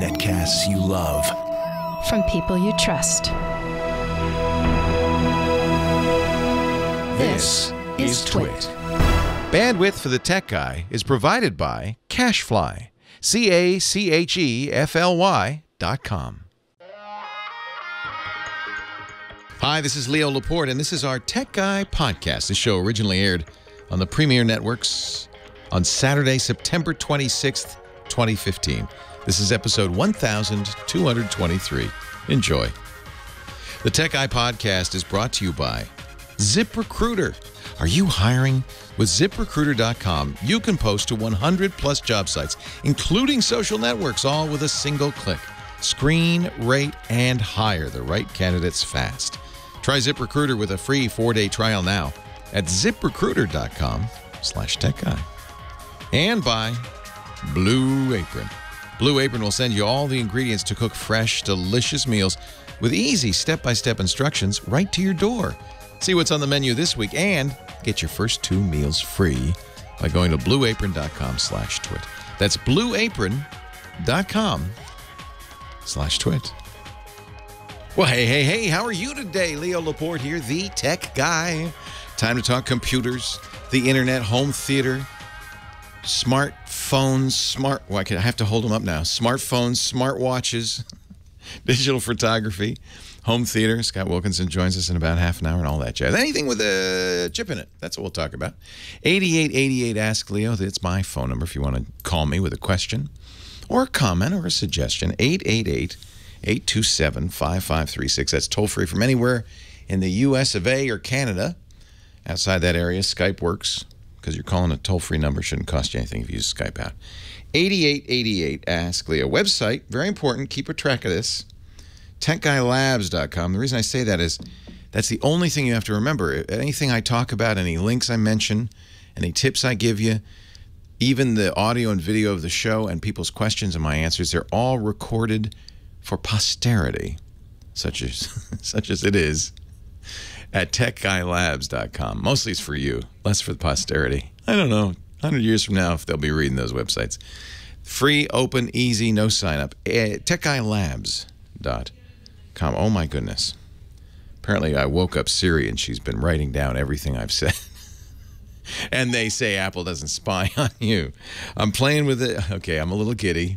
Netcasts you love. From people you trust. This is Twit. Bandwidth for the Tech Guy is provided by Cachefly. CACHEFLY.com. Hi, this is Leo Laporte, and this is our Tech Guy podcast. This show originally aired on the Premier Networks on Saturday, September 26th, 2015. This is episode 1223. Enjoy. The Tech Guy podcast is brought to you by ZipRecruiter. Are you hiring? With ZipRecruiter.com, you can post to 100-plus job sites, including social networks, all with a single click. Screen, rate, and hire the right candidates fast. Try ZipRecruiter with a free 4-day trial now at ZipRecruiter.com/TechGuy. And by Blue Apron. Blue Apron will send you all the ingredients to cook fresh, delicious meals with easy step-by-step instructions right to your door. See what's on the menu this week and get your first 2 meals free by going to blueapron.com/twit. That's blueapron.com/twit. Well, hey, how are you today? Leo Laporte here, the Tech Guy. Time to talk computers, the internet, home theater, smartphones, I have to hold them up now. Smartphones, smartwatches, digital photography, home theater. Scott Wilkinson joins us in about half an hour and all that jazz. Anything with a chip in it. That's what we'll talk about. 8888 Ask Leo. That's my phone number if you want to call me with a question or a comment or a suggestion. 888-827-5536. That's toll free from anywhere in the U.S. of A. or Canada. Outside that area, Skype works because you're calling a toll-free number. Shouldn't cost you anything if you use Skype out. 8888 Ask Leo. Website, very important. Keep a track of this. TechGuyLabs.com. The reason I say that is that's the only thing you have to remember. Anything I talk about, any links I mention, any tips I give you, even the audio and video of the show and people's questions and my answers, they're all recorded for posterity, such as it is, at TechGuyLabs.com. Mostly it's for you, less for the posterity. I don't know, 100 years from now if they'll be reading those websites. Free, open, easy, no sign-up. TechGuyLabs.com. Oh, my goodness. Apparently, I woke up Siri, and she's been writing down everything I've said. And they say Apple doesn't spy on you. I'm playing with it. Okay, I'm a little giddy.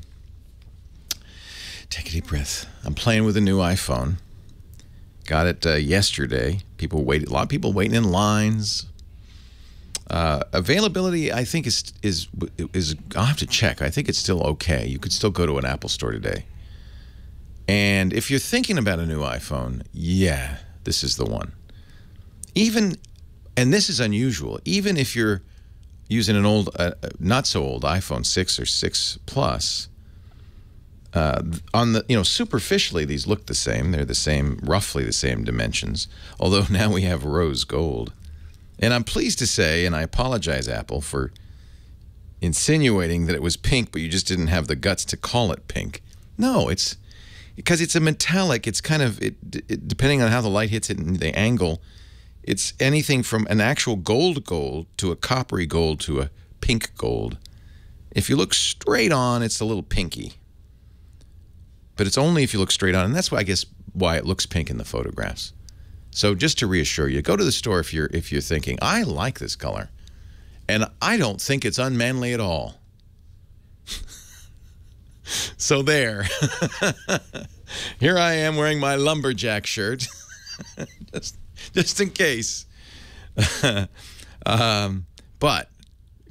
Take a deep breath. I'm playing with a new iPhone. Got it yesterday. A lot of people waiting in lines. Availability, I think, is I'll have to check. I think it's still okay. You could still go to an Apple store today. And if you're thinking about a new iPhone, yeah, this is the one. And this is unusual, even if you're using an old, not so old iPhone 6 or 6 Plus, on the, superficially, these look the same. They're the same, roughly the same dimensions, although now we have rose gold. And I'm pleased to say, and I apologize, Apple, for insinuating that it was pink, but you just didn't have the guts to call it pink. No, it's because it's a metallic. It's kind of, depending on how the light hits it and the angle, it's anything from an actual gold to a coppery gold to a pink gold. If you look straight on, it's a little pinky. But it's only if you look straight on, and that's why I guess why it looks pink in the photographs. So just to reassure you, go to the store if you're thinking, I like this color, and I don't think it's unmanly at all. So there. Here I am wearing my lumberjack shirt, just in case. But a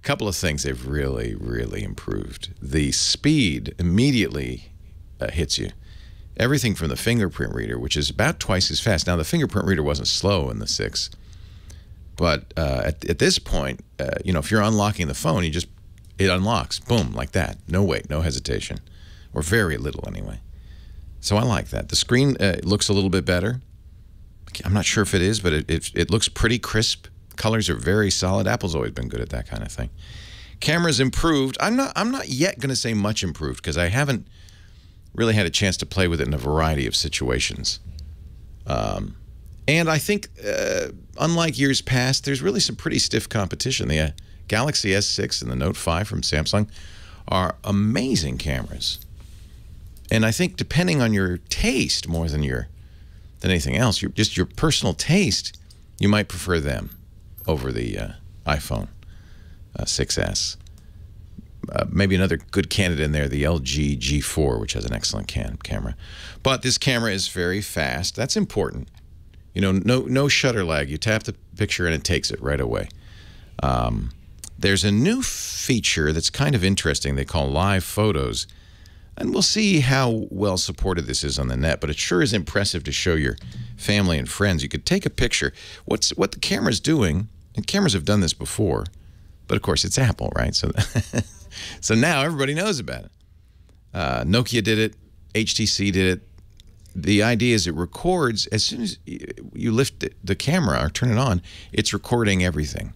couple of things they've really, really improved. The speed immediately hits you. Everything from the fingerprint reader, which is about twice as fast. Now, the fingerprint reader wasn't slow in the 6, but at this point, if you're unlocking the phone, it unlocks, boom, like that. No wait, no hesitation, or very little anyway. So I like that. The screen looks a little bit better. I'm not sure if it is, but it looks pretty crisp. Colors are very solid. Apple's always been good at that kind of thing. Camera's improved. I'm not yet going to say much improved because I haven't really had a chance to play with it in a variety of situations. And I think, unlike years past, there's really some pretty stiff competition. The Galaxy S6 and the Note 5 from Samsung are amazing cameras. And I think depending on your taste more than anything else, just your personal taste, you might prefer them over the iPhone 6S. Maybe another good candidate in there, the LG G4, which has an excellent camera. But this camera is very fast. That's important. You know, no shutter lag. You tap the picture and it takes it right away. There's a new feature that's kind of interesting they call live photos. And we'll see how well supported this is on the net, but it sure is impressive to show your family and friends. You could take a picture. What the camera's doing, and cameras have done this before, but of course it's Apple, right? So, so now everybody knows about it. Nokia did it. HTC did it. The idea is it records as soon as you lift the camera or turn it on, it's recording everything.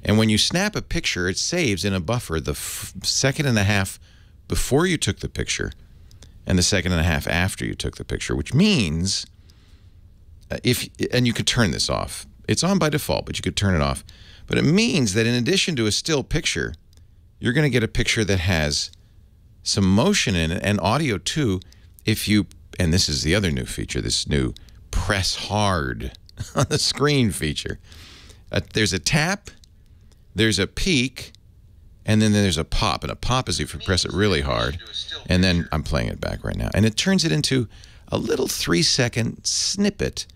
And when you snap a picture, it saves in a buffer the second and a half before you took the picture and the second and a half after you took the picture, which means and you could turn this off. It's on by default, but you could turn it off. But it means that in addition to a still picture, you're going to get a picture that has some motion in it and audio too. And this is the other new feature, this new press hard on the screen feature. There's a tap, there's a peak, and then there's a pop. And a pop is if you press it really hard. And then I'm playing it back right now. And it turns it into a little 3-second snippet.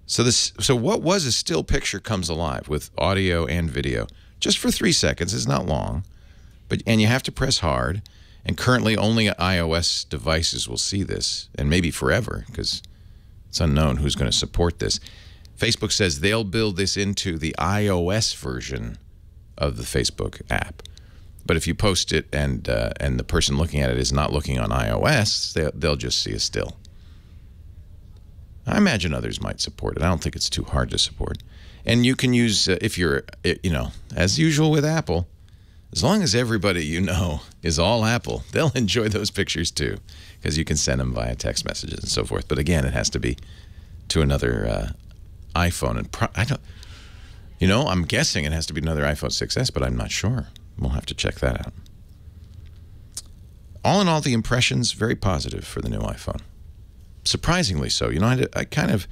So what was a still picture comes alive with audio and video. Just for 3 seconds. It's not long. And you have to press hard. And currently only iOS devices will see this. And maybe forever, because it's unknown who's going to support this. Facebook says they'll build this into the iOS version of the Facebook app. But if you post it and the person looking at it is not looking on iOS, they'll just see a still. I imagine others might support it. I don't think it's too hard to support. And you can use, if you're, as usual with Apple, as long as everybody you know is all Apple, they'll enjoy those pictures too, because you can send them via text messages and so forth. But again, it has to be to another iPhone. And I'm guessing it has to be another iPhone 6S, but I'm not sure. We'll have to check that out. All in all, the impressions, very positive for the new iPhone. Surprisingly so. I kind of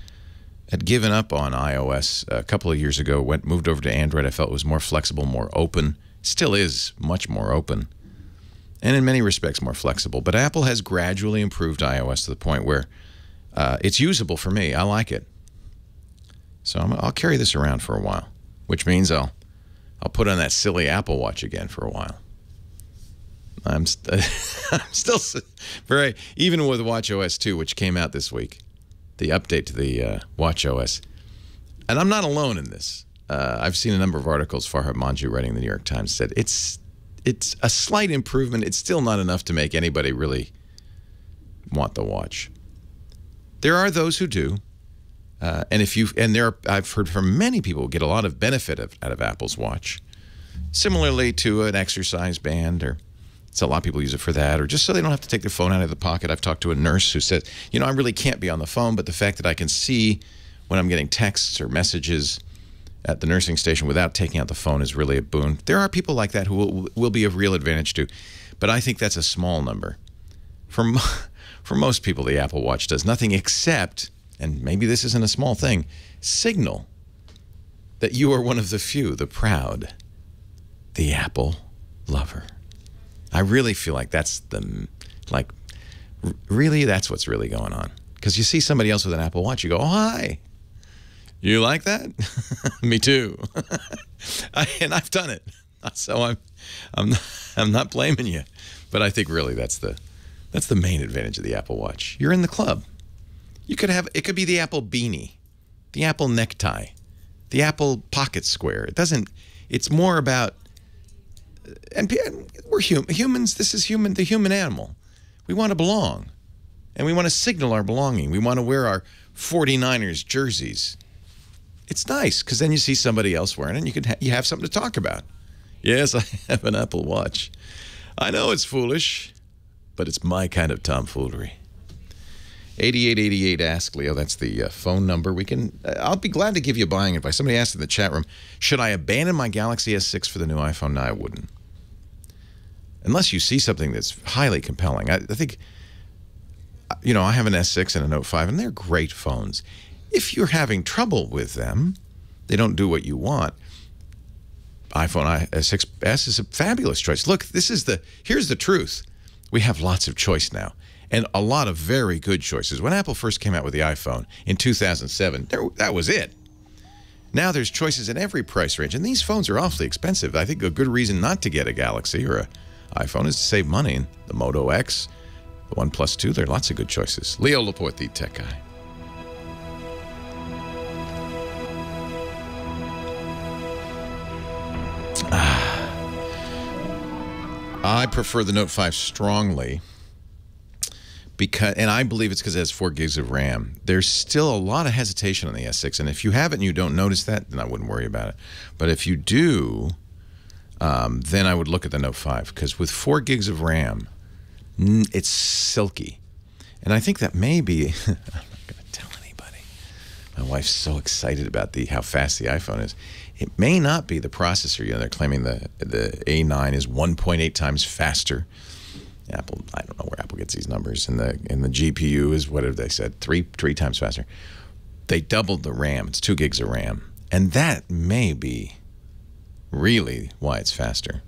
had given up on iOS a couple of years ago, moved over to Android. I felt it was more flexible, more open. Still is much more open. And in many respects more flexible. But Apple has gradually improved iOS to the point where it's usable for me. I like it. So I'll carry this around for a while, which means I'll put on that silly Apple Watch again for a while. I'm still very, even with watchOS 2, which came out this week, the update to the watchOS. And I'm not alone in this. I've seen a number of articles. Farhad Manjoo, writing in the New York Times, said it's a slight improvement. It's still not enough to make anybody really want the watch. There are those who do. I've heard from many people who get a lot of benefit out of Apple's Watch. Similarly to an exercise band, so a lot of people use it for that, or just so they don't have to take their phone out of the pocket. I've talked to a nurse who says, I really can't be on the phone, but the fact that I can see when I'm getting texts or messages at the nursing station without taking out the phone is really a boon. There are people like that who will be of real advantage to, but I think that's a small number. For most people, the Apple Watch does nothing except, and maybe this isn't a small thing, signal that you are one of the few, the proud, the Apple lover. I really feel like that's really that's what's really going on. Because you see somebody else with an Apple Watch, you go, oh, hi. You like that? Me too. And I've done it. So I'm not blaming you. But I think really that's the main advantage of the Apple Watch. You're in the club. It could be the Apple beanie, the Apple necktie, the Apple pocket square. It's more about, and we're humans. This is the human animal. We want to belong, and we want to signal our belonging. We want to wear our 49ers jerseys. It's nice because then you see somebody else wearing it, and you have something to talk about. Yes, I have an Apple Watch. I know it's foolish, but it's my kind of tomfoolery. 8888 Ask Leo, that's the phone number. I'll be glad to give you buying advice. Somebody asked in the chat room, should I abandon my Galaxy S6 for the new iPhone? No, I wouldn't. unless you see something that's highly compelling. I think, you know, I have an S6 and a Note 5, and they're great phones. If you're having trouble with them, they don't do what you want, iPhone S6s is a fabulous choice. Look, here's the truth. We have lots of choice now, and a lot of very good choices. When Apple first came out with the iPhone in 2007, that was it. Now there's choices in every price range, and these phones are awfully expensive. I think a good reason not to get a Galaxy or an iPhone is to save money. The Moto X, the OnePlus 2, there are lots of good choices. Leo Laporte, the tech guy. I prefer the Note 5 strongly, and I believe it's because it has 4 gigs of RAM. There's still a lot of hesitation on the S6, and if you haven't and you don't notice that, then I wouldn't worry about it. But if you do, then I would look at the Note 5, because with 4 gigs of RAM, it's silky. And I think that may be, I'm not going to tell anybody. My wife's so excited about how fast the iPhone is. It may not be the processor. You know, they're claiming the A9 is 1.8 times faster. Apple, I don't know where Apple gets these numbers. And the GPU is, what have they said, three times faster. They doubled the RAM. It's 2 gigs of RAM. And that may be really why it's faster.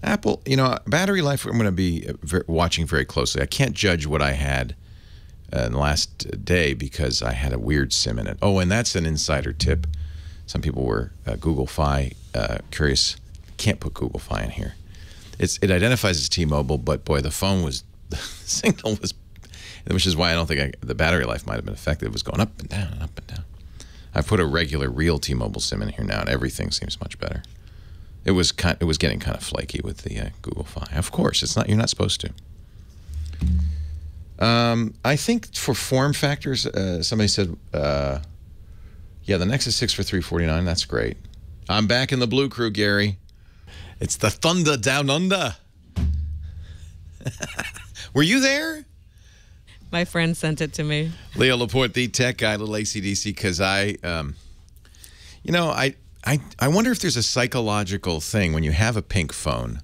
Apple, you know, battery life, I'm going to be watching very closely. I can't judge what I had in the last day because I had a weird SIM in it. Oh, and that's an insider tip. Some people were Google Fi curious. Can't put Google Fi in here. It identifies as T-Mobile, but boy, the signal was, which is why I don't think the battery life might have been affected. It was going up and down and up and down. I put a regular, real T-Mobile SIM in here now, and everything seems much better. It was getting kind of flaky with the Google Fi. Of course, you're not supposed to. I think for form factors, somebody said, yeah, the Nexus 6 for $349. That's great. I'm back in the Blue Crew, Gary. It's the thunder down under. Were you there? My friend sent it to me. Leo Laporte, the tech guy, little ACDC, because you know, I wonder if there's a psychological thing when you have a pink phone.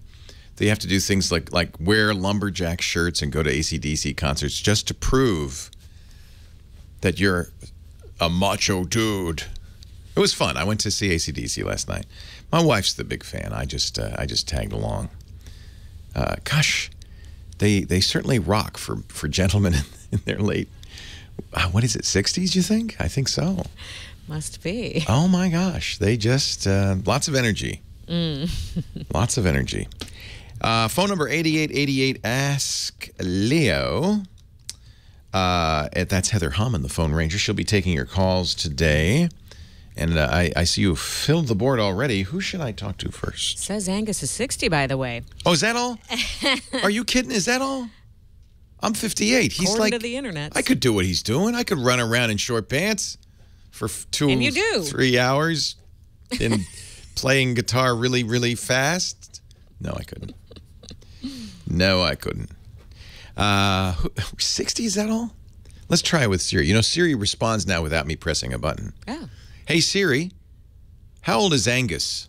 They have to do things like wear lumberjack shirts and go to AC/DC concerts just to prove that you're a macho dude. It was fun. I went to see AC/DC last night. My wife's the big fan. I just tagged along. Gosh, they certainly rock for gentlemen in their late, what is it, 60s, you think? I think so. Must be. Oh my gosh, they just lots of energy. Lots of energy. Phone number 8888, ask Leo. That's Heather Hammond, the phone ranger. She'll be taking your calls today. And I see you filled the board already. Who should I talk to first? Says Angus is 60, by the way. Oh, is that all? Are you kidding? Is that all? I'm 58. He's According like, to the internet. I could do what he's doing. I could run around in short pants for 3 hours and playing guitar really, really fast. No, I couldn't. No, I couldn't. 60, is that all? Let's try it with Siri. You know, Siri responds now without me pressing a button. Oh. Hey, Siri, how old is Angus?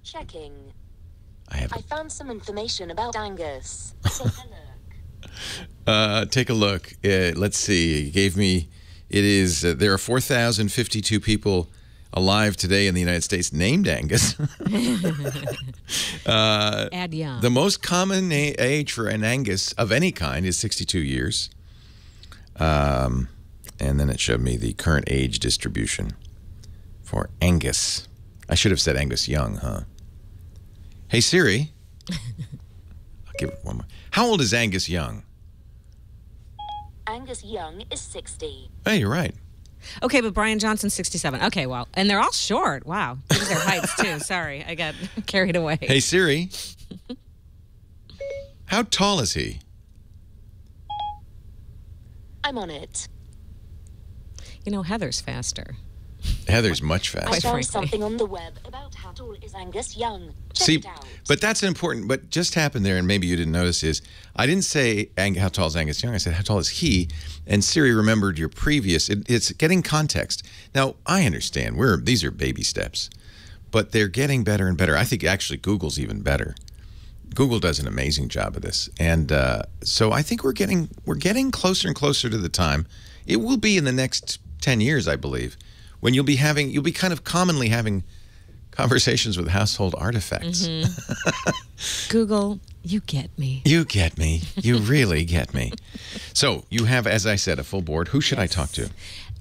Checking. I found some information about Angus. Take a look. Take a look. Let's see. He gave me, there are 4,052 people alive today in the United States named Angus. Add young. The most common age for an Angus of any kind is 62 years. And then it showed me the current age distribution for Angus. I should have said Angus Young, huh? Hey, Siri. I'll give it one more. How old is Angus Young? Angus Young is 60. Hey, you're right. Okay, but Brian Johnson's 67. Okay, well, and they're all short. Wow. These are heights, too. Sorry, I got carried away. Hey, Siri. How tall is he? I'm on it. You know, Heather's faster. Heather's much faster. I found something on the web about how How tall is Angus Young? Check See, it out. but that's important. What just happened there, and maybe you didn't notice, is I didn't say how tall is Angus Young. I said how tall is he, and Siri remembered your previous. It's getting context. Now I understand. These are baby steps, but they're getting better and better. I think actually Google's even better. Google does an amazing job of this, and so I think we're getting closer and closer to the time. It will be in the next 10 years, I believe, when you'll be kind of commonly having conversations with household artifacts. Google, you get me. You get me. You really get me. So you have, as I said, a full board. Who should I talk to?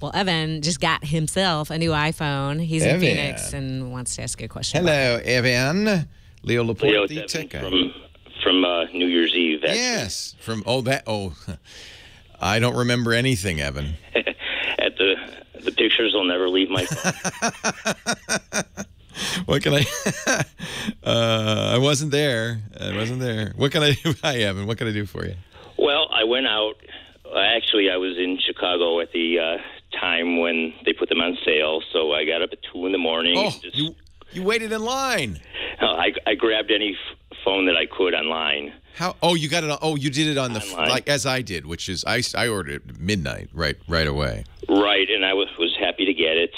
Well, Evan just got himself a new iPhone. He's in Evan. Phoenix and wants to ask you a question. Hello, Evan. Leo Laporte, Leo, the it's Evan tech guy. from New Year's Eve. Actually. Yes. I don't remember anything, Evan. At the pictures will never leave my phone. What can I? I wasn't there. What can I do? Hi, Evan. What can I do for you? Well, I went out. Actually, I was in Chicago at the time when they put them on sale. So I got up at 2 in the morning. Oh, you waited in line. I grabbed any phone that I could online. How? Oh, you got it. You did it on the Online. like as I did, which is I ordered it at midnight, right away. Right, and I was happy to get it.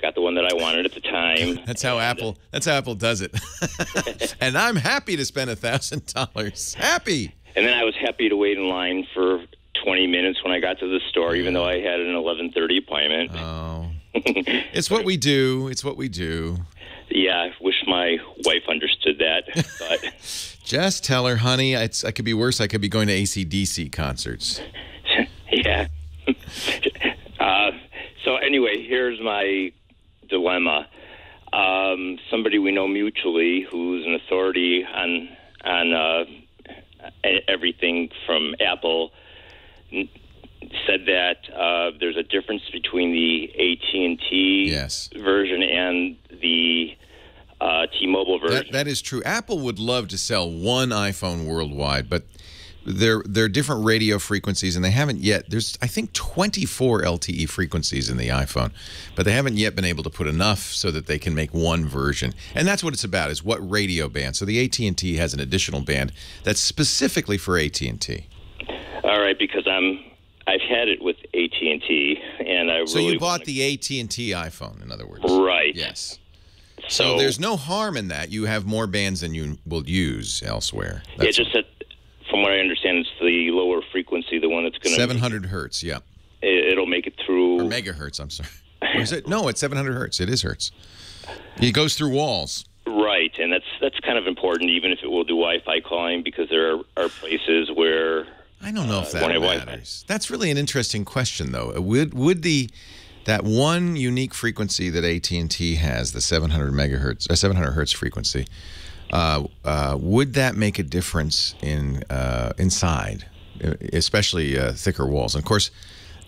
Got the one that I wanted at the time. That's how Apple does it. And I'm happy to spend $1,000. Happy. And then I was happy to wait in line for 20 minutes when I got to the store, even though I had an 11:30 appointment. Oh. It's what we do. It's what we do. Yeah, I wish my wife understood that. But Just tell her, honey, I could be worse. I could be going to AC/DC concerts. yeah. So anyway, here's my dilemma. Somebody we know mutually who's an authority on everything from Apple said that there's a difference between the AT&T Yes. version and the T-Mobile version. That is true. Apple would love to sell one iPhone worldwide, but there are different radio frequencies, and they haven't yet. There's, I think, 24 LTE frequencies in the iPhone, but they haven't yet been able to put enough so that they can make one version. And that's what it's about, is what radio band. So the AT&T has an additional band that's specifically for AT&T. All right, because I've had it with AT&T, and I So really you bought the AT&T iPhone, in other words. right. Yes. So there's no harm in that. You have more bands than you will use elsewhere. It's just that, from what I understand, it's the lower frequency, the one that's going to 700 hertz, yeah. It'll make it through. Or megahertz, I'm sorry. Or is it? No, it's 700 hertz. It is hertz. It goes through walls. Right, and that's kind of important, even if it will do Wi-Fi calling, because there are places where I don't know if that when I Wi-Fi. matters. That's really an interesting question, though. Would that one unique frequency that AT&T has, the 700 megahertz, 700 hertz frequency, would that make a difference in inside, especially thicker walls? And of course,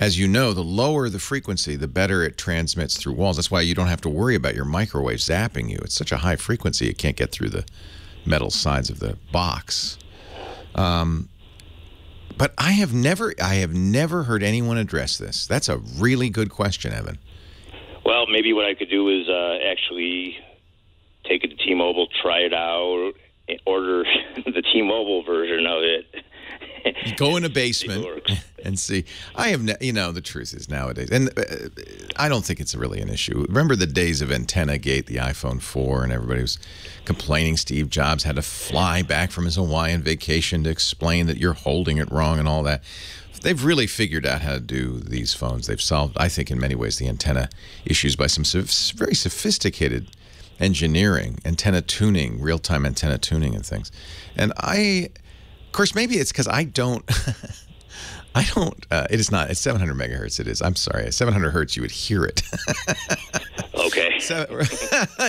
as you know, the lower the frequency, the better it transmits through walls. That's why you don't have to worry about your microwave zapping you. It's such a high frequency, it can't get through the metal sides of the box. But I have never heard anyone address this. That's a really good question, Evan. Well, maybe what I could do is actually take it to T-Mobile, try it out, order the T-Mobile version of it. Go in a basement and see. I have, the truth is nowadays, and I don't think it's really an issue. Remember the days of Antenna Gate, the iPhone 4, and everybody was complaining Steve Jobs had to fly back from his Hawaiian vacation to explain that you're holding it wrong and all that. They've really figured out how to do these phones. They've solved, I think, in many ways, the antenna issues by some very sophisticated engineering, antenna tuning, real-time antenna tuning and things. And of course, maybe it's because I don't, it is not, it's 700 megahertz, it is. I'm sorry, at 700 hertz, you would hear it. Okay.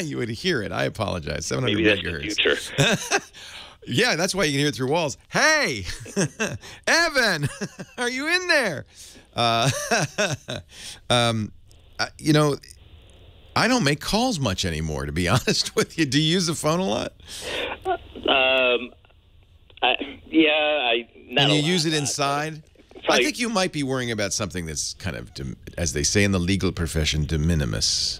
You would hear it. I apologize. 700 Maybe that's megahertz. the future. Yeah, that's why you can hear it through walls. Hey, Evan, are you in there? I don't make calls much anymore, to be honest with you. Do you use the phone a lot? Not and a you lot, use it inside? I think you might be worrying about something that's kind of, as they say in the legal profession, de minimis.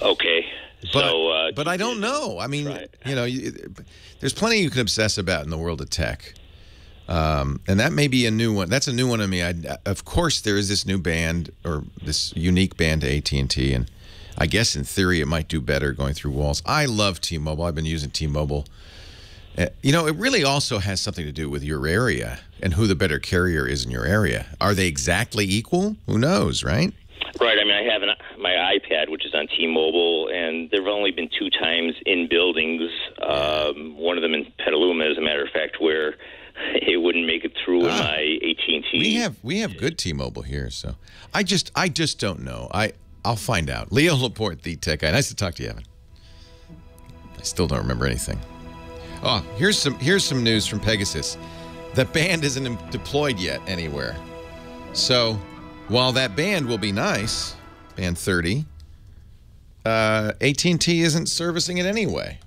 Okay. But I don't know. I mean, there's plenty you can obsess about in the world of tech. And that may be a new one. That's a new one to me. Of course, there is this new band, or this unique band to AT&T, and I guess in theory it might do better going through walls. I love T-Mobile. I've been using T-Mobile. It really also has something to do with your area and who the better carrier is in your area. Are they exactly equal? Who knows, right? Right. I mean, I have my iPad, which is on T-Mobile, and there have only been 2 times in buildings, one of them in Petaluma, as a matter of fact, where it wouldn't make it through in my AT&T. We have good T-Mobile here, so I just don't know. I'll find out. Leo Laporte, the tech guy. Nice to talk to you, Evan. I still don't remember anything. Oh, here's some news from Pegasus. The band isn't deployed yet anywhere. So while that band will be nice, band 30, AT&T isn't servicing it anyway.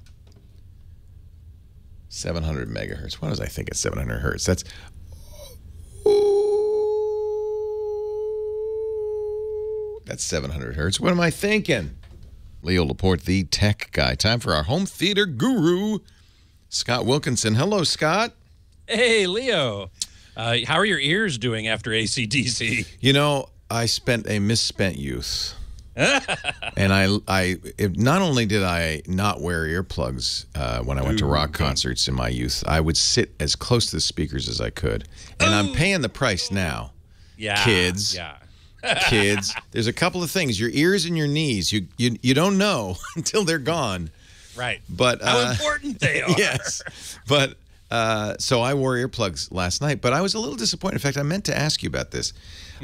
700 megahertz. What was I thinking? 700 hertz. That's that's 700 hertz. What am I thinking? Leo Laporte, the tech guy. Time for our home theater guru, Scott Wilkinson. Hello, Scott. Hey, Leo. How are your ears doing after AC/DC? I spent a misspent youth. And not only did I not wear earplugs when I went to rock concerts in my youth, I would sit as close to the speakers as I could. And I'm paying the price now. Yeah. Kids. Yeah. Kids. There's a couple of things. Your ears and your knees, you don't know until they're gone. Right. But how important they are. Yes. But so I wore earplugs last night, but I was a little disappointed. In fact, I meant to ask you about this.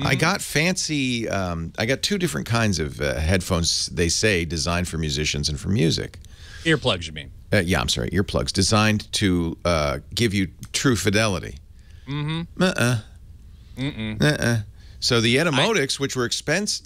I got fancy, I got 2 different kinds of headphones, they say, designed for musicians and for music. Earplugs, you mean? Yeah, I'm sorry, earplugs, designed to give you true fidelity. So the Etymotics, which were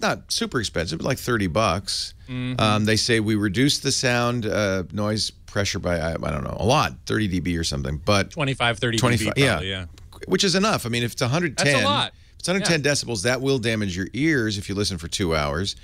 not super expensive, but like $30, they say we reduced the sound noise pressure by, I don't know, a lot, 30 dB or something. But 25, 30 dB probably, yeah. Which is enough. I mean, if it's 110, that's a lot. If it's 110 decibels, that will damage your ears if you listen for 2 hours.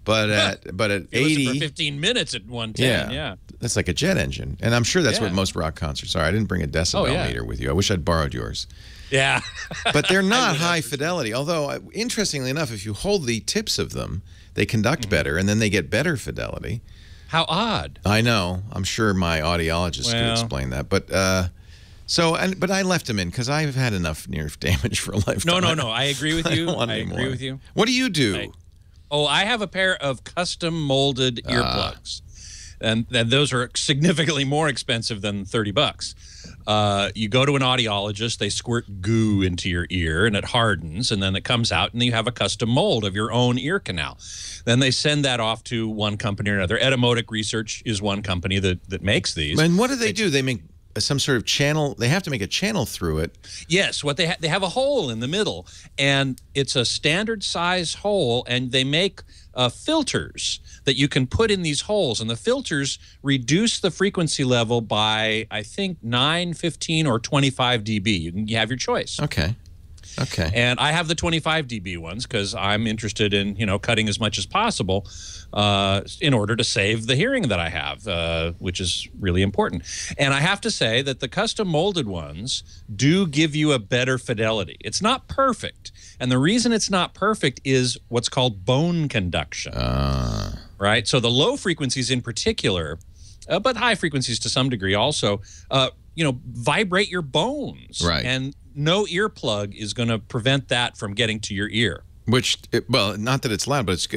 But at 80, listen for 15 minutes at 110, yeah. That's like a jet engine. And I'm sure that's what most rock concerts are. I didn't bring a decibel meter with you. I wish I'd borrowed yours. Yeah. But they're not high fidelity. Although, interestingly enough, if you hold the tips of them, they conduct better, and then they get better fidelity. How odd. I know. I'm sure my audiologist could explain that. But but I left them in because I've had enough near damage for a lifetime. No. I agree with you. I agree with you. What do you do? I have a pair of custom molded earplugs. And those are significantly more expensive than $30. You go to an audiologist, they squirt goo into your ear, and it hardens, and then it comes out, and you have a custom mold of your own ear canal. Then they send that off to one company or another. Etymotic Research is one company that makes these. And what do? They make some sort of channel. They have to make a channel through it. Yes, what they have a hole in the middle, and it's a standard size hole, and they make filters that you can put in these holes, and the filters reduce the frequency level by, I think, 9, 15, or 25 dB. You have your choice. Okay. And I have the 25 dB ones because I'm interested in, cutting as much as possible in order to save the hearing that I have, which is really important. And I have to say that the custom molded ones do give you a better fidelity. It's not perfect. And the reason it's not perfect is what's called bone conduction. Right? So the low frequencies in particular, but high frequencies to some degree also, vibrate your bones. Right. And no earplug is going to prevent that from getting to your ear. Not that it's loud, but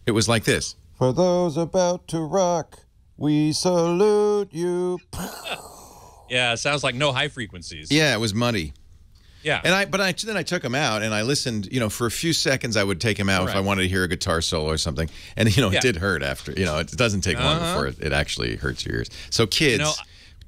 it was like this. For those about to rock, we salute you. Yeah, it sounds like no high frequencies. Yeah, it was muddy. Yeah. And then I took them out and I listened, for a few seconds I would take them out if I wanted to hear a guitar solo or something. And, it did hurt after, it doesn't take long before it actually hurts your ears. So kids,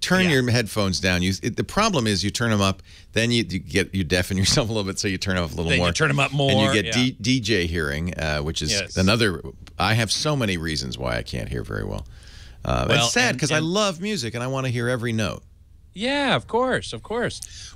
turn your headphones down. The problem is you turn them up, then you deafen yourself a little bit, so you turn them up a little more. Then you turn them up more. And you get DJ hearing, which is another. I have so many reasons why I can't hear very well. It's sad because I love music and I want to hear every note. Yeah, of course.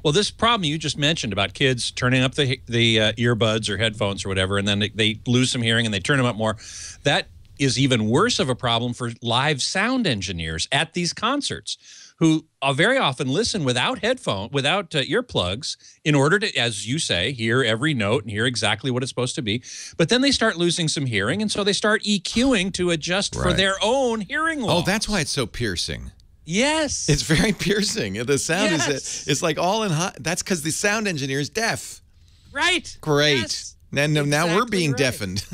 Well, this problem you just mentioned about kids turning up the earbuds or headphones or whatever, and then they lose some hearing and they turn them up more, that is even worse of a problem for live sound engineers at these concerts, who very often listen without earplugs in order to, as you say, hear every note and hear exactly what it's supposed to be. But then they start losing some hearing, and so they start EQing to adjust for their own hearing loss. Oh, that's why it's so piercing. Yes. It's very piercing. The sound is it's like all in hot. That's because the sound engineer is deaf. Right. Great. Yes. And now we're being right. deafened.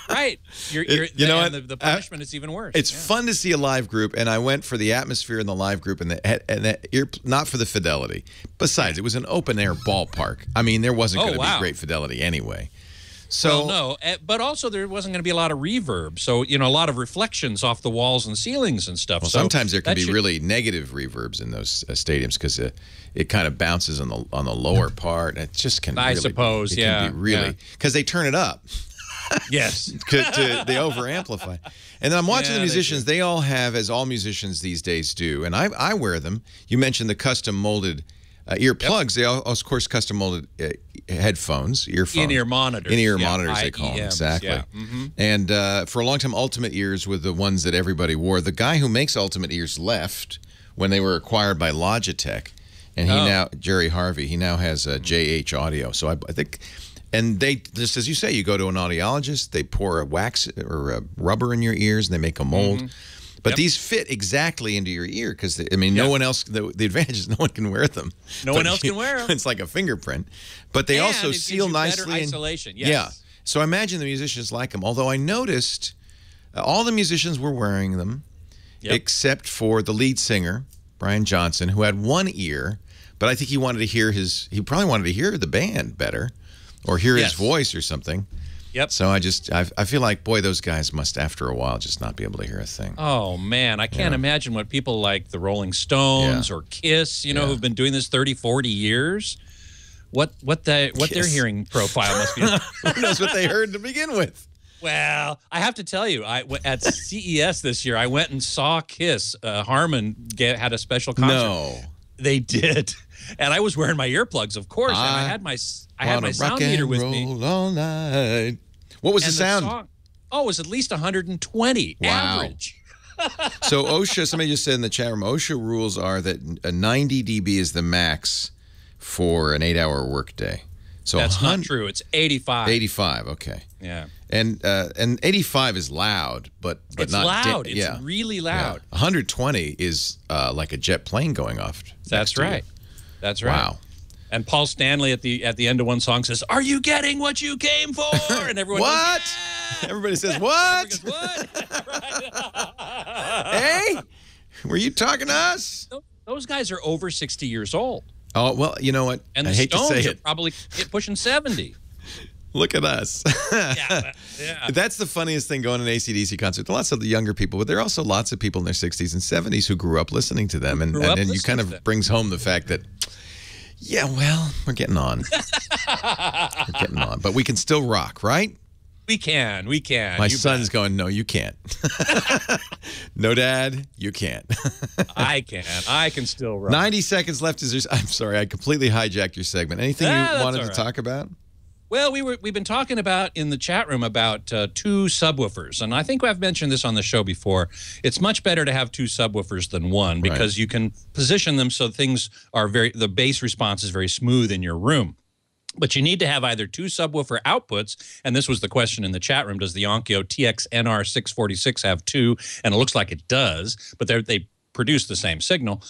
Right. You know what? The punishment is even worse. It's fun to see a live group, and I went for the atmosphere in the live group not for the fidelity. Besides, it was an open-air ballpark. I mean, there wasn't going to be great fidelity anyway. So no, but also there wasn't going to be a lot of reverb. So, a lot of reflections off the walls and ceilings and stuff. Well, so sometimes there can be really negative reverbs in those stadiums because it kind of bounces on the lower part. It just can. I suppose, it can be really because they turn it up. Yes, they over amplify. And then I'm watching the musicians. They all have, as all musicians these days do, and I wear them. You mentioned the custom molded earplugs. They all, of course, custom molded headphones, earphones, in-ear monitors, monitors they call them, exactly. Yeah. And for a long time, Ultimate Ears were the ones that everybody wore. The guy who makes Ultimate Ears left when they were acquired by Logitech, and now Jerry Harvey. He now has JH Audio. So I think. And they, just as you say, you go to an audiologist, they pour a wax or a rubber in your ears, and they make a mold. But these fit exactly into your ear because, no one else, the advantage is no one can wear them. No one else can wear them. It's like a fingerprint. But they also seal nicely. Better isolation, yes. Yeah. So I imagine the musicians like them. Although I noticed all the musicians were wearing them except for the lead singer, Brian Johnson, who had one ear. But I think he wanted to hear he probably wanted to hear the band better. Or hear his voice or something. Yep. So I feel like, boy, those guys must, after a while, just not be able to hear a thing. Oh, man. I can't imagine what people like the Rolling Stones or Kiss, who've been doing this 30, 40 years, what their hearing profile must be. Who knows what they heard to begin with? Well, I have to tell you, at CES this year, I went and saw Kiss. Harmon had a special concert. No. They did. And I was wearing my earplugs, of course, and I had my sound meter with me. All night. What was the sound? It was at least 120 average. So OSHA, somebody just said in the chat room, OSHA rules are that 90 dB is the max for an 8-hour workday. So that's not true. It's 85. 85, okay. Yeah. And 85 is loud, but it's not loud. It's really loud. Yeah. 120 is like a jet plane going off. That's right. That's right. Wow. And Paul Stanley at the end of one song says, "Are you getting what you came for?" And everyone what? Goes, yeah! Everybody says, "What?" Goes, what? Hey, were you talking to us? Those guys are over 60 years old. Oh, well, you know what? And I the hate Stones to say are probably pushing 70. Look at us. Yeah. That's the funniest thing going to an AC/DC concert. Lots of the younger people, but there are also lots of people in their 60s and 70s who grew up listening to them. And you kind of brings home the fact that, we're getting on. We're getting on. But we can still rock, right? We can. My son's going, no, you can't. No, Dad, you can't. I can. I can still rock. 90 seconds left. I'm sorry, I completely hijacked your segment. Anything you wanted to talk about? Well, we've been talking about in the chat room about 2 subwoofers, and I think I've mentioned this on the show before. It's much better to have 2 subwoofers than one because you can position them so things are the bass response is very smooth in your room. But you need to have either 2 subwoofer outputs, and this was the question in the chat room, does the Onkyo TX-NR646 have 2? And it looks like it does, but they produce the same signal.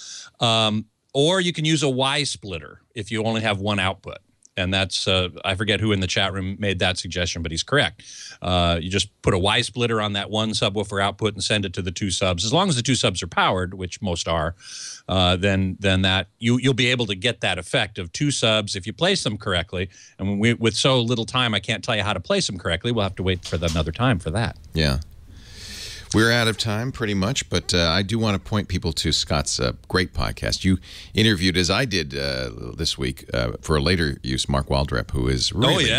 Or you can use a Y splitter if you only have 1 output. And that's, I forget who in the chat room made that suggestion, but he's correct. You just put a Y splitter on that 1 subwoofer output and send it to the 2 subs. As long as the 2 subs are powered, which most are, then that you'll be able to get that effect of 2 subs if you place them correctly. And with so little time, I can't tell you how to place them correctly. We'll have to wait for another time for that. Yeah. We're out of time pretty much, but I do want to point people to Scott's great podcast. You interviewed, as I did this week, for a later use, Mark Waldrep, who is really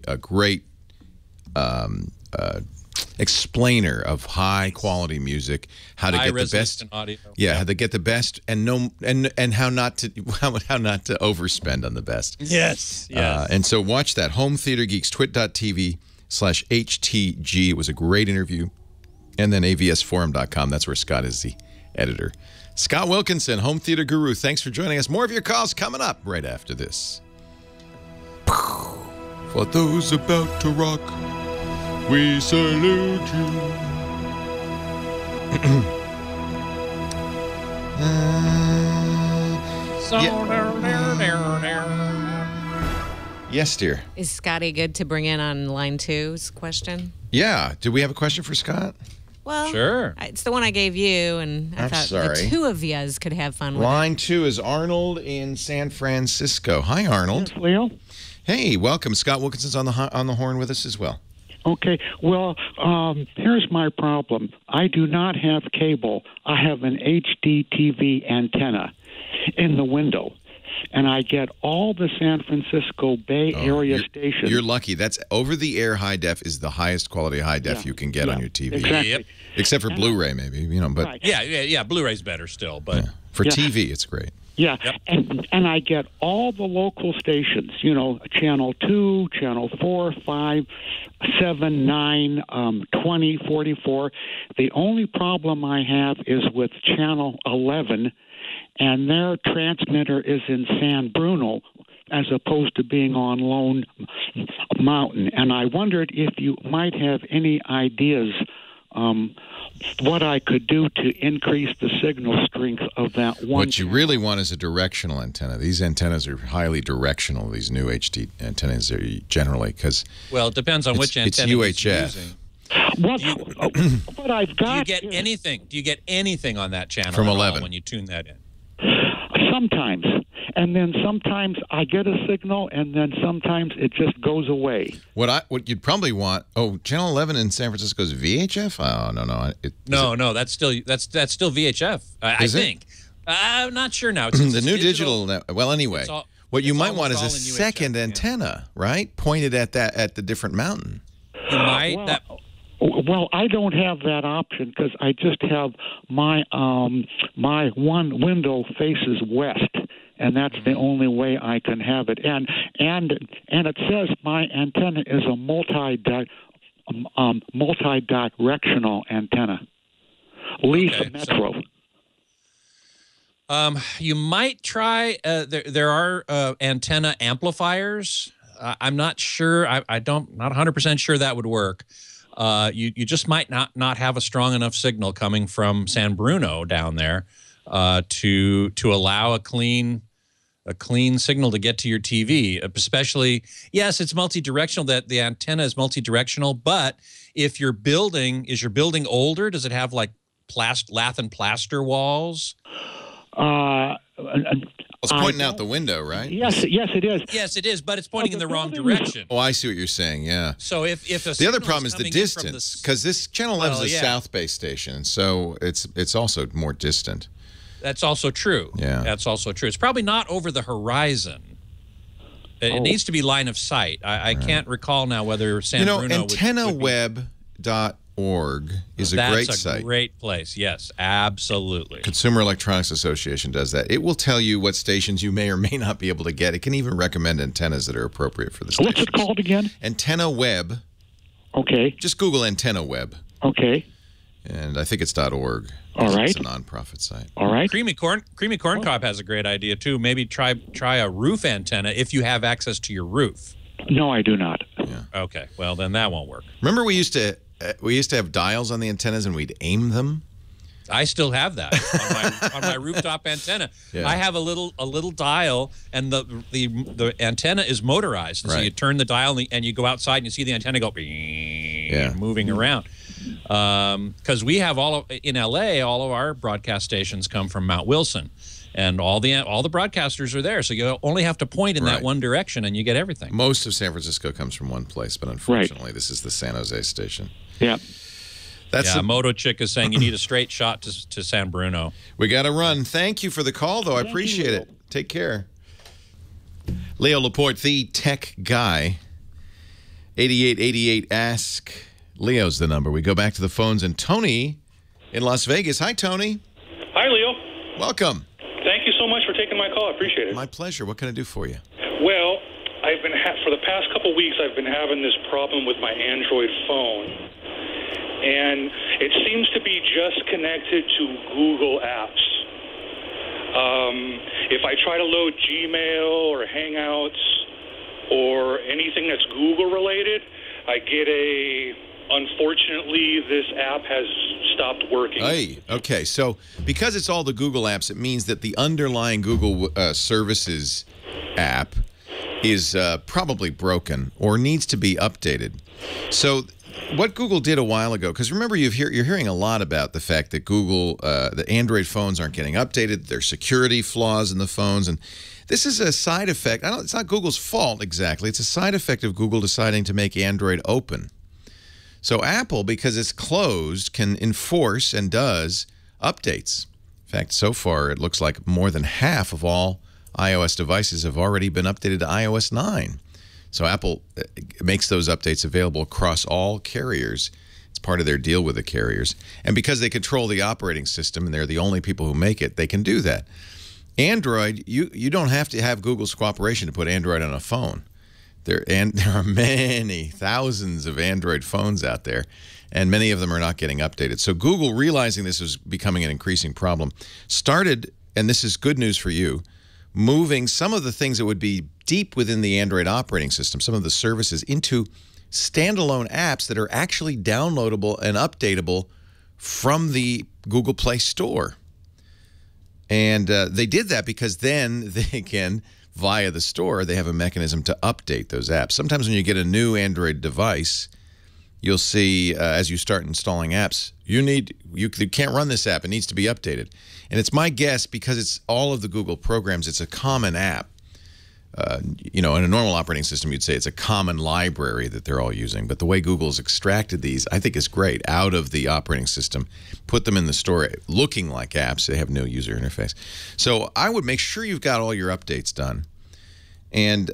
a great explainer of high-quality music, how to get the best audio. How to get the best, and how not to overspend on the best. Yes. And so watch that. Home Theater Geeks, twit.tv. avs.com/HTG. It was a great interview. And then avsforum.com. That's where Scott is the editor. Scott Wilkinson, home theater guru. Thanks for joining us. More of your calls coming up right after this. For those about to rock, we salute you. Yes, dear. Is Scotty good to bring in on line 2's question? Yeah. Do we have a question for Scott? Well, Sure. It's the one I gave you, and I I'm thought sorry. the two of yous could have fun with Line 2 is Arnold in San Francisco. Hi, Arnold. Yes, Leo. Hey, welcome. Scott Wilkinson's on the horn with us as well. Okay, well, here's my problem. I do not have cable. I have an HD TV antenna in the window, and I get all the San Francisco Bay Area stations. You're lucky. That's over-the-air high def is the highest quality high def you can get on your TV. Exactly. Yep. Except for Blu-ray, maybe, but Right. Yeah. Blu-ray's better still, but for TV, it's great. Yeah, and I get all the local stations, Channel 2, Channel 4, 5, 7, 9, 20, 44. The only problem I have is with Channel 11, and their transmitter is in San Bruno as opposed to being on Lone Mountain. And I wondered if you might have any ideas what I could do to increase the signal strength of that one. What you really want is a directional antenna. These antennas are highly directional, these new HD antennas are generally, because well, it depends on which antenna you're UHF. What I've got Do you get anything on that channel From at all 11. when you tune that in? sometimes. And then sometimes I get a signal, and then sometimes it just goes away. What you'd probably want? Oh, Channel 11 in San Francisco is VHF. Oh no. No, that's still VHF. I think. I'm not sure now. It's The new digital. Well, anyway, what you might want is a almost all in UHF, second antenna, right? Pointed at the different mountain. You might. Well, I don't have that option because I just have my my one window faces west, and that's the only way I can have it. And it says my antenna is a multi-directional antenna. Lisa Metro. You might try. There are antenna amplifiers. I'm not sure. Not 100% sure that would work. You just might not have a strong enough signal coming from San Bruno down there to allow a clean signal to get to your TV. Especially, yes, it's multi-directional. That the antenna is multi-directional, but if your building older, does it have like lath and plaster walls? It's pointing out the window, right? Yes, it is. Yes, it is, but it's pointing in the wrong direction. Oh, I see what you're saying. Yeah. So if the other problem is the distance, because this Channel 11 is a South Bay station, so it's also more distant. That's also true. Yeah. That's also true. It's probably not over the horizon. It needs to be line of sight. I can't recall now whether San Bruno AntennaWeb.org is a great site. That's a great place. Yes, absolutely. Consumer Electronics Association does that. It will tell you what stations you may or may not be able to get. It can even recommend antennas that are appropriate for the station. What's it called again? AntennaWeb. Okay. Just Google AntennaWeb. Okay. And I think it's .org. All right. It's a nonprofit site. All right. Creamy Corn Cob has a great idea too. Maybe try a roof antenna if you have access to your roof. No, I do not. Yeah. Okay. Well, then that won't work. Remember we used to have dials on the antennas and we'd aim them? I still have that on my rooftop antenna. Yeah. I have a little dial, and the antenna is motorized. And right. So you turn the dial and you go outside and you see the antenna go moving around. Because we have in LA, all of our broadcast stations come from Mount Wilson, and all the broadcasters are there. So you only have to point in that one direction, and you get everything. Most of San Francisco comes from one place, but unfortunately, this is the San Jose station. Yeah. Moto Chick is saying you need a straight shot to San Bruno. We got to run. Thank you for the call, though. I appreciate it. Take care. Leo Laporte, the tech guy. 8888 Ask. Leo's the number. We go back to the phones, and Tony in Las Vegas. Hi, Tony. Hi, Leo. Welcome. Thank you so much for taking my call. I appreciate it. My pleasure. What can I do for you? Well, I've been for the past couple weeks, I've been having this problem with my Android phone. And it seems to be just connected to Google apps. If I try to load Gmail or Hangouts or anything that's Google related, I get unfortunately, this app has stopped working. Hey, okay. So because it's all the Google apps, it means that the underlying Google Services app is probably broken or needs to be updated. So what Google did a while ago, because remember you're hearing a lot about the fact that the Android phones aren't getting updated, there's security flaws in the phones, and this is a side effect. It's not Google's fault exactly. It's a side effect of Google deciding to make Android open. So Apple, because it's closed, can enforce and does updates. In fact, so far it looks like more than half of all iOS devices have already been updated to iOS 9. So Apple makes those updates available across all carriers. It's part of their deal with the carriers. And because they control the operating system and they're the only people who make it, they can do that. Android, you don't have to have Google's cooperation to put Android on a phone. There are many thousands of Android phones out there, and many of them are not getting updated. So Google, realizing this was becoming an increasing problem, started, and this is good news for you, moving some of the things that would be deep within the Android operating system, some of the services, into standalone apps that are actually downloadable and updatable from the Google Play Store. And they did that because then they can, via the store, they have a mechanism to update those apps. Sometimes when you get a new Android device, you'll see as you start installing apps, you can't run this app. It needs to be updated. And it's my guess, because it's all of the Google programs, it's a common app. In a normal operating system, you'd say it's a common library that they're all using. But the way Google's extracted these, I think, is great, out of the operating system, put them in the store looking like apps. They have no user interface. So I would make sure you've got all your updates done. And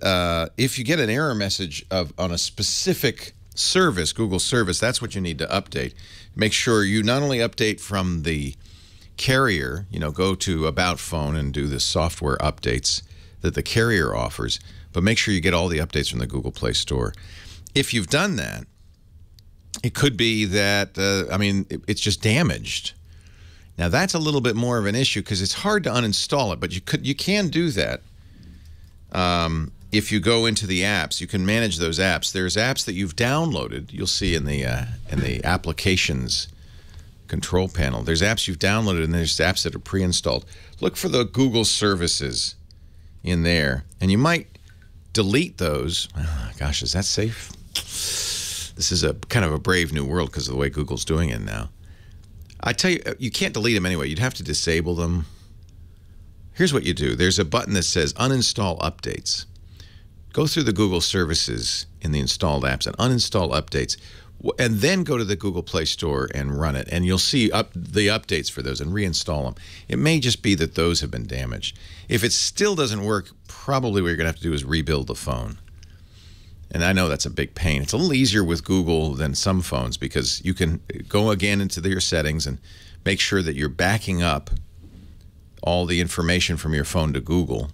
if you get an error message on a specific service, Google service, that's what you need to update. Make sure you not only update from the carrier, go to About Phone and do the software updates that the carrier offers, but make sure you get all the updates from the Google Play Store. If you've done that, it could be that, it's just damaged. Now, that's a little bit more of an issue because it's hard to uninstall it, but you can do that. If you go into the apps, you can manage those apps. There's apps that you've downloaded. You'll see in the applications control panel. There's apps you've downloaded, and there's apps that are pre-installed. Look for the Google services in there, and you might delete those. Oh, gosh, is that safe? This is a kind of a brave new world because of the way Google's doing it now. I tell you, you can't delete them anyway. You'd have to disable them. Here's what you do. There's a button that says uninstall updates. Go through the Google services in the installed apps and uninstall updates, and then go to the Google Play Store and run it, and you'll see the updates for those and reinstall them. It may just be that those have been damaged. If it still doesn't work, probably what you're going to have to do is rebuild the phone. And I know that's a big pain. It's a little easier with Google than some phones because you can go again into your settings and make sure that you're backing up all the information from your phone to Google.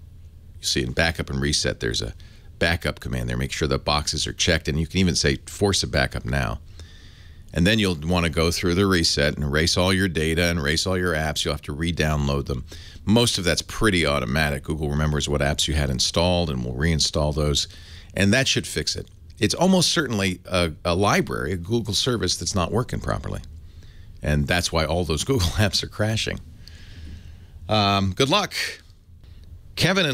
You see in backup and reset, there's a backup command there. Make sure the boxes are checked, and you can even say force a backup now. And then you'll want to go through the reset and erase all your data and erase all your apps. You'll have to re-download them. Most of that's pretty automatic. Google remembers what apps you had installed and will reinstall those, and that should fix it. It's almost certainly a library, a Google service that's not working properly, and that's why all those Google apps are crashing. Good luck. Kevin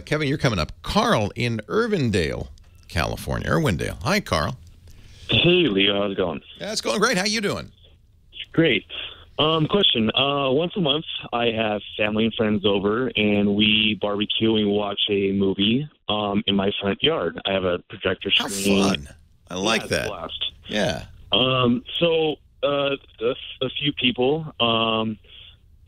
Kevin, you're coming up. Carl in Irvindale, California. Irwindale. Hi, Carl. Hey, Leo. How's it going? Yeah, it's going great. How you doing? Great. Question. Once a month, I have family and friends over, and we barbecue and we watch a movie in my front yard. I have a projector screen. How fun. I like that. It's a blast. Yeah. So a few people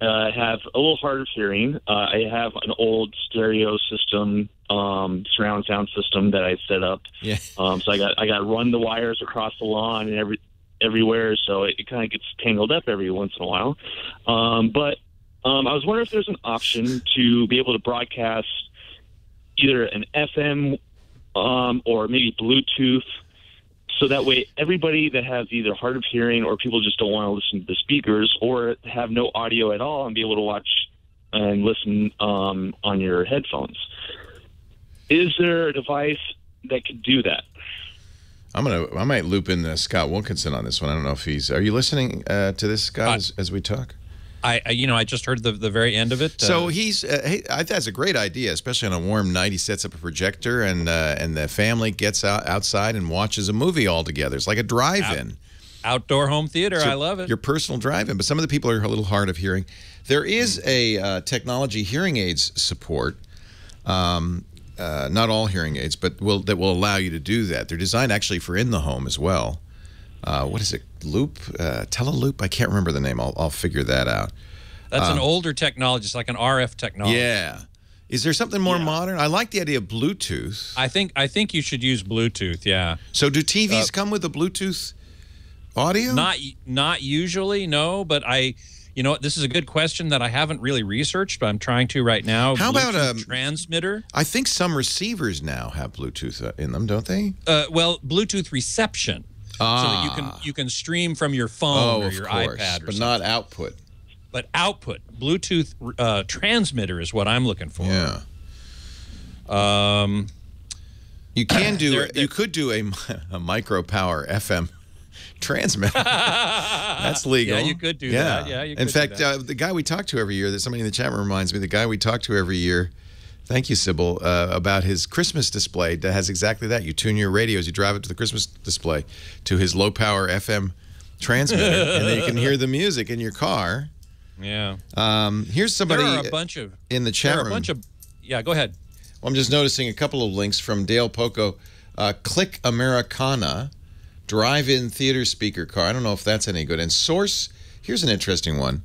have a little hard of hearing. I have an old stereo system, surround sound system that I set up. Yeah. So I got to run the wires across the lawn and everywhere, so it kind of gets tangled up every once in a while. But I was wondering if there's an option to be able to broadcast either an FM or maybe Bluetooth. So that way, everybody that has either hard of hearing or people just don't want to listen to the speakers or have no audio at all and be able to watch and listen on your headphones. Is there a device that could do that? I might loop in Scott Wilkinson on this one. I don't know if he's. Are you listening to this, Scott, as we talk? I just heard the very end of it. So he's that's a great idea, especially on a warm night. He sets up a projector and the family gets outside and watches a movie all together. It's like a drive-in. Outdoor home theater. So I love it. Your personal drive-in. But some of the people are a little hard of hearing. There is a technology hearing aids support. Not all hearing aids, but that will allow you to do that. They're designed actually for in the home as well. What is it? Loop? Teleloop? I can't remember the name. I'll figure that out. That's an older technology. It's like an RF technology. Yeah. Is there something more modern? I like the idea of Bluetooth. I think you should use Bluetooth. Yeah. So do TVs come with a Bluetooth audio? Not usually, no. But you know what? This is a good question that I haven't really researched, but I'm trying to right now. How about a transmitter? I think some receivers now have Bluetooth in them, don't they? Well, Bluetooth reception. So that you can stream from your phone or your iPad, but not output. But output, Bluetooth transmitter is what I'm looking for. Yeah. You can do. You could do a micro power FM transmitter. That's legal. Yeah, you could do that. Yeah, you could. In fact, the guy we talk to every year, that somebody in the chat room reminds me, the guy we talk to every year. Thank you, Sybil, about his Christmas display that has exactly that. You tune your radios, you drive it to the Christmas display to his low-power FM transmitter, and then you can hear the music in your car. Yeah. Here's somebody there are a bunch of, in the chat room. Yeah, go ahead. Well, I'm just noticing a couple of links from Dale Poco. Click Americana, drive-in theater speaker car. I don't know if that's any good. And Source, here's an interesting one.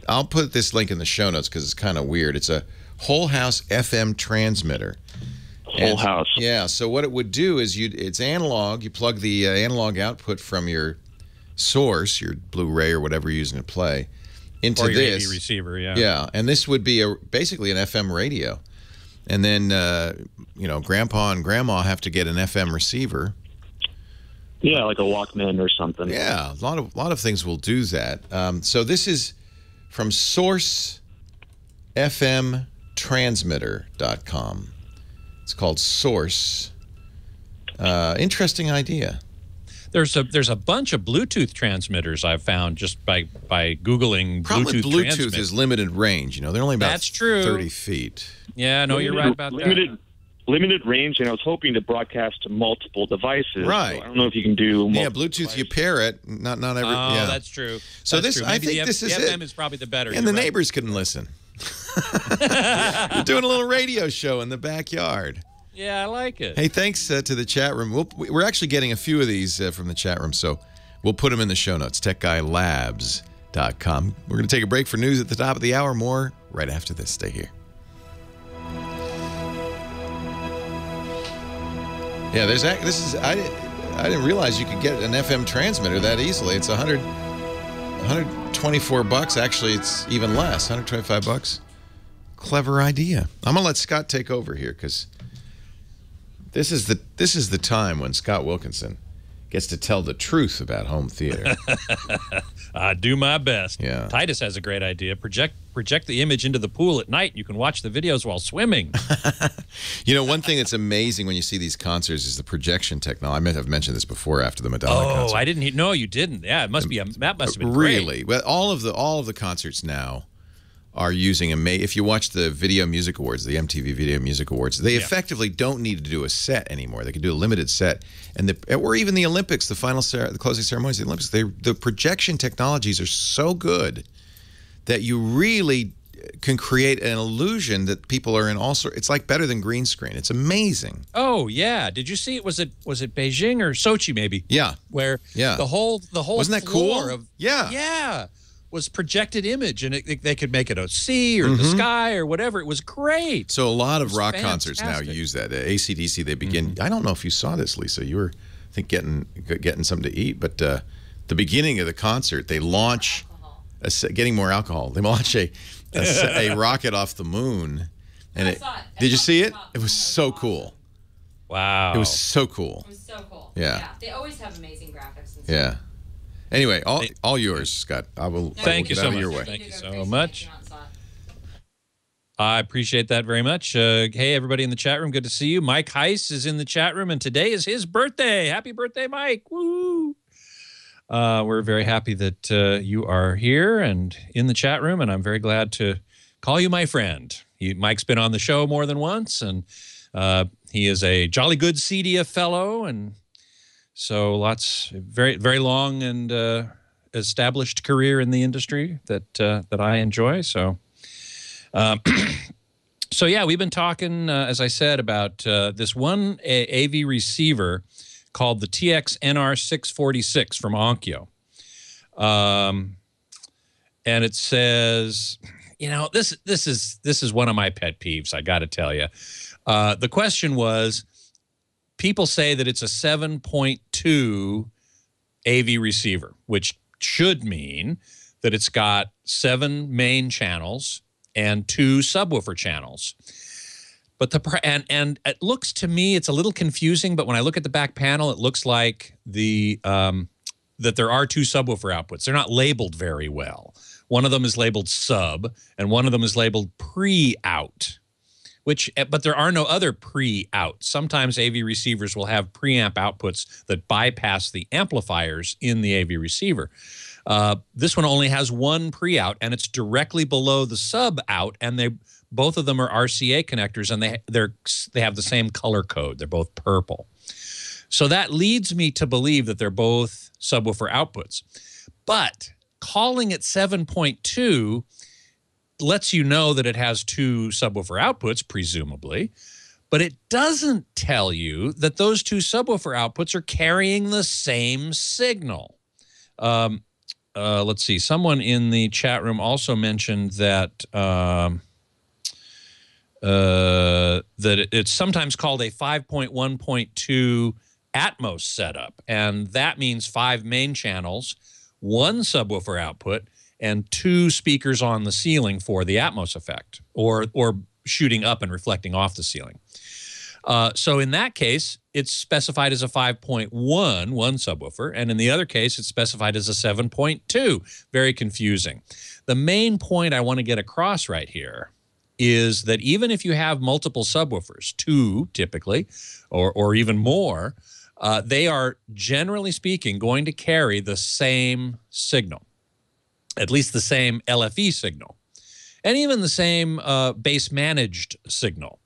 I'll put this link in the show notes because it's kind of weird. It's a whole house FM transmitter. Whole house. Yeah, so what it would do is it's analog. You plug the analog output from your source, your Blu-ray or whatever you're using to play, into or your this. AV receiver, yeah. Yeah, and this would be basically an FM radio. And then, Grandpa and Grandma have to get an FM receiver. Yeah, like a Walkman or something. Yeah, a lot of things will do that. So this is from sourcefmtransmitter.com. It's called Source. Interesting idea. There's a bunch of Bluetooth transmitters I've found just by Googling Problem Bluetooth with Bluetooth transmitter. is limited range. They're only about 30 feet. Yeah, no, you're right about that. Limited range, and I was hoping to broadcast to multiple devices. Right. So I don't know if you can do. Yeah, Bluetooth, devices. You pair it. Not every. Oh, yeah. That's true. So that's true. I think this is the FM it. is probably the better. And the neighbors can listen. You're doing a little radio show in the backyard. Yeah, I like it. Hey, thanks to the chat room. We're actually getting a few of these from the chat room, so we'll put them in the show notes. TechGuyLabs.com. We're going to take a break for news at the top of the hour. More right after this. Stay here. Yeah, I didn't realize you could get an FM transmitter that easily. It's $124. Actually, it's even less, $125. Clever idea. I'm gonna let Scott take over here because this is the time when Scott Wilkinson gets to tell the truth about home theater. I do my best. Yeah. Titus has a great idea. Project the image into the pool at night. You can watch the videos while swimming. One thing that's amazing when you see these concerts is the projection technology. I may have mentioned this before after the Madonna concert. Oh, I didn't. No, you didn't. Yeah, that must have been really great. Well, all of the concerts now are using if you watch the Video Music Awards, the MTV Video Music Awards, they effectively don't need to do a set anymore. They can do a limited set, or even the Olympics, the closing ceremonies of the Olympics. The projection technologies are so good that you really can create an illusion that people are in all sorts. It's like better than green screen. It's amazing. Oh yeah, did you see it? Was it Beijing or Sochi maybe? Yeah, where the whole wasn't that cool? Yeah. Was projected image, and they could make it a sea or the sky or whatever. It was great. So a lot of rock concerts now use that. AC/DC, they begin. I don't know if you saw this, Lisa. You were, I think, getting something to eat, but the beginning of the concert, they launch getting more alcohol. They launch a rocket off the moon, and did you see it? It was so cool. Wow. It was so cool. It was so cool. Yeah. They always have amazing graphics. And stuff. Yeah. Anyway, all yours, Scott. I will Thank you get so out of much. your way. Thank you so much. I appreciate that very much. Hey, everybody in the chat room, good to see you. Mike Heiss is in the chat room, and today is his birthday. Happy birthday, Mike. Woo! We're very happy that you are here and in the chat room, and I'm very glad to call you my friend. Mike's been on the show more than once, and he is a jolly good CDF fellow, and so very, very long and established career in the industry that I enjoy. So, so yeah, we've been talking, as I said, about this one AV receiver called the TX-NR646 from Onkyo. And it says, you know, this is one of my pet peeves, I got to tell you. The question was, people say that it's a 7.2 AV receiver, which should mean that it's got 7 main channels and 2 subwoofer channels. But and it looks to me, it's a little confusing, but when I look at the back panel, it looks like that there are 2 subwoofer outputs. They're not labeled very well. One of them is labeled sub, and one of them is labeled pre-out. But there are no other pre-out. Sometimes AV receivers will have preamp outputs that bypass the amplifiers in the AV receiver. This one only has 1 pre-out, and it's directly below the sub-out, and both of them are RCA connectors, and they have the same color code. They're both purple. So that leads me to believe that they're both subwoofer outputs. But calling it 7.2 lets you know that it has 2 subwoofer outputs, presumably, but it doesn't tell you that those 2 subwoofer outputs are carrying the same signal. Let's see. Someone in the chat room also mentioned that that it's sometimes called a 5.1.2 Atmos setup, and that means 5 main channels, 1 subwoofer output, and 2 speakers on the ceiling for the Atmos effect, or shooting up and reflecting off the ceiling. So in that case, it's specified as a 5.1, 1 subwoofer, and in the other case, it's specified as a 7.2. Very confusing. The main point I want to get across right here is that even if you have multiple subwoofers, 2 typically, or even more, they are, generally speaking, going to carry the same signal, at least the same LFE signal, and even the same base managed signal.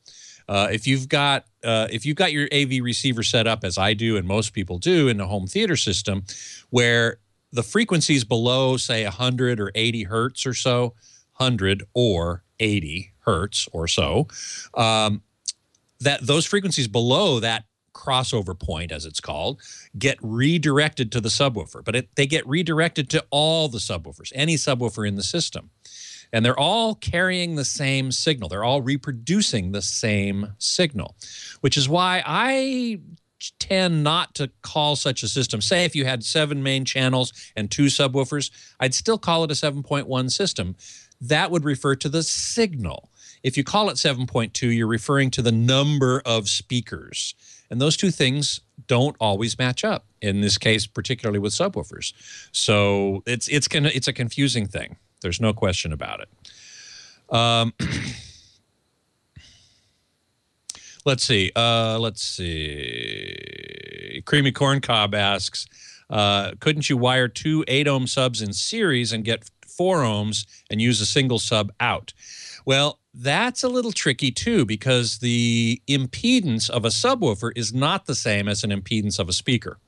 If you've got your AV receiver set up, as I do and most people do in a home theater system, where the frequencies below, say, 100 or 80 hertz or so, 100 or 80 hertz or so, that those frequencies below that crossover point, as it's called, get redirected to the subwoofer. But they get redirected to all the subwoofers, any subwoofer in the system. And they're all carrying the same signal. They're all reproducing the same signal, which is why I tend not to call such a system. Say if you had 7 main channels and 2 subwoofers, I'd still call it a 7.1 system. That would refer to the signal. If you call it 7.2, you're referring to the number of speakers. And those 2 things don't always match up, in this case, particularly with subwoofers. So it's a confusing thing. There's no question about it. Let's see. Creamy Corn Cob asks, couldn't you wire 2 8-ohm subs in series and get 4 ohms and use a single sub out? Well, that's a little tricky too, because the impedance of a subwoofer is not the same as an impedance of a speaker,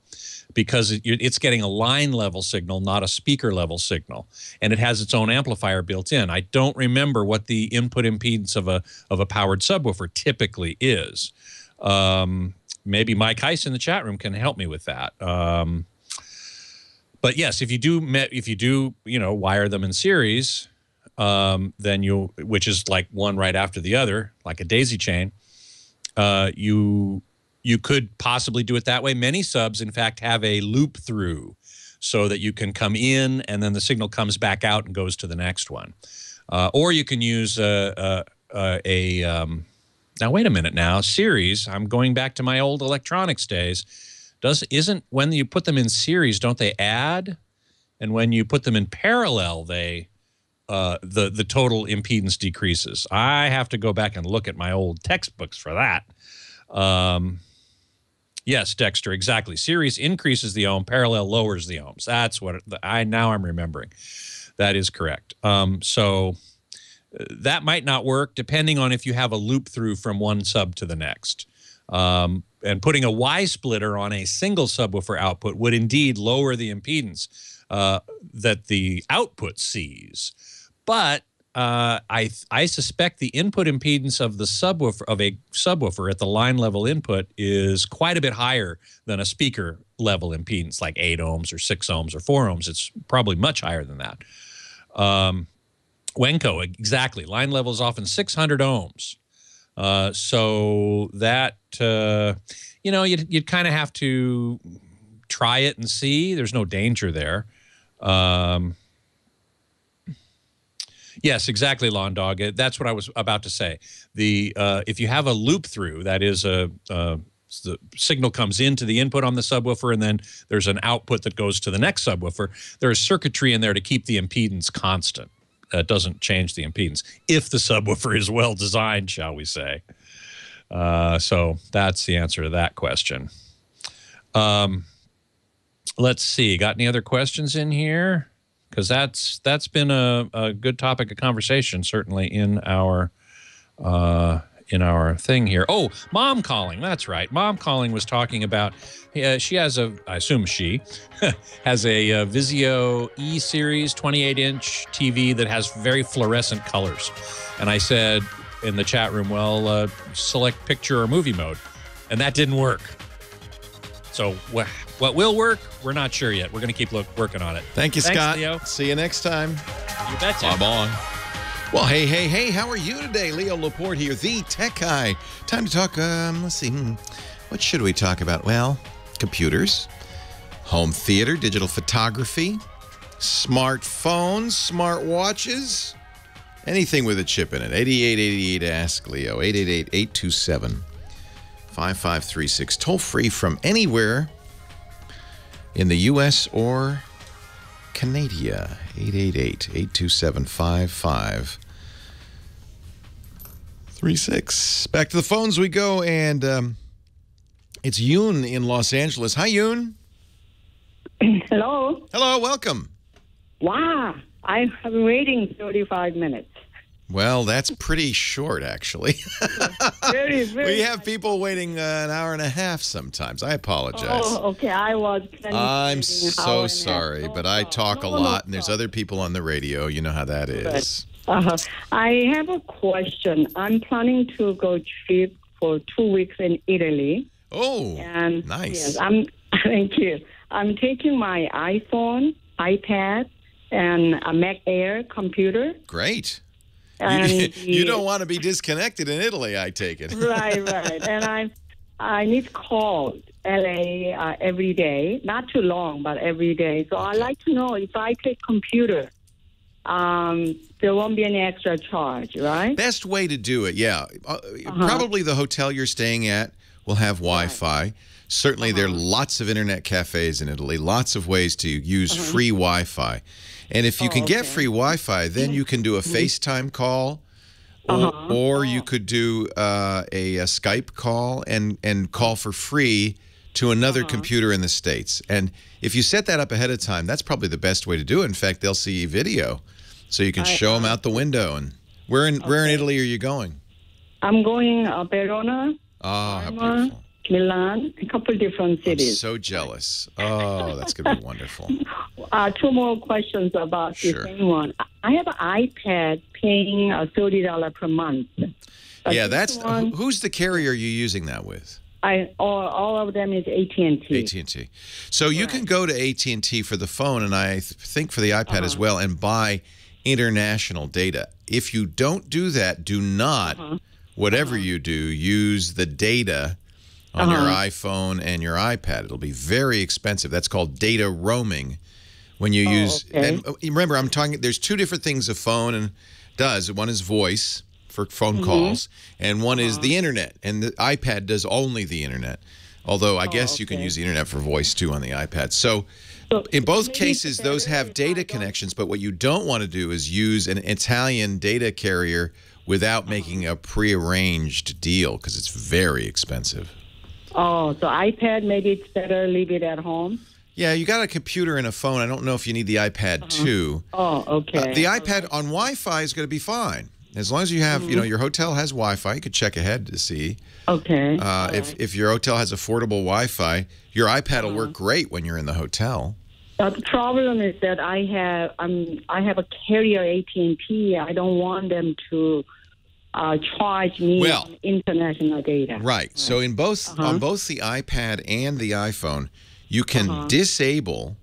because it's getting a line level signal, not a speaker level signal, and it has its own amplifier built in. I don't remember what the input impedance of a powered subwoofer typically is. Maybe Mike Heiss in the chat room can help me with that. But yes, if you do wire them in series, then which is like one right after the other, like a daisy chain, you could possibly do it that way. Many subs, in fact, have a loop through so that you can come in and then the signal comes back out and goes to the next one. Or you can use Now, wait a minute now. Series, I'm going back to my old electronics days. Isn't when you put them in series, don't they add? And when you put them in parallel, they the total impedance decreases. I have to go back and look at my old textbooks for that. Yes, Dexter, exactly. Series increases the ohm, parallel lowers the ohms. That's what now I'm remembering. That is correct. So that might not work depending on if you have a loop through from one sub to the next. And putting a Y splitter on a single subwoofer output would indeed lower the impedance that the output sees. But I suspect the input impedance of the subwoofer at the line level input is quite a bit higher than a speaker level impedance, like 8 ohms or 6 ohms or 4 ohms. It's probably much higher than that. Wenco, exactly. Line level is often 600 ohms. So that, you'd kind of have to try it and see. There's no danger there. Yes, exactly, Lawn Dog. That's what I was about to say. If you have a loop through, that is the signal comes into the input on the subwoofer, and then there's an output that goes to the next subwoofer. There is circuitry in there to keep the impedance constant. It doesn't change the impedance if the subwoofer is well designed, shall we say. So that's the answer to that question. Let's see. Got any other questions in here? Because that's been a good topic of conversation, certainly in our thing here. Oh, Mom Calling. That's right. Mom Calling was talking about she has I assume she has a Vizio E-Series 28-inch TV that has very fluorescent colors. And I said in the chat room, well, select picture or movie mode. And that didn't work. So what will work, we're not sure yet. We're going to keep working on it. Thank you, Thanks, Scott. Leo. See you next time. You betcha. Bye-bye. Well, hey, how are you today? Leo Laporte here, the tech guy. Time to talk, let's see, what should we talk about? Well, computers, home theater, digital photography, smartphones, smartwatches, anything with a chip in it. 8888 Ask Leo, 888-827-5536. Toll free from anywhere in the U.S. or Canada. 888-827-5536. Back to the phones we go, and it's Yoon in Los Angeles. Hi, Yoon. Hello. Hello, welcome. Wow, I have been waiting 35 minutes. Well, that's pretty short, actually. Very. We have people waiting an hour and a half sometimes. I apologize. Oh, okay. I'm so sorry, but I talk a lot, and there's other people on the radio. You know how that is. I have a question. I'm planning to go trip for 2 weeks in Italy. Oh, and nice. Yes, thank you. I'm taking my iPhone, iPad, and a Mac Air computer. Great. And you don't want to be disconnected in Italy, I take it. Right. And I need to call LA every day, not too long, but every day. So I'd like to know if I take computer, there won't be any extra charge, right? Best way to do it, yeah. Probably the hotel you're staying at will have Wi-Fi. Right. Certainly there are lots of internet cafes in Italy, lots of ways to use free Wi-Fi. And if you can get free Wi-Fi, then you can do a FaceTime call, or you could do a Skype call and call for free to another computer in the States. And if you set that up ahead of time, that's probably the best way to do it. In fact, they'll see video, so you can show them out the window. And where in Italy are you going? I'm going Verona, how beautiful. Milan, a couple different cities. I'm so jealous. Oh, that's going to be wonderful. 2 more questions about the same one. I have an iPad paying $30 per month. Yeah, that's who's the carrier you're using that with? All of them is AT&T. AT&T. So you can go to AT&T for the phone, and I think for the iPad as well, and buy international data. If you don't do that, do not, whatever you do, use the data on your iPhone and your iPad. It'll be very expensive. That's called data roaming. When you and remember, I'm talking, there's 2 different things a phone does. One is voice, for phone calls, and one is the internet, and the iPad does only the internet. Although I guess you can use the internet for voice too on the iPad. So in both cases, those have data connections, but what you don't want to do is use an Italian data carrier without making a prearranged deal, because it's very expensive. Oh, so iPad, maybe it's better leave it at home? Yeah, you got a computer and a phone. I don't know if you need the iPad too. Oh, okay. The iPad on Wi-Fi is going to be fine. As long as you have, your hotel has Wi-Fi, you could check ahead to see. Okay. If your hotel has affordable Wi-Fi, your iPad will work great when you're in the hotel. The problem is that I have a carrier AT&T. I don't want them to charge me on international data. Right. So in both on both the iPad and the iPhone, you can disable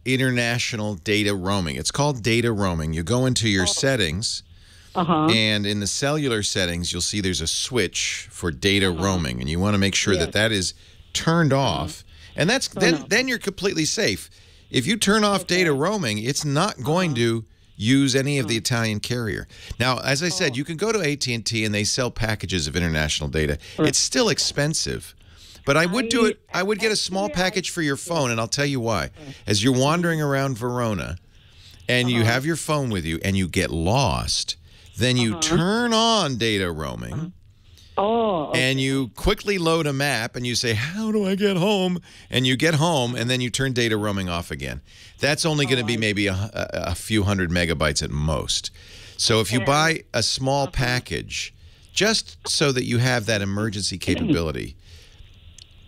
international data roaming. It's called data roaming. You go into your settings. And in the cellular settings, you'll see there's a switch for data roaming, and you want to make sure that that is turned off. And that's then you're completely safe. If you turn off data roaming, it's not going to use any of the Italian carrier. Now, as I said, you can go to AT&T and they sell packages of international data. It's still expensive. But I would do it. I would get a small package for your phone, and I'll tell you why. As you're wandering around Verona, and you have your phone with you, and you get lost, then you turn on data roaming, and you quickly load a map, and you say, how do I get home? And you get home, and then you turn data roaming off again. That's only going to be maybe a few hundred megabytes at most. So if you buy a small package, just so that you have that emergency capability.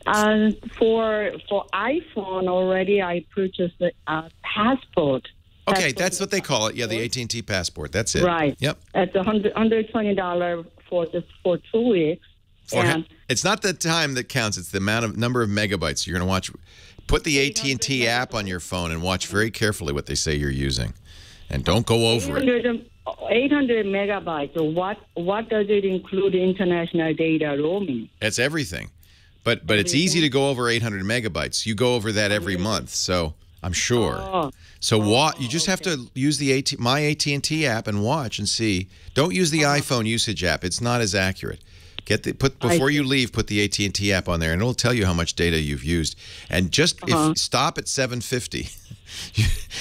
For iPhone already, I purchased a passport. Okay, that's what they call it. Yeah, the AT&T passport. That's it. Right. Yep. It's $120 for 2 weeks. It's not the time that counts. It's the number of megabytes you're going to watch. Put the AT&T app on your phone and watch very carefully what they say you're using, and don't go over it. 800 megabytes. So what does it include? International data roaming. That's everything, but it's easy to go over 800 megabytes. You go over that every month, so I'm sure. You just have to use the My AT&T app and watch and see. Don't use the iPhone usage app. It's not as accurate. Before you leave, put the AT&T app on there, and it'll tell you how much data you've used. And just stop at 750,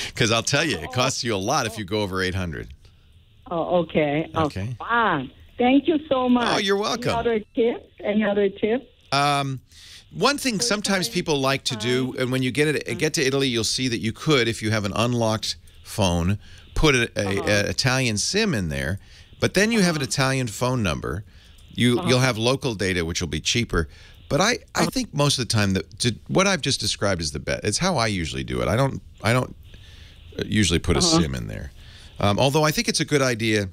because I'll tell you, it costs you a lot if you go over 800. Oh, okay. Okay. Thank you so much. Oh, you're welcome. Any other tips? One thing sometimes people like to do, and when you get to Italy, you'll see that you could, if you have an unlocked phone, put an Italian SIM in there, but then you have an Italian phone number. You'll have local data, which will be cheaper. But I think most of the time what I've just described is the best. It's how I usually do it. I don't usually put a SIM in there, although I think it's a good idea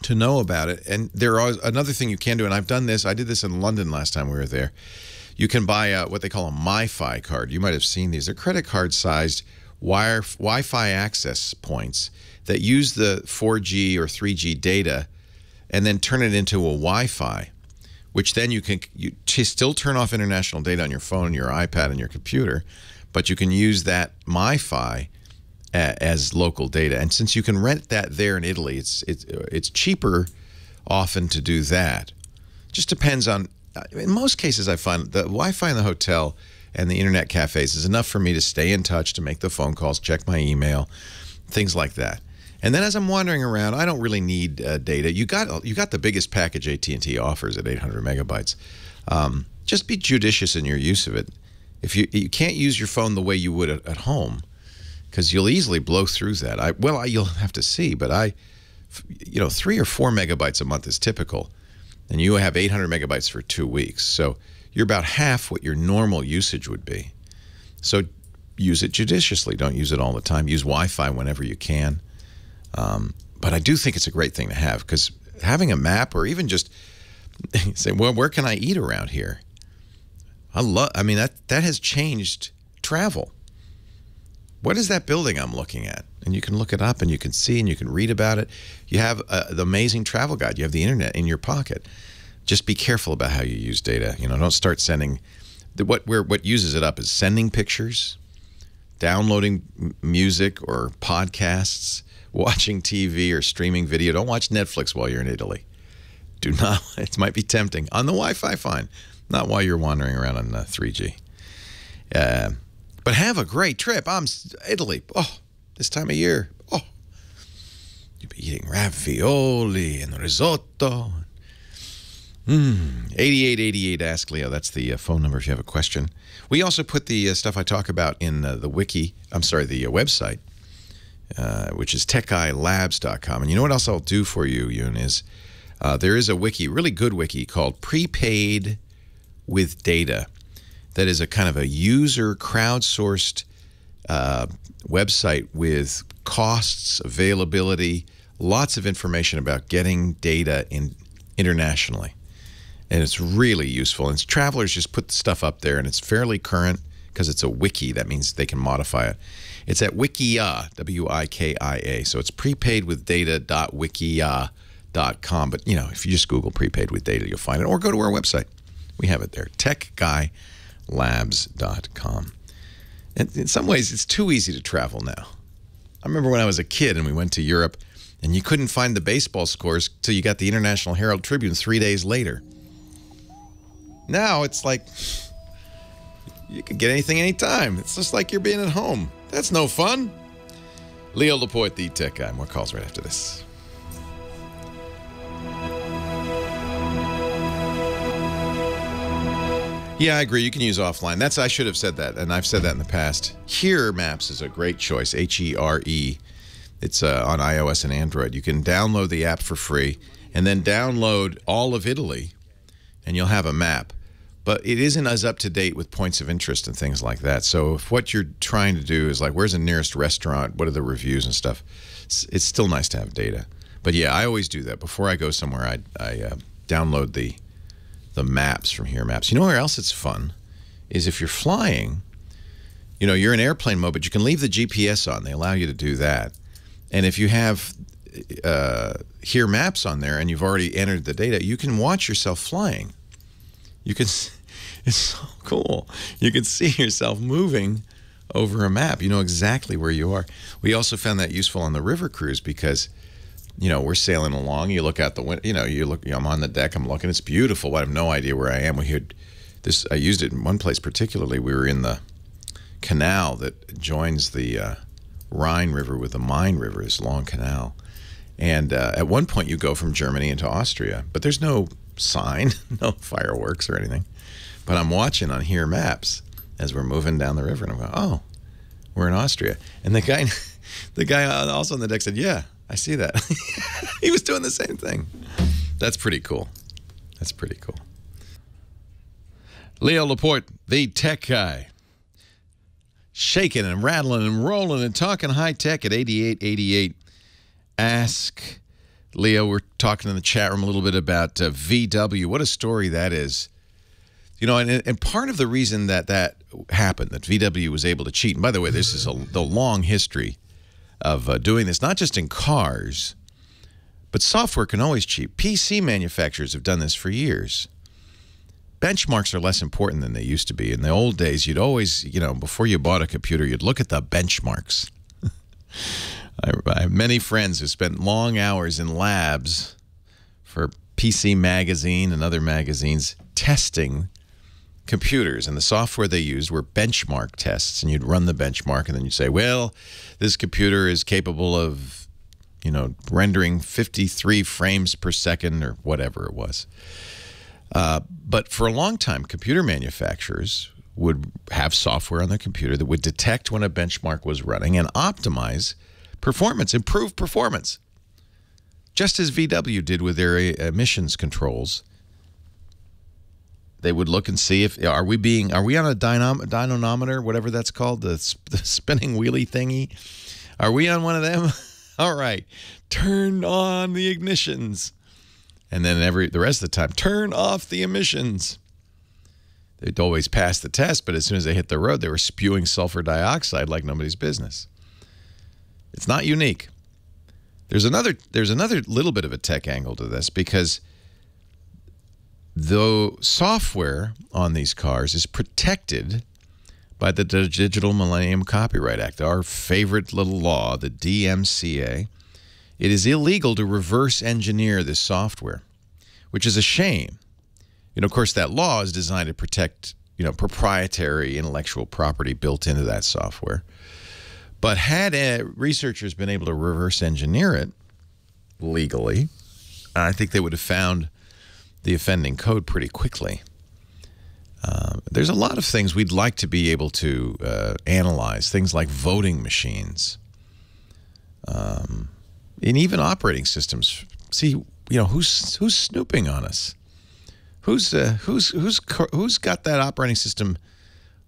to know about it. And there is another thing you can do, and I've done this. I did this in London last time we were there. You can buy what they call a MiFi card. You might have seen these. They're credit card-sized Wi-Fi access points that use the 4G or 3G data and then turn it into a Wi-Fi, which then you still turn off international data on your phone, your iPad, and your computer, but you can use that MiFi as local data. And since you can rent that there in Italy, it's cheaper often to do that. Just depends on. In most cases, I find the Wi-Fi in the hotel and the internet cafes is enough for me to stay in touch, to make the phone calls, check my email, things like that. And then as I'm wandering around, I don't really need data. You got the biggest package AT&T offers at 800 megabytes. Just be judicious in your use of it. If you can't use your phone the way you would at home, because you'll easily blow through that. You'll have to see, but 3 or 4 megabytes a month is typical. And you have 800 megabytes for 2 weeks. So you're about half what your normal usage would be. So use it judiciously. Don't use it all the time. Use Wi-Fi whenever you can. But I do think it's a great thing to have, because having a map, or even just say, well, where can I eat around here? That has changed travel. What is that building I'm looking at? And you can look it up, and you can see, and you can read about it. You have the amazing travel guide. You have the internet in your pocket. Just be careful about how you use data. Don't start sending. What uses it up is sending pictures, downloading music or podcasts, watching TV or streaming video. Don't watch Netflix while you're in Italy. Do not. It might be tempting. On the Wi-Fi, fine. Not while you're wandering around on 3G. But have a great trip. Italy. Oh, this time of year. Oh, you'll be eating ravioli and risotto. 8888 Ask Leo. That's the phone number if you have a question. We also put the stuff I talk about in the wiki. I'm sorry, the website, which is techguylabs.com. And you know what else I'll do for you, Yoon, is there is a wiki, really good wiki, called Prepaid with Data. That is a kind of a user crowdsourced website with costs, availability, lots of information about getting data internationally. And it's really useful. And travelers just put the stuff up there, and it's fairly current because it's a wiki. That means they can modify it. It's at Wikia, W-I-K-I-A. So it's prepaidwithdata.wikia.com. But, you know, if you just Google prepaid with data, you'll find it. Or go to our website. We have it there, techguylabs.com. And in some ways, it's too easy to travel now. I remember when I was a kid and we went to Europe, and you couldn't find the baseball scores till you got the International Herald Tribune 3 days later. Now it's like you can get anything anytime. It's just like you're being at home. That's no fun. Leo Laporte, the tech guy. More calls right after this. Yeah, I agree. You can use offline. I should have said that, and I've said that in the past. Here Maps is a great choice, H-E-R-E. It's on iOS and Android. You can download the app for free and then download all of Italy, and you'll have a map. But it isn't as up-to-date with points of interest and things like that. So if what you're trying to do is like, where's the nearest restaurant? What are the reviews and stuff? It's still nice to have data. But yeah, I always do that. Before I go somewhere, I download the maps from Here Maps. You know where else it's fun? Is if you're flying, you know, you're in airplane mode, but you can leave the GPS on. They allow you to do that. And if you have Here Maps on there and you've already entered the data, you can watch yourself flying. You can, it's so cool. You can see yourself moving over a map. You know exactly where you are. We also found that useful on the river cruise because, you know, we're sailing along. You look out the window. You know, I'm on the deck. I'm looking. It's beautiful. I have no idea where I am. We had this. I used it in one place particularly. We were in the canal that joins the Rhine River with the Main River. This long canal. And at one point, you go from Germany into Austria, but there's no sign, no fireworks or anything. But I'm watching on Here Maps as we're moving down the river, and I'm going, oh, we're in Austria. And the guy also on the deck said, yeah, I see that. He was doing the same thing. That's pretty cool. That's pretty cool. Leo Laporte, the tech guy. Shaking and rattling and rolling and talking high tech at 8888. Ask Leo. We're talking in the chat room a little bit about VW. What a story that is. You know, and part of the reason that happened, that VW was able to cheat, and by the way, this is the long history of doing this, not just in cars, but software can always cheat. PC manufacturers have done this for years. Benchmarks are less important than they used to be. In the old days, you'd always, you know, before you bought a computer, you'd look at the benchmarks. I have many friends who spent long hours in labs for PC Magazine and other magazines testing computers, and the software they used were benchmark tests, and you'd run the benchmark, and then you'd say, well, this computer is capable of, you know, rendering 53 frames per second or whatever it was. But for a long time, computer manufacturers would have software on their computer that would detect when a benchmark was running and optimize performance, improve performance, just as VW did with their emissions controls. They would look and see if are we on a dynamometer, whatever that's called, the spinning wheelie thingy. Are we on one of them? All right, turn on the ignitions, and then the rest of the time, turn off the emissions. They'd always pass the test, but as soon as they hit the road, they were spewing sulfur dioxide like nobody's business. It's not unique. There's another little bit of a tech angle to this, because the software on these cars is protected by the Digital Millennium Copyright Act, our favorite little law, the DMCA. it is illegal to reverse engineer this software, which is a shame. You know, of course, that law is designed to protect, you know, proprietary intellectual property built into that software. But had researchers been able to reverse engineer it legally, I think they would have found the offending code pretty quickly. There's a lot of things we'd like to be able to analyze, things like voting machines, and even operating systems. See, you know, who's snooping on us? Who's got that operating system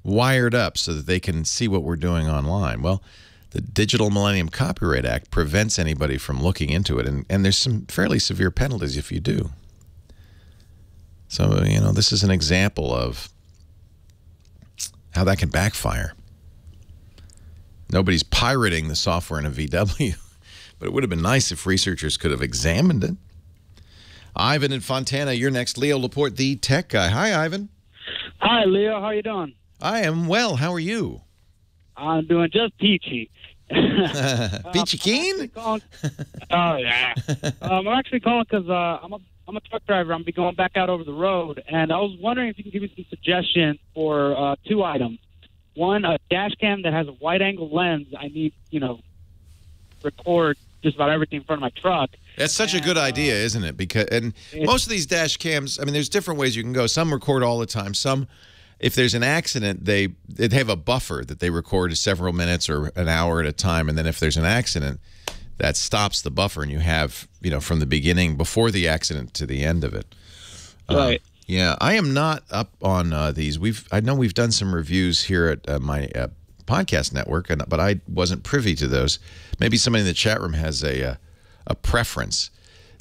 wired up so that they can see what we're doing online? Well, the Digital Millennium Copyright Act prevents anybody from looking into it, and there's some fairly severe penalties if you do. So, you know, this is an example of how that can backfire. Nobody's pirating the software in a VW, but it would have been nice if researchers could have examined it. Ivan in Fontana, you're next. Leo Laporte, the tech guy. Hi, Ivan. Hi, Leo. How you doing? I am well. How are you? I'm doing just peachy. Peachy keen? Oh, yeah. I'm actually calling because I'm a truck driver. I'm going to be going back out over the road, and I was wondering if you can give me some suggestions for two items. One, a dash cam that has a wide-angle lens. I need, you know, record just about everything in front of my truck. That's such a good idea, isn't it? Because most of these dash cams, I mean, there's different ways you can go. Some record all the time. Some, if there's an accident, they have a buffer that they record several minutes or an hour at a time, and then if there's an accident, that stops the buffer, and you have, you know, from the beginning before the accident to the end of it. Right. Yeah, I am not up on these. I know we've done some reviews here at my podcast network, but I wasn't privy to those. Maybe somebody in the chat room has a preference.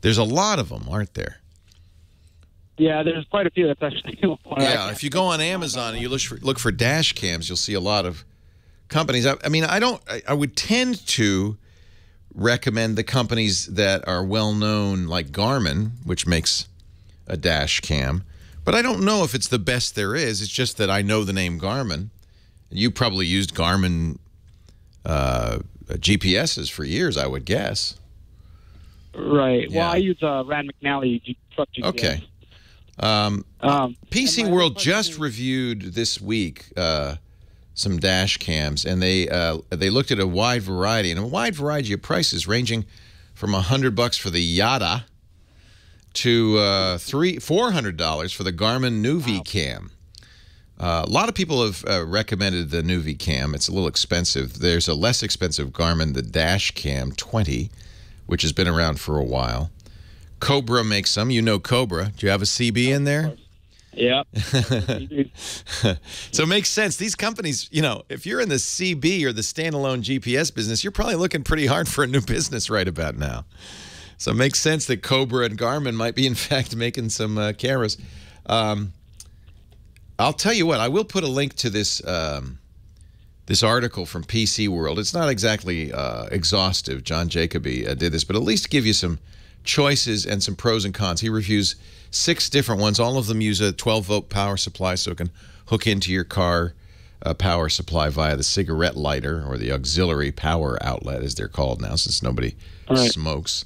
There's a lot of them, aren't there? Yeah, there's quite a few. That's actually one. Yeah, if you go on Amazon and you look for dash cams, you'll see a lot of companies. I mean, I would tend to recommend the companies that are well known, like Garmin, which makes a dash cam. But I don't know if it's the best there is. It's just that I know the name Garmin. You probably used Garmin GPSs for years, I would guess. Right. Yeah. Well, I use Rand McNally truck GPS. Okay. PC World just reviewed this week some dash cams, and they looked at a wide variety, and a wide variety of prices ranging from $100 for the Yada to $400 for the Garmin Nuvi Cam. A lot of people have recommended the Nuvi Cam. It's a little expensive. There's a less expensive Garmin, the Dash Cam 20, which has been around for a while. Cobra makes some. You know Cobra. Do you have a CB in there? Yeah. So it makes sense. These companies, you know, if you're in the CB or the standalone GPS business, you're probably looking pretty hard for a new business right about now. So it makes sense that Cobra and Garmin might be, in fact, making some cameras. I'll tell you what, I will put a link to this this article from PC World. It's not exactly exhaustive. John Jacoby did this, but at least give you some choices and some pros and cons. He reviews 6 different ones. All of them use a 12-volt power supply, so it can hook into your car power supply via the cigarette lighter, or the auxiliary power outlet, as they're called now, since nobody smokes.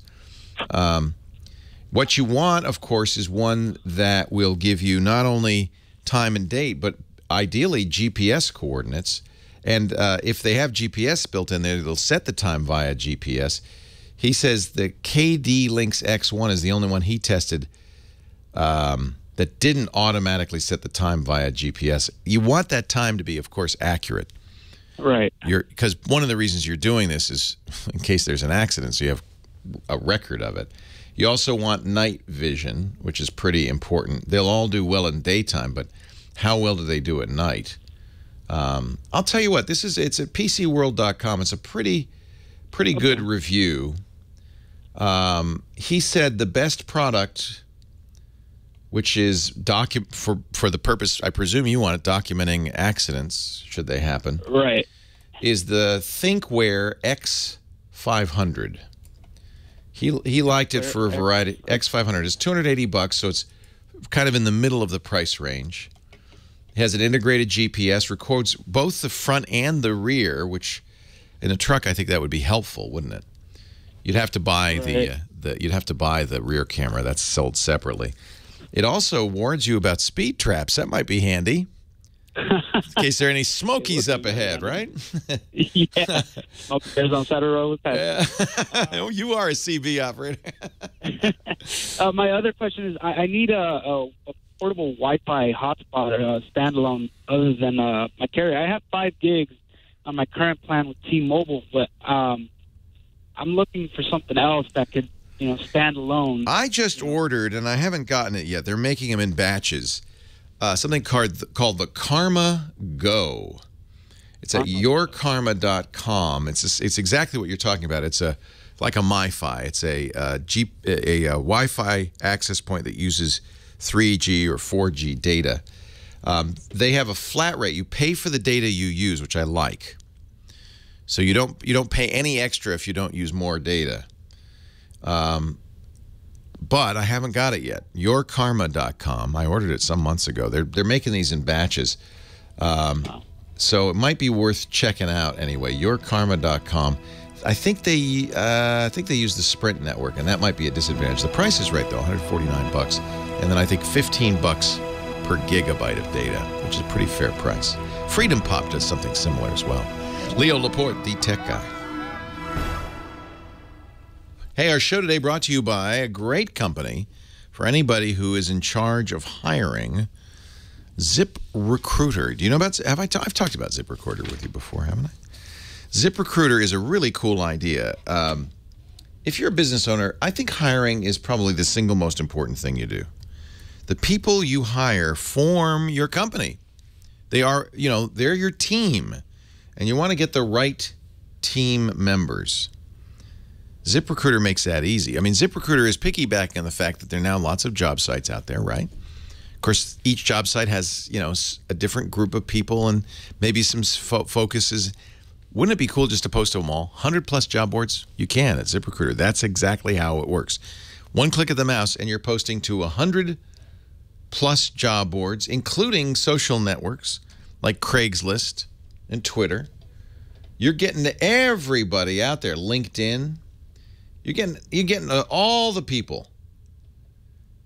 What you want, of course, is one that will give you not only time and date, but ideally GPS coordinates. And if they have GPS built in there, they'll set the time via GPS. He says the KD Lynx X1 is the only one he tested that didn't automatically set the time via GPS. You want that time to be, of course, accurate. Right. Because one of the reasons you're doing this is in case there's an accident, so you have a record of it. You also want night vision, which is pretty important. They'll all do well in daytime, but how well do they do at night? I'll tell you what, it's at PCWorld.com. It's a pretty good review. He said the best product, which is for the purpose, I presume you want it, documenting accidents, should they happen. Right. Is the ThinkWare X500. He liked it for a variety. X500 is $280, so it's kind of in the middle of the price range. It has an integrated GPS, records both the front and the rear, which in a truck I think that would be helpful, wouldn't it? You'd have to buy you'd have to buy the rear camera. That's sold separately. It also warns you about speed traps. That might be handy. In case there are any smokies up ahead, right? Yeah. There's on Saturday Road. Oh, you are a CB operator. My other question is, I need a portable Wi-Fi hotspot, standalone, other than my carrier. I have 5 gigs on my current plan with T-Mobile, but I'm looking for something else that could, stand alone. I just ordered, and I haven't gotten it yet. They're making them in batches. Something called the Karma Go. It's at yourkarma.com. It's exactly what you're talking about. It's like a MiFi. It's a Wi-Fi access point that uses 3G or 4G data. They have a flat rate. You pay for the data you use, which I like. So you don't pay any extra if you don't use more data. But I haven't got it yet. Yourkarma.com. I ordered it some months ago. They're making these in batches. So it might be worth checking out anyway. Yourkarma.com. I think they use the Sprint network, and that might be a disadvantage. The price is right though, $149, and then I think $15 per gigabyte of data, which is a pretty fair price. Freedom Pop does something similar as well. Leo Laporte, the tech guy. Hey, our show today brought to you by a great company for anybody who is in charge of hiring, ZipRecruiter. Do you know about? I've talked about ZipRecruiter with you before, haven't I? ZipRecruiter is a really cool idea. If you're a business owner, I think hiring is probably the single most important thing you do. The people you hire form your company. They are, they're your team, and you want to get the right team members. ZipRecruiter makes that easy. I mean, ZipRecruiter is piggybacking on the fact that there are now lots of job sites out there, right? Of course, each job site has, a different group of people and maybe some focuses. Wouldn't it be cool just to post to them all? 100+ job boards? You can at ZipRecruiter. That's exactly how it works. One click of the mouse and you're posting to 100+ job boards, including social networks like Craigslist and Twitter. You're getting to everybody out there. LinkedIn. You're getting all the people.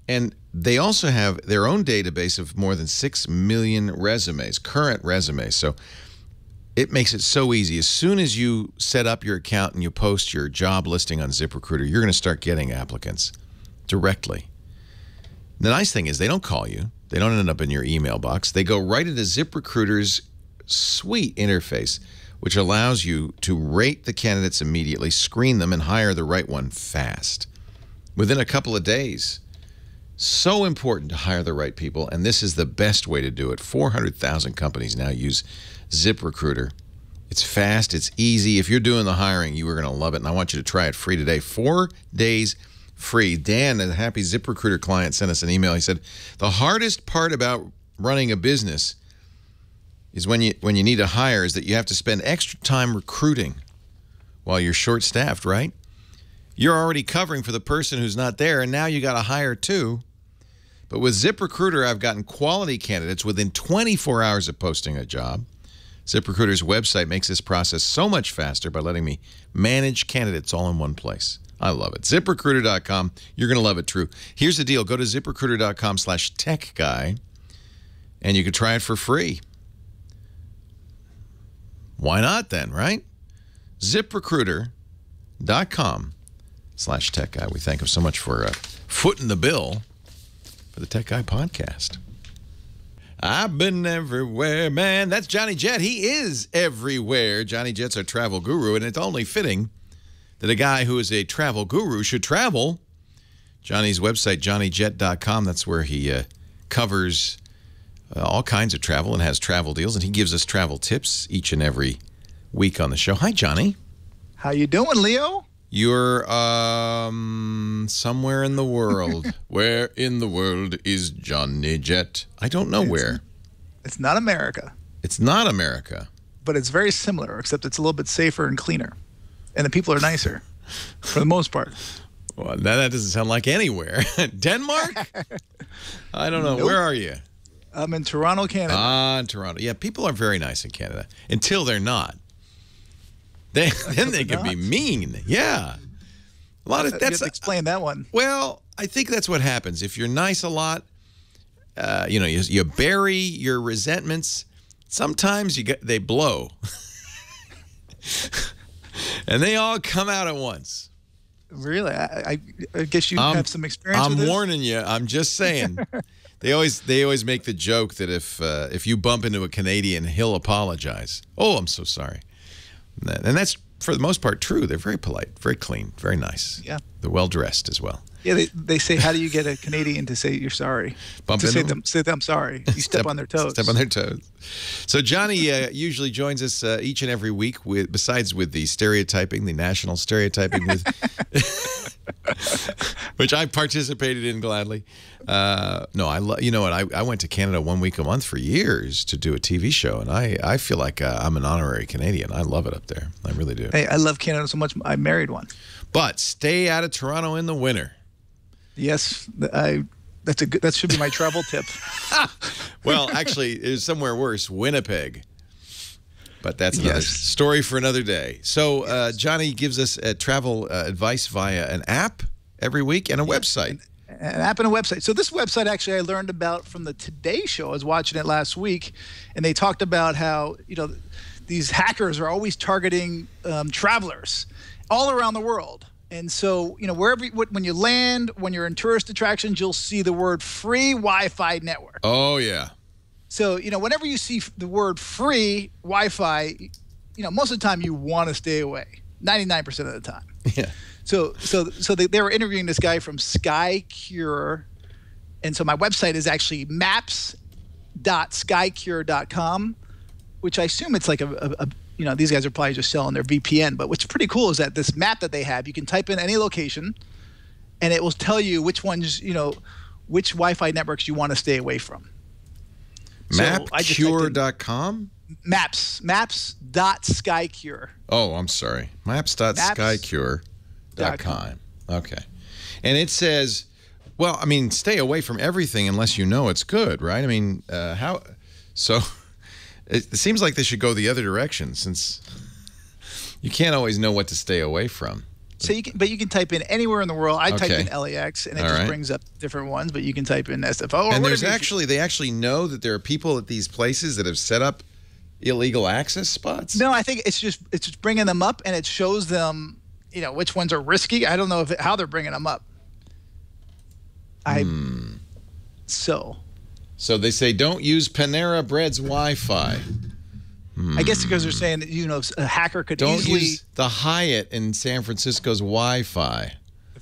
And they also have their own database of more than 6 million resumes, current resumes. So it makes it so easy. As soon as you set up your account and you post your job listing on ZipRecruiter, you're going to start getting applicants directly. The nice thing is they don't call you. They don't end up in your email box. They go right into ZipRecruiter's sweet interface, which allows you to rate the candidates immediately, screen them, and hire the right one fast. Within a couple of days. So important to hire the right people, and this is the best way to do it. 400,000 companies now use ZipRecruiter. It's fast, it's easy. If you're doing the hiring, you are going to love it, and I want you to try it free today. 4 days free. Dan, a happy ZipRecruiter client, sent us an email. He said, the hardest part about running a business is when you need to hire is that you have to spend extra time recruiting while you're short-staffed, right? You're already covering for the person who's not there, and now you got to hire too. But with ZipRecruiter, I've gotten quality candidates within 24 hours of posting a job. ZipRecruiter's website makes this process so much faster by letting me manage candidates all in one place. I love it. ZipRecruiter.com. You're going to love it, true. Here's the deal. Go to ZipRecruiter.com/techguy, and you can try it for free. Why not then, right? ZipRecruiter.com/techguy. We thank him so much for footing the bill for the Tech Guy podcast. I've been everywhere, man. That's Johnny Jet. He is everywhere. Johnny Jet's our travel guru, and it's only fitting that a guy who is a travel guru should travel. Johnny's website, johnnyjet.com, that's where he covers all kinds of travel and has travel deals, and he gives us travel tips each and every week on the show. Hi, Johnny. How you doing, Leo? You're somewhere in the world. Where in the world is Johnny Jet? I don't know where. It's not America. It's not America. But it's very similar, except it's a little bit safer and cleaner. And the people are nicer, for the most part. Well, that doesn't sound like anywhere. Denmark? I don't know. Nope. Where are you? I'm in Toronto, Canada. In Toronto. Yeah, people are very nice in Canada until they're not. Then they can be mean. Yeah. A lot of You have to explain that one. Well, I think that's what happens. If you're nice a lot, you bury your resentments. Sometimes they blow. And they all come out at once. Really? I guess you have some experience with this? I'm warning you. I'm just saying. They always make the joke that if you bump into a Canadian, he'll apologize. Oh, I'm so sorry. And that's, for the most part, true. They're very polite, very clean, very nice. Yeah. They're well-dressed as well. Yeah, they say, how do you get a Canadian to say you're sorry? Bump into them? Say I'm sorry. You step on their toes. Step on their toes. So Johnny usually joins us each and every week, besides with the stereotyping, the national stereotyping, which I participated in gladly. No, you know what? I went to Canada 1 week a month for years to do a TV show, and I feel like I'm an honorary Canadian. I love it up there. I really do. Hey, I love Canada so much. I married one. But stay out of Toronto in the winter. Yes, that should be my travel tip. Well, actually, there's somewhere worse, Winnipeg. But that's another story for another day. So Johnny gives us travel advice via an app every week and a website. An app and a website. So this website actually I learned about from the Today Show. I was watching it last week, and they talked about how these hackers are always targeting travelers all around the world. And so, when you land, when you're in tourist attractions, you'll see the word free Wi-Fi network. Oh, yeah. So, whenever you see the word free Wi-Fi, most of the time you want to stay away, 99% of the time. Yeah. So they were interviewing this guy from SkyCure. And so my website is actually maps.skycure.com, which I assume it's like these guys are probably just selling their VPN. But what's pretty cool is that this map that they have, you can type in any location, and it will tell you which ones, which Wi-Fi networks you want to stay away from. Mapcure.com? Maps.skycure. Oh, I'm sorry. Maps.skycure.com. Okay. And it says, well, I mean, stay away from everything unless you know it's good, right? I mean, how? So it seems like they should go the other direction, since you can't always know what to stay away from. So you can type in anywhere in the world. I type in LAX, and it just brings up different ones. But you can type in SFO. And there's they actually know that there are people at these places that have set up illegal access spots. No, I think it's just bringing them up, and it shows them, which ones are risky. I don't know how they're bringing them up. So they say don't use Panera Bread's Wi-Fi. I guess because they're saying that a hacker could easily use the Hyatt in San Francisco's Wi-Fi.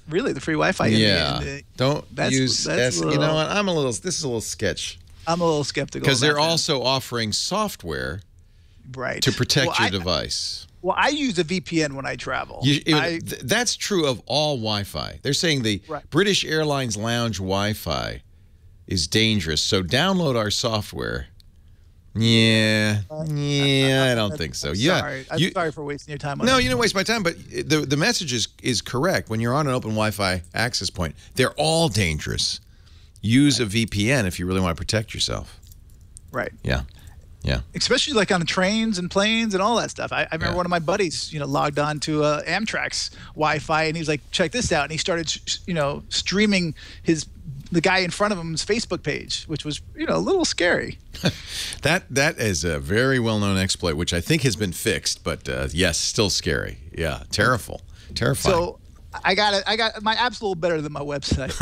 Really, the free Wi-Fi? Yeah. Don't use. You know what? This is a little sketch. I'm a little skeptical because they're also offering software, to protect your device. Well, I use a VPN when I travel. That's true of all Wi-Fi. They're saying the British Airlines Lounge Wi-Fi is dangerous, so download our software. Yeah, I don't think so. Sorry. I'm sorry for wasting your time on No, you don't waste my time, but the message is correct. When you're on an open Wi-Fi access point, they're all dangerous. Use a VPN if you really want to protect yourself. Right. Yeah. Yeah. Especially like on trains and planes and all that stuff. I remember one of my buddies, logged on to Amtrak's Wi-Fi, and he's like, check this out. And he started, streaming the guy in front of him's Facebook page, which was, a little scary. That is a very well-known exploit, which I think has been fixed, but yes, still scary. Yeah, terrifying. So I got my app's a little better than my website.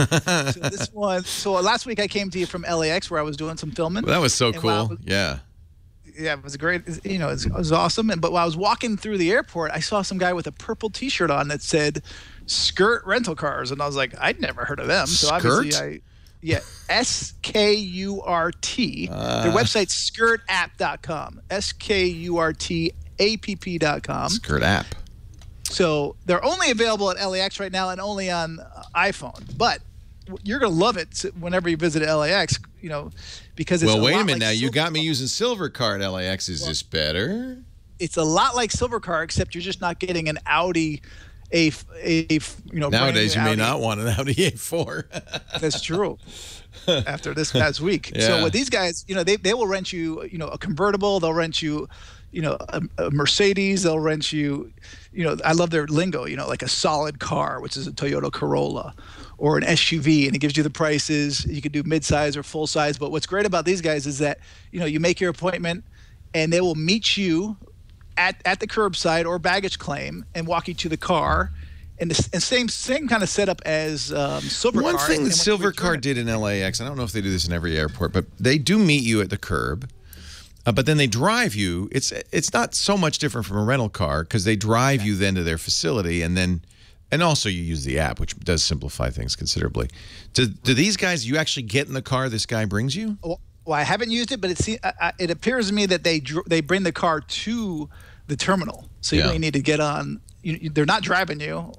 So last week I came to you from LAX where I was doing some filming. Well, that was so cool. Yeah, it was great. It was awesome. But while I was walking through the airport, I saw some guy with a purple T-shirt on that said "Skirt Rental Cars," and I was like, I'd never heard of them. So obviously SKURT. Their website's skirtapp.com. SKURTAPP.com. Skirt app. So they're only available at LAX right now and only on iPhone. But you're going to love it whenever you visit LAX, because it's wait a minute now. You got me using Silvercar at LAX. Is this better? It's a lot like Silvercar, except you're just not getting an Audi Nowadays you may not want an Audi A4. That's true. After this past week. So with these guys, they will rent you, a convertible. They'll rent you, a Mercedes. They'll rent you, I love their lingo, like a solid car, which is a Toyota Corolla, or an SUV, and it gives you the prices. You can do mid-size or full-size. But what's great about these guys is that, you make your appointment, and they will meet you at the curbside or baggage claim and walk you to the car. And the same kind of setup as Silvercar. One thing that Silvercar did in LAX, I don't know if they do this in every airport, but they do meet you at the curb. But then they drive you. It's not so much different from a rental car because they drive you then to their facility, and also you use the app, which does simplify things considerably. Do these guys, you actually get in the car this guy brings you? Well, I haven't used it, but it appears to me that they bring the car to the terminal, so you don't need to get on. They're not driving you,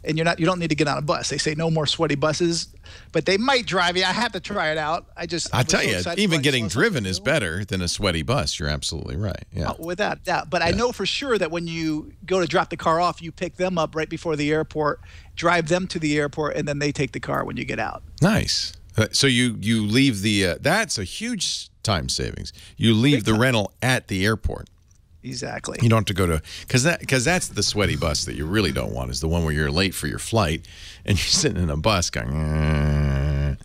and you don't need to get on a bus. They say no more sweaty buses, but they might drive you. I have to try it out. I tell you, even getting driven is better than a sweaty bus. You're absolutely right. Yeah, without doubt. But I know for sure that when you go to drop the car off, you pick them up right before the airport, drive them to the airport, and then they take the car when you get out. Nice. So you leave the that's a huge time savings. You leave the rental at the airport. Exactly. You don't have to go to because that's the sweaty bus that you really don't want, is the one where you're late for your flight and you're sitting in a bus going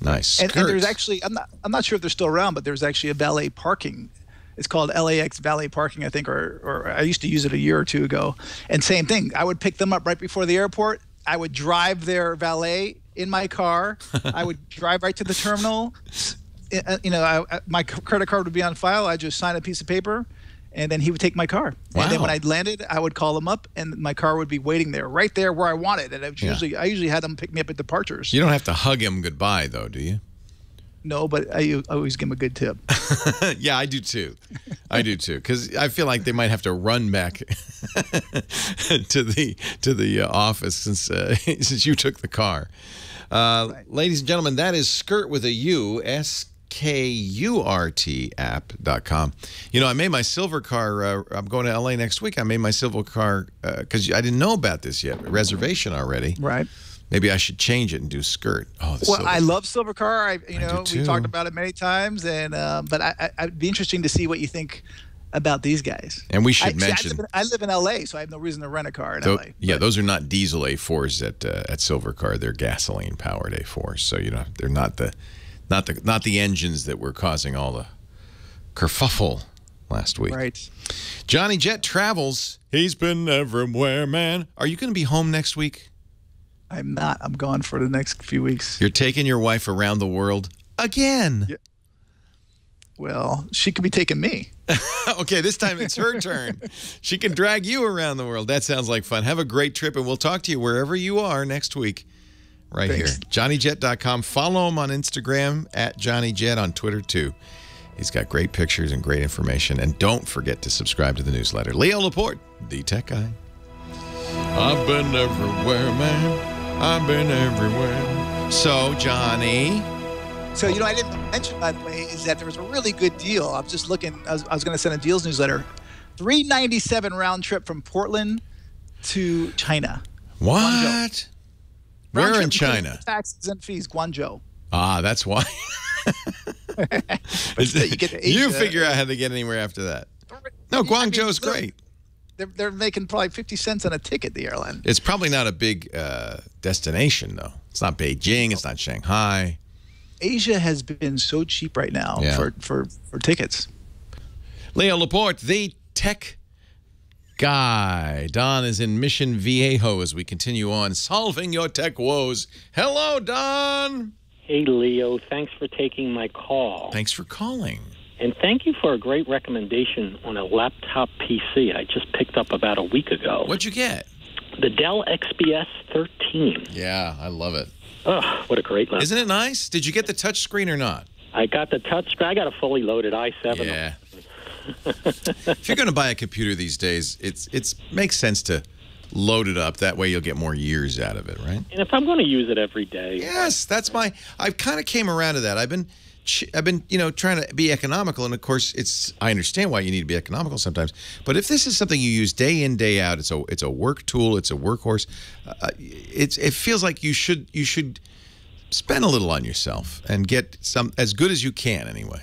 nice. And there's actually I'm not sure if they're still around, but there's actually a valet parking. It's called LAX valet parking, I think, or I used to use it a year or two ago. And same thing, I would pick them up right before the airport. I would drive their valet in my car. I would drive right to the terminal. My credit card would be on file. I just sign a piece of paper. And then he would take my car. Wow. And then when I landed, I would call him up, and my car would be waiting there, right there where I wanted. And I usually had them pick me up at departures. You don't have to hug him goodbye, though, do you? No, but I always give him a good tip. Yeah, I do too. Because I feel like they might have to run back to the office since you took the car. Right. Ladies and gentlemen, that is Skirt with a U, SKURT app.com. I made my Silvercar. I'm going to LA next week. I made my Silvercar because I didn't know about this yet. Reservation already. Right. Maybe I should change it and do Skirt. I love Silvercar. We talked about it many times, and but I'd be interesting to see what you think about these guys. And we should mention I live in LA, so I have no reason to rent a car in LA. Yeah, those are not diesel A4s at Silvercar. They're gasoline powered A4s. So they're not the engines that were causing all the kerfuffle last week. Right. Johnny Jet travels. He's been everywhere, man. Are you going to be home next week? I'm not. I'm gone for the next few weeks. You're taking your wife around the world again. Yeah. Well, she could be taking me. Okay, this time it's her turn. She can drag you around the world. That sounds like fun. Have a great trip, and we'll talk to you wherever you are next week. Right Thanks. Here. JohnnyJet.com. Follow him on Instagram at JohnnyJet, on Twitter too. He's got great pictures and great information. And don't forget to subscribe to the newsletter. Leo Laporte, the tech guy. I've been everywhere, man. I've been everywhere. So, Johnny. So, I didn't mention, by the way, is that there was a really good deal. I'm just looking. I was going to send a deals newsletter. $397 round trip from Portland to China. What? Where in China? Taxes and fees, Guangzhou. Ah, that's why. You figure out how to get anywhere after that. No, Guangzhou's great. They're making probably 50 cents on a ticket, the airline. It's probably not a big destination, though. It's not Beijing. It's not Shanghai. Asia has been so cheap right now for tickets. Leo Laporte, the tech guy. Don is in Mission Viejo as we continue on solving your tech woes. Hello, Don. Hey, Leo. Thanks for taking my call. Thanks for calling. And thank you for a great recommendation on a laptop PC I just picked up about a week ago. What'd you get? The Dell XPS 13. Yeah, I love it. Oh, what a great laptop. Isn't it nice? Did you get the touch screen or not? I got the touch screen. I got a fully loaded i7. Yeah. If you're going to buy a computer these days, it makes sense to load it up. That way you'll get more years out of it, right? And if I'm going to use it every day. Yes, that's I kind of came around to that. I've been trying to be economical, and of course I understand why you need to be economical sometimes, but if this is something you use day in, day out, it's a work tool, it's a workhorse, it feels like you should spend a little on yourself and get some as good as you can anyway.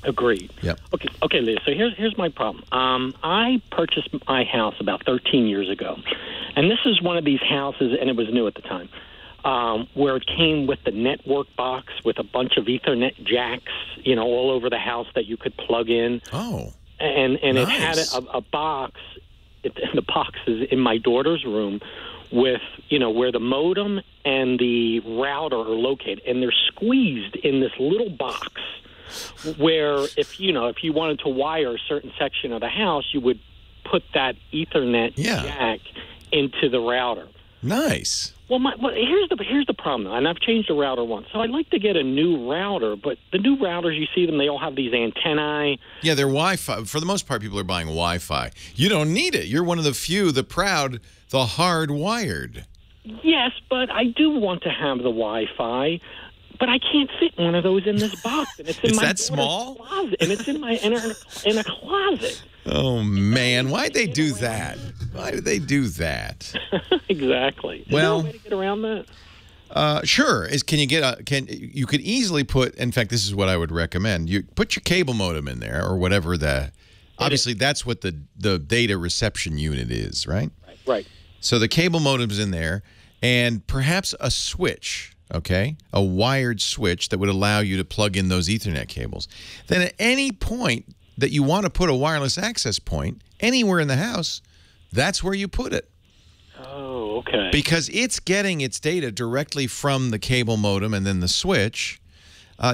Agreed. Yep. Okay, Liz. So here's my problem. I purchased my house about 13 years ago, and this is one of these houses, and it was new at the time, where it came with the network box with a bunch of Ethernet jacks, all over the house that you could plug in. Oh. And nice. It had a box. The box is in my daughter's room with, where the modem and the router are located, and they're squeezed in this little box. Where if you wanted to wire a certain section of the house, you would put that Ethernet jack into the router. Nice. Well, here's the problem, and I've changed the router once. So I'd like to get a new router, but the new routers, you see them, they all have these antennae. Yeah, they're Wi-Fi. For the most part, people are buying Wi-Fi. You don't need it. You're one of the few, the proud, the hardwired. Yes, but I do want to have the Wi-Fi. But I can't fit one of those in this box, and it's in my small closet, and it's in a closet. Oh man, why'd they do that? Why did they do that? Exactly. Is there a way to get around that? Sure. You could easily put. In fact, this is what I would recommend. You put your cable modem in there, or whatever obviously, that's what the data reception unit is, right? Right. So the cable modem's in there, and perhaps a switch. Okay, a wired switch that would allow you to plug in those Ethernet cables. Then at any point that you want to put a wireless access point anywhere in the house, that's where you put it. Oh, okay. Because it's getting its data directly from the cable modem and then the switch.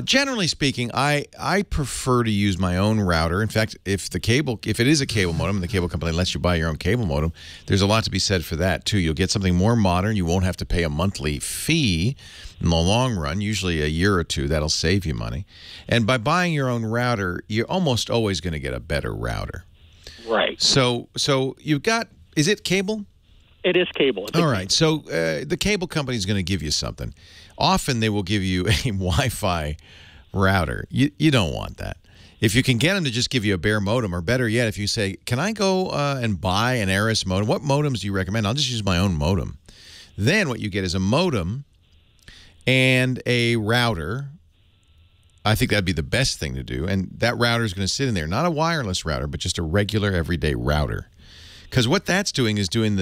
Generally speaking, I prefer to use my own router. In fact, if it is a cable modem and the cable company lets you buy your own cable modem, there's a lot to be said for that too. You'll get something more modern. You won't have to pay a monthly fee in the long run, usually a year or two. That'll save you money. And by buying your own router, you're almost always going to get a better router. Right. So you've got, is it cable? It is cable. All right. So the cable company is going to give you something. Often they will give you a Wi-Fi router. You don't want that. If you can get them to just give you a bare modem, or better yet, if you say, can I go and buy an Aris modem? What modems do you recommend? I'll just use my own modem. Then what you get is a modem and a router. I think that'd be the best thing to do. And that router is going to sit in there. Not a wireless router, but just a regular everyday router. Because what that's doing is doing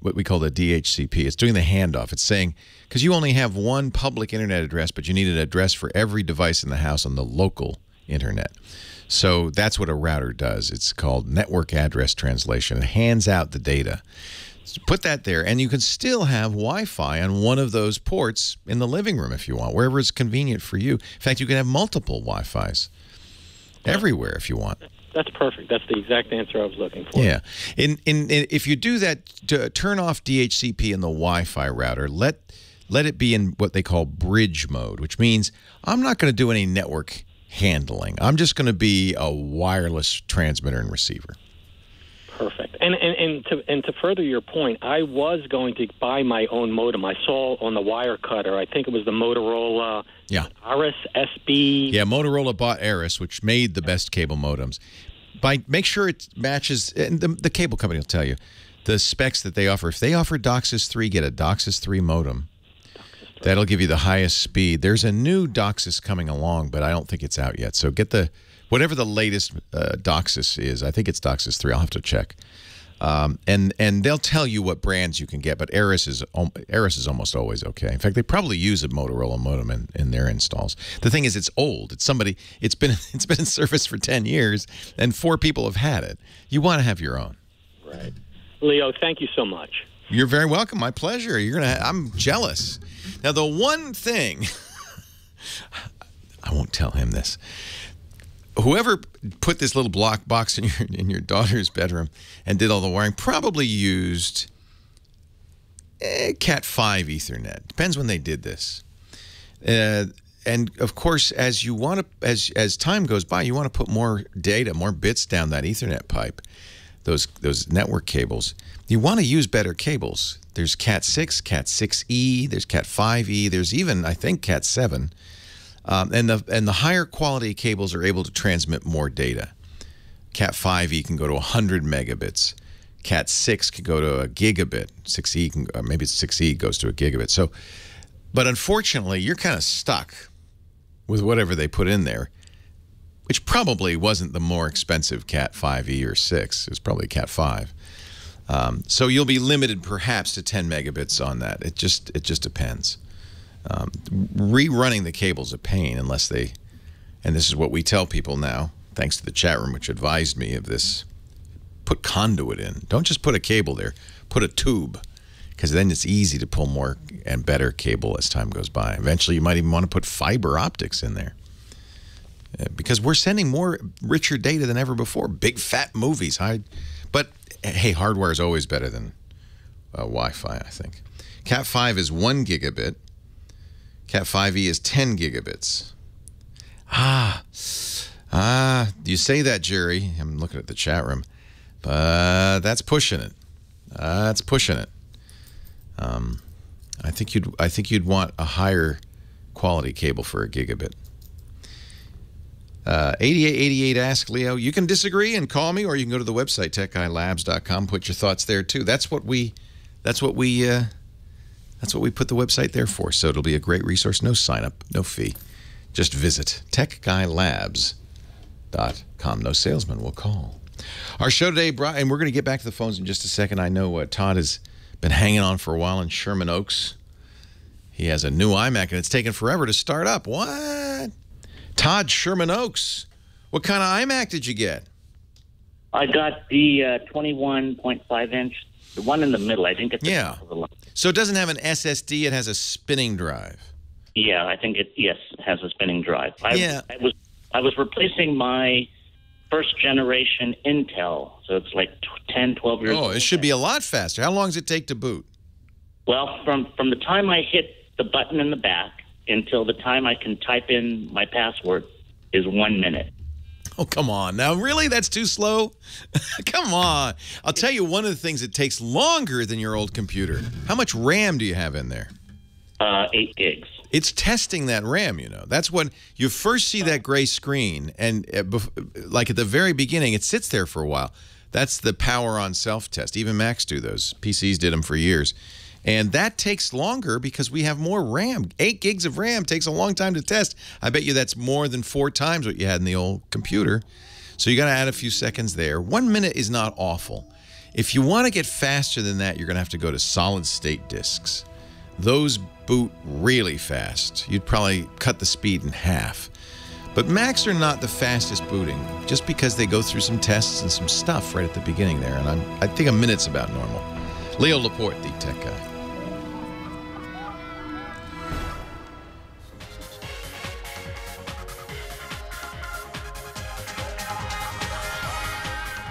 what we call the DHCP. It's doing the handoff. It's saying, because you only have one public internet address, but you need an address for every device in the house on the local internet. So that's what a router does. It's called network address translation. It hands out the data. So put that there, and you can still have Wi-Fi on one of those ports in the living room if you want, wherever it's convenient for you. In fact, you can have multiple Wi-Fis everywhere if you want. That's perfect. That's the exact answer I was looking for. Yeah. If you do that, to turn off DHCP in the Wi-Fi router, let it be in what they call bridge mode, which means I'm not going to do any network handling. I'm just going to be a wireless transmitter and receiver. Perfect. And to further your point, I was going to buy my own modem. I saw on the wire cutter, I think it was the Motorola Aris SB. Yeah, Motorola bought Aris, which made the best cable modems. Make sure it matches, and the cable company will tell you the specs that they offer. If they offer DOCSIS 3, get a DOCSIS 3 modem. That'll give you the highest speed. There's a new DOCSIS coming along, but I don't think it's out yet. So get whatever the latest DOCSIS is. I think it's DOCSIS 3. I'll have to check. And they'll tell you what brands you can get, but Aris is almost always okay. In fact, they probably use a Motorola modem in their installs. The thing is, it's old. It's been in service for 10 years, and 4 people have had it. You want to have your own. Right. Leo, thank you so much. You're very welcome. My pleasure. I'm jealous. Now, the one thing I won't tell him this. Whoever put this little block box in your daughter's bedroom and did all the wiring probably used Cat 5 Ethernet. Depends when they did this. And of course, as time goes by, you want to put more data, more bits down that Ethernet pipe, those network cables. You want to use better cables. There's Cat 6, Cat 6E, there's Cat 5E, there's even, I think, Cat 7. And the higher quality cables are able to transmit more data. Cat 5e can go to 100 megabits. Cat 6 can go to a gigabit. 6e can, maybe 6e goes to a gigabit. So, but unfortunately, you're kind of stuck with whatever they put in there. which probably wasn't the more expensive Cat 5e or 6. It was probably Cat 5. So you'll be limited perhaps to 10 megabits on that. It just depends. Rerunning the cable's a pain unless they, and this is what we tell people now, thanks to the chat room which advised me of this, put conduit in. Don't just put a cable there. Put a tube, because then it's easy to pull more and better cable as time goes by. Eventually you might even want to put fiber optics in there. Because we're sending more richer data than ever before. Big fat movies. But hey, hardware is always better than Wi-Fi, I think. Cat 5 is 1 gigabit. Cat 5e is 10 gigabits. You say that, Jerry. I'm looking at the chat room. But that's pushing it. That's pushing it. I think you'd want a higher quality cable for a gigabit. 8888 Ask Leo. You can disagree and call me, or you can go to the website techguylabs.com. Put your thoughts there too. That's what we put the website there for. So it'll be a great resource. No sign up, no fee. Just visit techguylabs.com. No salesman will call. Our show today, and we're going to get back to the phones in just a second. I know Todd has been hanging on for a while in Sherman Oaks. He has a new iMac, and it's taken forever to start up. What? Todd, Sherman Oaks. What kind of iMac did you get? I got the 21.5 inch, the one in the middle. I think it's So it doesn't have an SSD. It has a spinning drive. Yeah, I think it has a spinning drive. I was replacing my first generation Intel, so it's like 10, 12 years old. Oh, it should be a lot faster. How long does it take to boot? Well, from the time I hit the button in the back until the time I can type in my password is 1 minute. Oh, come on. Now, really? That's too slow? Come on. I'll tell you one of the things that takes longer than your old computer. How much RAM do you have in there? 8 gigs. It's testing that RAM, you know. That's when you first see that gray screen, and like at the very beginning, it sits there for a while. That's the power on self-test. Even Macs do those. PCs did them for years. And that takes longer because we have more RAM. 8 gigs of RAM takes a long time to test. I bet you that's more than 4 times what you had in the old computer. So you got to add a few seconds there. 1 minute is not awful. If you want to get faster than that, you're going to have to go to solid-state disks. Those boot really fast. You'd probably cut the speed in half. But Macs are not the fastest booting, just because they go through some tests and some stuff right at the beginning there. And I think a minute's about normal. Leo Laporte, the tech guy.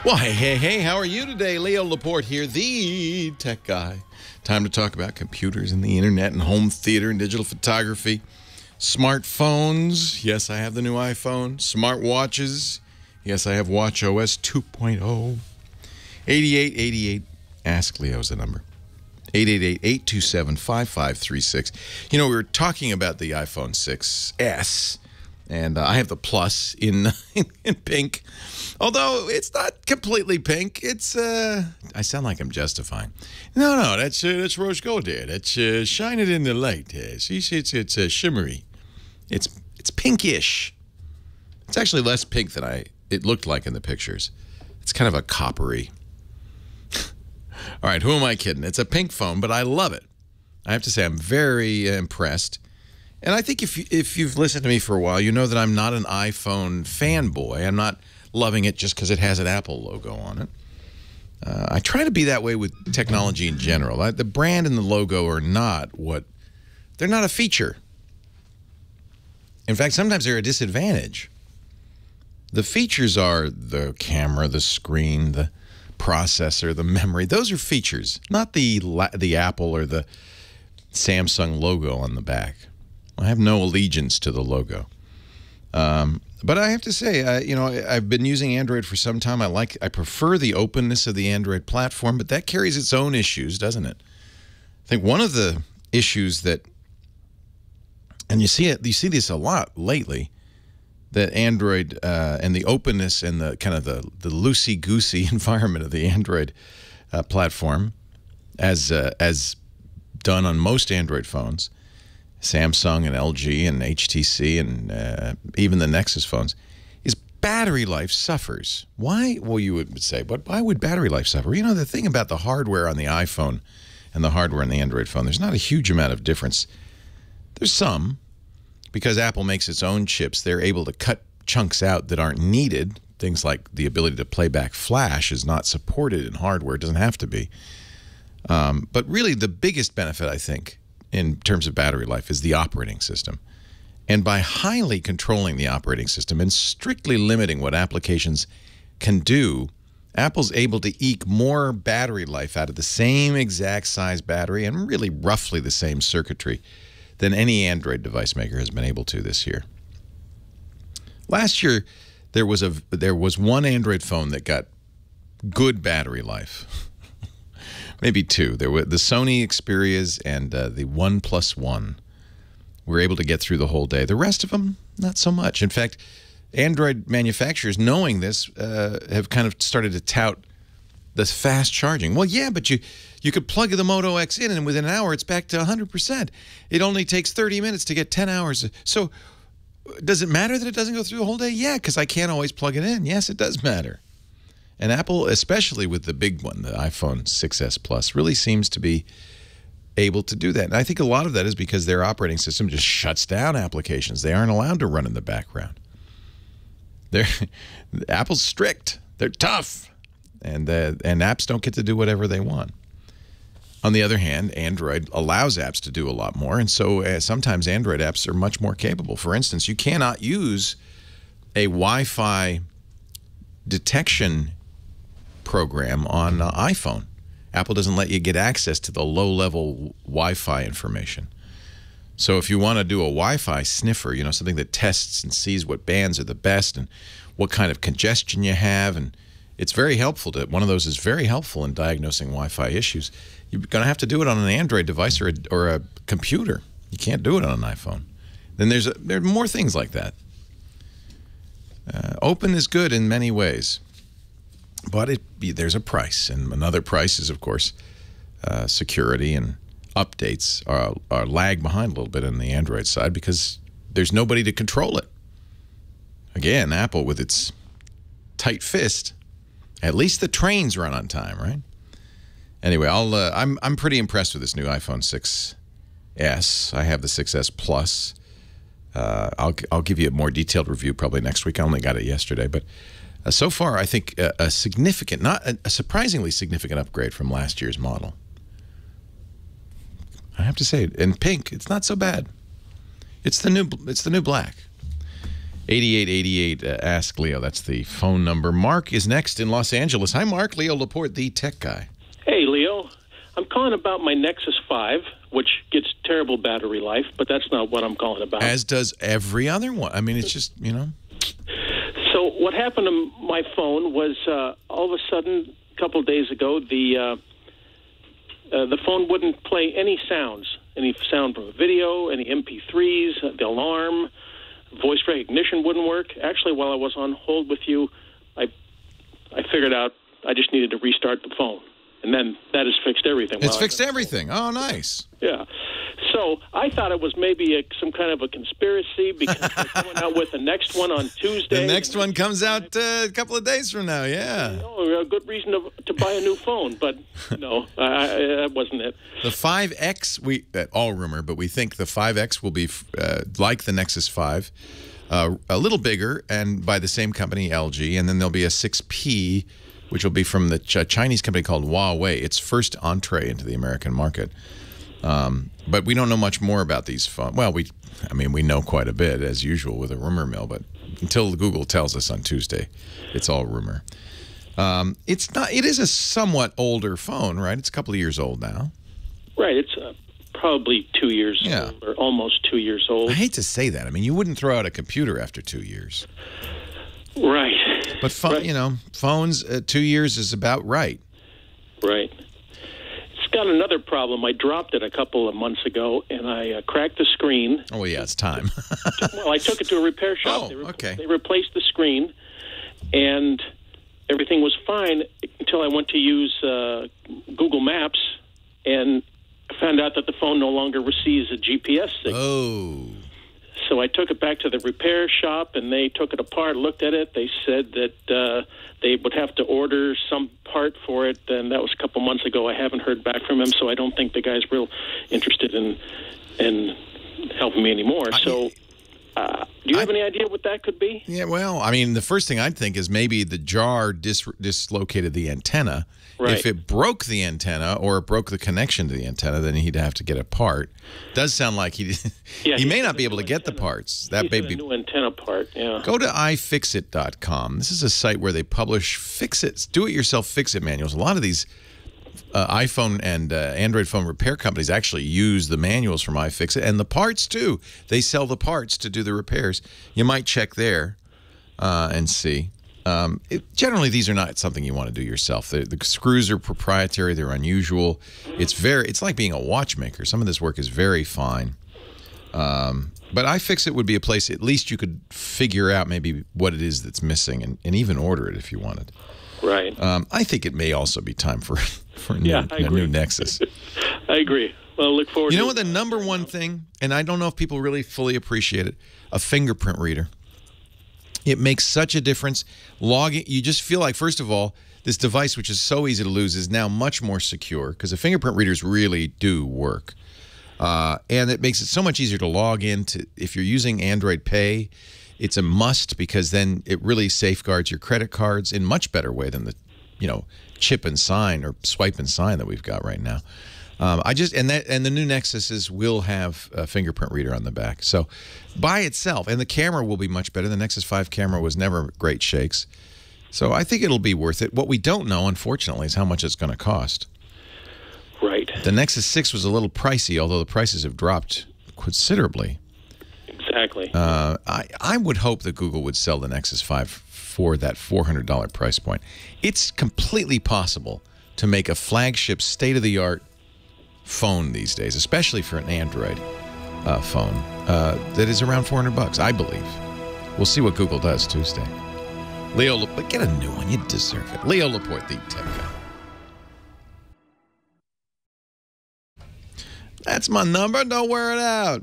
Well, hey, how are you today? Leo Laporte here, the tech guy. Time to talk about computers and the internet and home theater and digital photography. Smartphones. Yes, I have the new iPhone. Smartwatches. Yes, I have watchOS 2.0. 8888 Ask Leo is the number. 888-827-5536. You know, we were talking about the iPhone 6S, and I have the Plus in pink. Although it's not completely pink. It's, I sound like I'm justifying. No, that's rose gold there. That's shine it in the light. See, it's shimmery. It's pinkish. It's actually less pink than it looked like in the pictures. It's kind of a coppery. All right, who am I kidding? It's a pink phone, but I love it. I have to say I'm very impressed. And I think if you've listened to me for a while, you know that I'm not an iPhone fanboy. I'm not loving it just because it has an Apple logo on it. I try to be that way with technology in general. The brand and the logo are not they're not a feature. In fact, sometimes they're a disadvantage. The features are the camera, the screen, the processor, the memory. Those are features, not the Apple or the Samsung logo on the back. I have no allegiance to the logo. But I have to say, you know, I've been using Android for some time. I prefer the openness of the Android platform, but that carries its own issues, doesn't it? I think one of the issues that, and you see this a lot lately, that Android and the openness and the kind of the loosey-goosey environment of the Android platform, as done on most Android phones, Samsung and LG and HTC and even the Nexus phones, is battery life suffers. Why? Well, you would say, but why would battery life suffer? You know, the thing about the hardware on the iPhone and the hardware on the Android phone, there's not a huge amount of difference. There's some, because Apple makes its own chips. They're able to cut chunks out that aren't needed. Things like the ability to play back Flash is not supported in hardware. It doesn't have to be. But really, the biggest benefit, I think, in terms of battery life is the operating system. And by highly controlling the operating system and strictly limiting what applications can do, Apple's able to eke more battery life out of the same exact size battery and really roughly the same circuitry than any Android device maker has been able to this year. Last year, there was one Android phone that got good battery life. Maybe two. There were the Sony Xperias and the OnePlus One. Were able to get through the whole day. The rest of them, not so much. In fact, Android manufacturers, knowing this, have kind of started to tout the fast charging. Well, yeah, but you could plug the Moto X in, and within an hour, it's back to 100%. It only takes 30 minutes to get 10 hours. So does it matter that it doesn't go through the whole day? Yeah, because I can't always plug it in. Yes, it does matter. And Apple, especially with the big one, the iPhone 6s Plus, really seems to be able to do that. And I think a lot of that is because their operating system just shuts down applications. They aren't allowed to run in the background. Apple's strict. They're tough. And apps don't get to do whatever they want. On the other hand, Android allows apps to do a lot more. And so sometimes Android apps are much more capable. For instance, you cannot use a Wi-Fi detection program on iPhone. Apple doesn't let you get access to the low-level Wi-Fi information. So if you want to do a Wi-Fi sniffer, you know, something that tests and sees what bands are the best and what kind of congestion you have, and it's very helpful to, one of those is very helpful in diagnosing Wi-Fi issues. You're going to have to do it on an Android device or a computer. You can't do it on an iPhone. Then there are more things like that. Open is good in many ways. But there's a price, and another price is, of course, security, and updates are lag behind a little bit on the Android side because there's nobody to control it. Again, Apple with its tight fist, at least the trains run on time, right? Anyway, I'm pretty impressed with this new iPhone 6s. I have the 6s Plus. I'll give you a more detailed review probably next week. I only got it yesterday, but. So far, I think a significant, not a surprisingly significant upgrade from last year's model. I have to say, in pink, it's not so bad. It's the new black. 8888 ask Leo. That's the phone number. Mark is next in Los Angeles. Hi, Mark. Leo Laporte, the tech guy. Hey, Leo. I'm calling about my Nexus 5, which gets terrible battery life, but that's not what I'm calling about. As does every other one. I mean, it's just, you know. So what happened to my phone was all of a sudden, a couple of days ago, the phone wouldn't play any sounds, any sound from a video, any MP3s, the alarm, voice recognition wouldn't work. Actually, while I was on hold with you, I figured out I just needed to restart the phone. And then that has fixed everything. It's fixed everything. Oh, nice. Yeah. So I thought it was maybe some kind of a conspiracy because we're coming out with the next one on Tuesday. The next one comes out a couple of days from now, yeah. A good reason to buy a new phone, but no, that wasn't it. The 5X, all rumor, but we think the 5X will be like the Nexus 5, a little bigger, and by the same company, LG, and then there'll be a 6P, which will be from the Chinese company called Huawei, its first entree into the American market. But we don't know much more about these phones. Well, we know quite a bit, as usual, with a rumor mill, but until Google tells us on Tuesday, it's all rumor. It is a somewhat older phone, right? It's a couple of years old now. Right, it's probably 2 years old, or almost 2 years old. I hate to say that. I mean, you wouldn't throw out a computer after 2 years. Right. But, you know, phones, 2 years is about right. Right. It's got another problem. I dropped it a couple of months ago, and I cracked the screen. Oh, yeah, it's time. Well, I took it to a repair shop. Oh, okay. They replaced the screen, and everything was fine until I went to use Google Maps and found out that the phone no longer receives a GPS signal. Oh. So I took it back to the repair shop, and they took it apart, looked at it. They said that they would have to order some part for it, and that was a couple months ago. I haven't heard back from him, so I don't think the guy's real interested in helping me anymore. So do you have any idea what that could be? Yeah, well, I mean, the first thing I'd think is maybe the jar dislocated the antenna. Right. If it broke the antenna or it broke the connection to the antenna, then he'd have to get a part. Does sound like he may not be able to get the parts. That may be a new antenna part. Yeah. Go to ifixit.com. This is a site where they publish do-it-yourself fix-it manuals. A lot of these iPhone and Android phone repair companies actually use the manuals from iFixit, and the parts too. They sell the parts to do the repairs. You might check there and see. Generally, these are not something you want to do yourself. The screws are proprietary. They're unusual. It's like being a watchmaker. Some of this work is very fine. But iFixit would be a place at least you could figure out maybe what it is that's missing and even order it if you wanted. Right. I think it may also be time for a new Nexus. I agree. Well, look forward to You know what the number one thing, and I don't know if people really fully appreciate it, a fingerprint reader. It makes such a difference. Logging, you just feel like, first of all, this device, which is so easy to lose, is now much more secure because the fingerprint readers really do work. And it makes it so much easier to log into. If you're using Android Pay, it's a must because then it really safeguards your credit cards in much better way than the, chip and sign or swipe and sign that we've got right now. And the new Nexuses will have a fingerprint reader on the back. So by itself, and the camera will be much better. The Nexus 5 camera was never great shakes. So I think it'll be worth it. What we don't know, unfortunately, is how much it's going to cost. Right. The Nexus 6 was a little pricey, although the prices have dropped considerably. Exactly. I would hope that Google would sell the Nexus 5 for that $400 price point. It's completely possible to make a flagship, state-of-the-art phone these days, especially for an Android phone, that is around $400, I believe. We'll see what Google does Tuesday. Leo Laporte, get a new one. You deserve it. Leo Laporte, the tech guy. That's my number. Don't wear it out.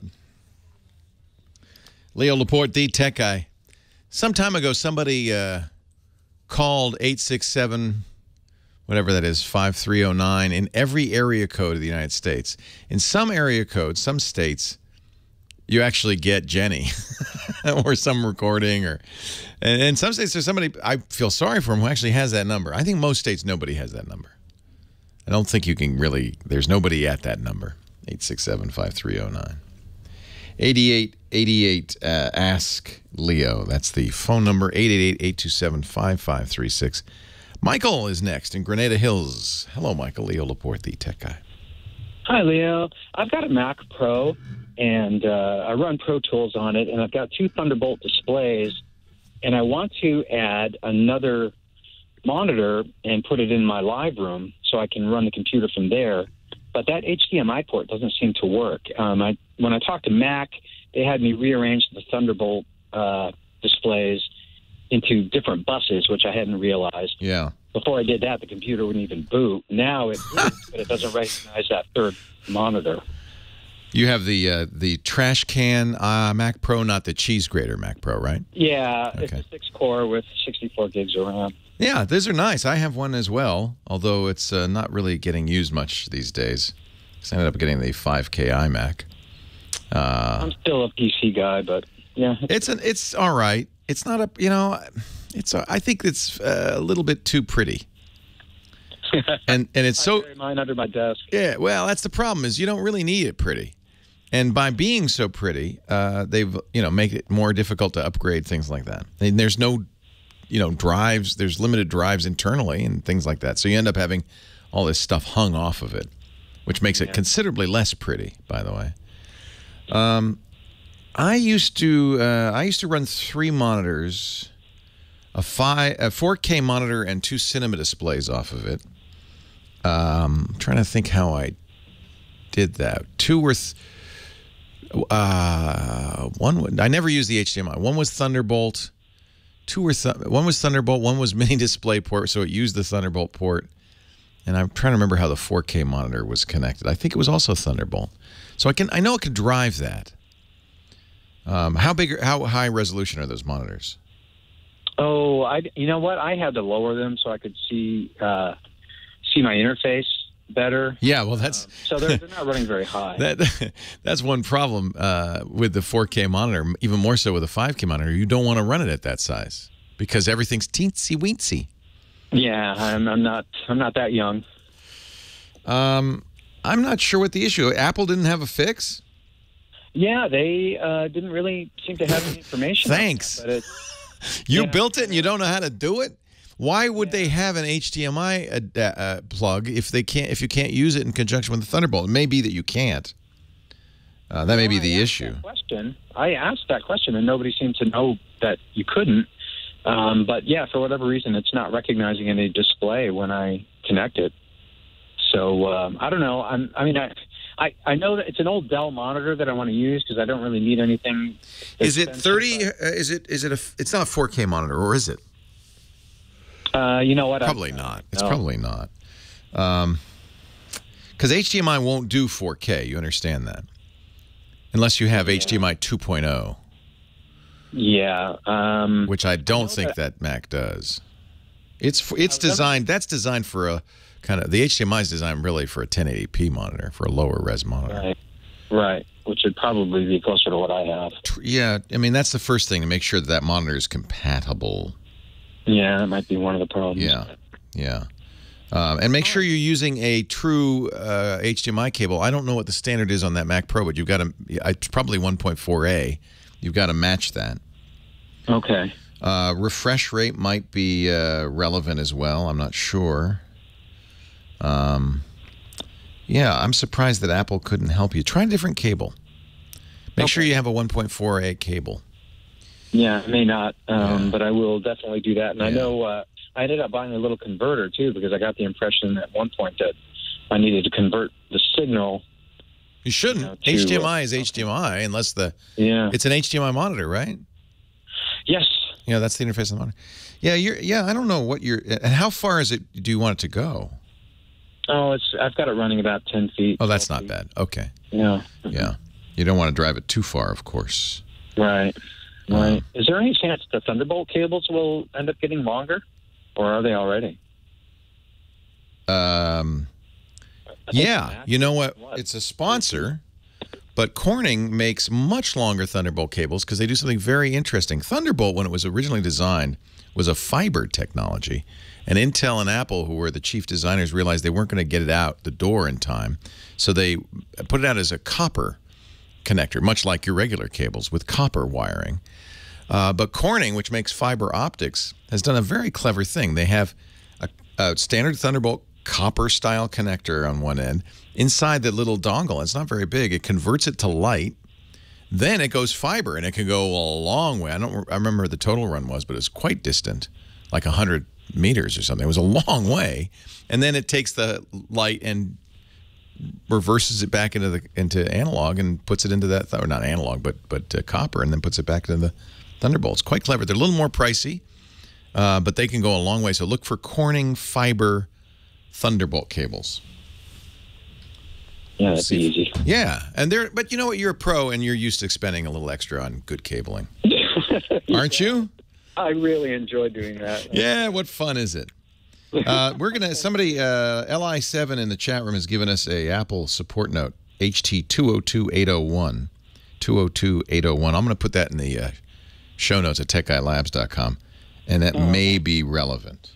Leo Laporte, the tech guy. Some time ago, somebody called 867, whatever that is, 5309, in every area code of the United States. In some area codes, some states, you actually get Jenny or some recording. And in some states, there's somebody, I feel sorry for him, who actually has that number. I think most states, nobody has that number. I don't think you can really, there's nobody at that number, 867-5309. 8888, ask Leo. That's the phone number, 888-827-5536. Michael is next in Grenada Hills. Hello, Michael. Leo Laporte, the tech guy. Hi, Leo. I've got a Mac Pro, and I run ProTools on it, and I've got two Thunderbolt displays, and I want to add another monitor and put it in my live room so I can run the computer from there. But that HDMI port doesn't seem to work. When I talked to Mac, they had me rearrange the Thunderbolt displays into different buses, which I hadn't realized. Yeah. Before I did that, the computer wouldn't even boot. Now it boots, but it doesn't recognize that third monitor. You have the trash can Mac Pro, not the cheese grater Mac Pro, right? Yeah, Okay. It's a 6-core with 64 gigs of RAM. Yeah, those are nice. I have one as well, although it's not really getting used much these days. I ended up getting the 5K iMac. I'm still a PC guy, but yeah. It's all right. It's not I think it's a little bit too pretty. and it's I so carry mine under my desk. Yeah, well, that's the problem is you don't really need it pretty. And by being so pretty, they've make it more difficult to upgrade things like that. And there's no drives, there's limited drives internally and things like that. So you end up having all this stuff hung off of it, which makes it considerably less pretty, by the way. I used to run 3 monitors, a 4K monitor and 2 cinema displays off of it. I'm trying to think how I did that. 2 were I never used the HDMI. 1 was Thunderbolt. 2 were one was Thunderbolt, 1 was mini display port, so it used the Thunderbolt port. And I'm trying to remember how the 4K monitor was connected. I think it was also Thunderbolt. So I know it could drive that. How high resolution are those monitors? Oh, you know what? I had to lower them so I could see my interface better. Yeah, well, that's so they're not running very high. That's one problem with the 4K monitor, even more so with a 5K monitor. You don't want to run it at that size because everything's teensy weensy. Yeah, I'm not that young. I'm not sure what the issue. Apple didn't have a fix. Yeah, they didn't really seem to have any information. Thanks. On that, but you built it and you don't know how to do it? Why would they have an HDMI plug if you can't use it in conjunction with the Thunderbolt? It may be that you can't. That may be the issue. I asked that question, and nobody seemed to know that you couldn't. But yeah, for whatever reason, it's not recognizing any display when I connect it. So I don't know. I know that it's an old Dell monitor that I want to use because I don't really need anything. Is it 30? It's not a 4K monitor, or is it? You know what? Probably not. It's probably not. Because HDMI won't do 4K. You understand that? Unless you have HDMI 2.0. Yeah. Which I don't think that Mac does. It's designed. That's designed for a kind of, the HDMI is designed really for a 1080p monitor, for a lower res monitor. Right. Which would probably be closer to what I have. Yeah. I mean, that's the first thing, to make sure that monitor is compatible. Yeah, that might be one of the problems. Yeah. And make sure you're using a true HDMI cable. I don't know what the standard is on that Mac Pro, but you've got to, it's probably 1.4A. You've got to match that. Okay. Refresh rate might be relevant as well. I'm not sure. Yeah, I'm surprised that Apple couldn't help you. Try a different cable. Make sure you have a 1.4A cable. Yeah, I may not, but I will definitely do that. And I know I ended up buying a little converter, too, because I got the impression at one point that I needed to convert the signal. You shouldn't. HDMI is HDMI unless it's an HDMI monitor, right? Yes. Yeah, that's the interface of the monitor. Yeah, I don't know what and how far do you want it to go? Oh, I've got it running about 10 feet. Oh, that's not bad. Okay. Yeah. Yeah. You don't want to drive it too far, of course. Right. Right. Is there any chance the Thunderbolt cables will end up getting longer, or are they already? Yeah. You know what? It's a sponsor, but Corning makes much longer Thunderbolt cables because they do something very interesting. Thunderbolt, when it was originally designed, was a fiber technology. And Intel and Apple, who were the chief designers, realized they weren't going to get it out the door in time. So they put it out as a copper connector, much like your regular cables, with copper wiring. But Corning, which makes fiber optics, has done a very clever thing. They have a standard Thunderbolt copper-style connector on one end. Inside the little dongle, it's not very big, it converts it to light. Then it goes fiber, and it can go a long way. I remember what the total run was, but it was quite distant, like 100 meters or something. It was a long way. And then it takes the light and reverses it back into analog and puts it into that, or not analog, but copper, and then puts it back into the Thunderbolts. Quite clever. They're a little more pricey, but they can go a long way. So look for Corning fiber Thunderbolt cables. Yeah, that'd be easy. Yeah, but you know what? You're a pro, and you're used to spending a little extra on good cabling, aren't you? I really enjoy doing that. Yeah, what fun is it? Somebody, Li7 in the chat room has given us a Apple support note, HT 202801. 202801. I'm going to put that in the show notes at techguylabs.com, and that may be relevant.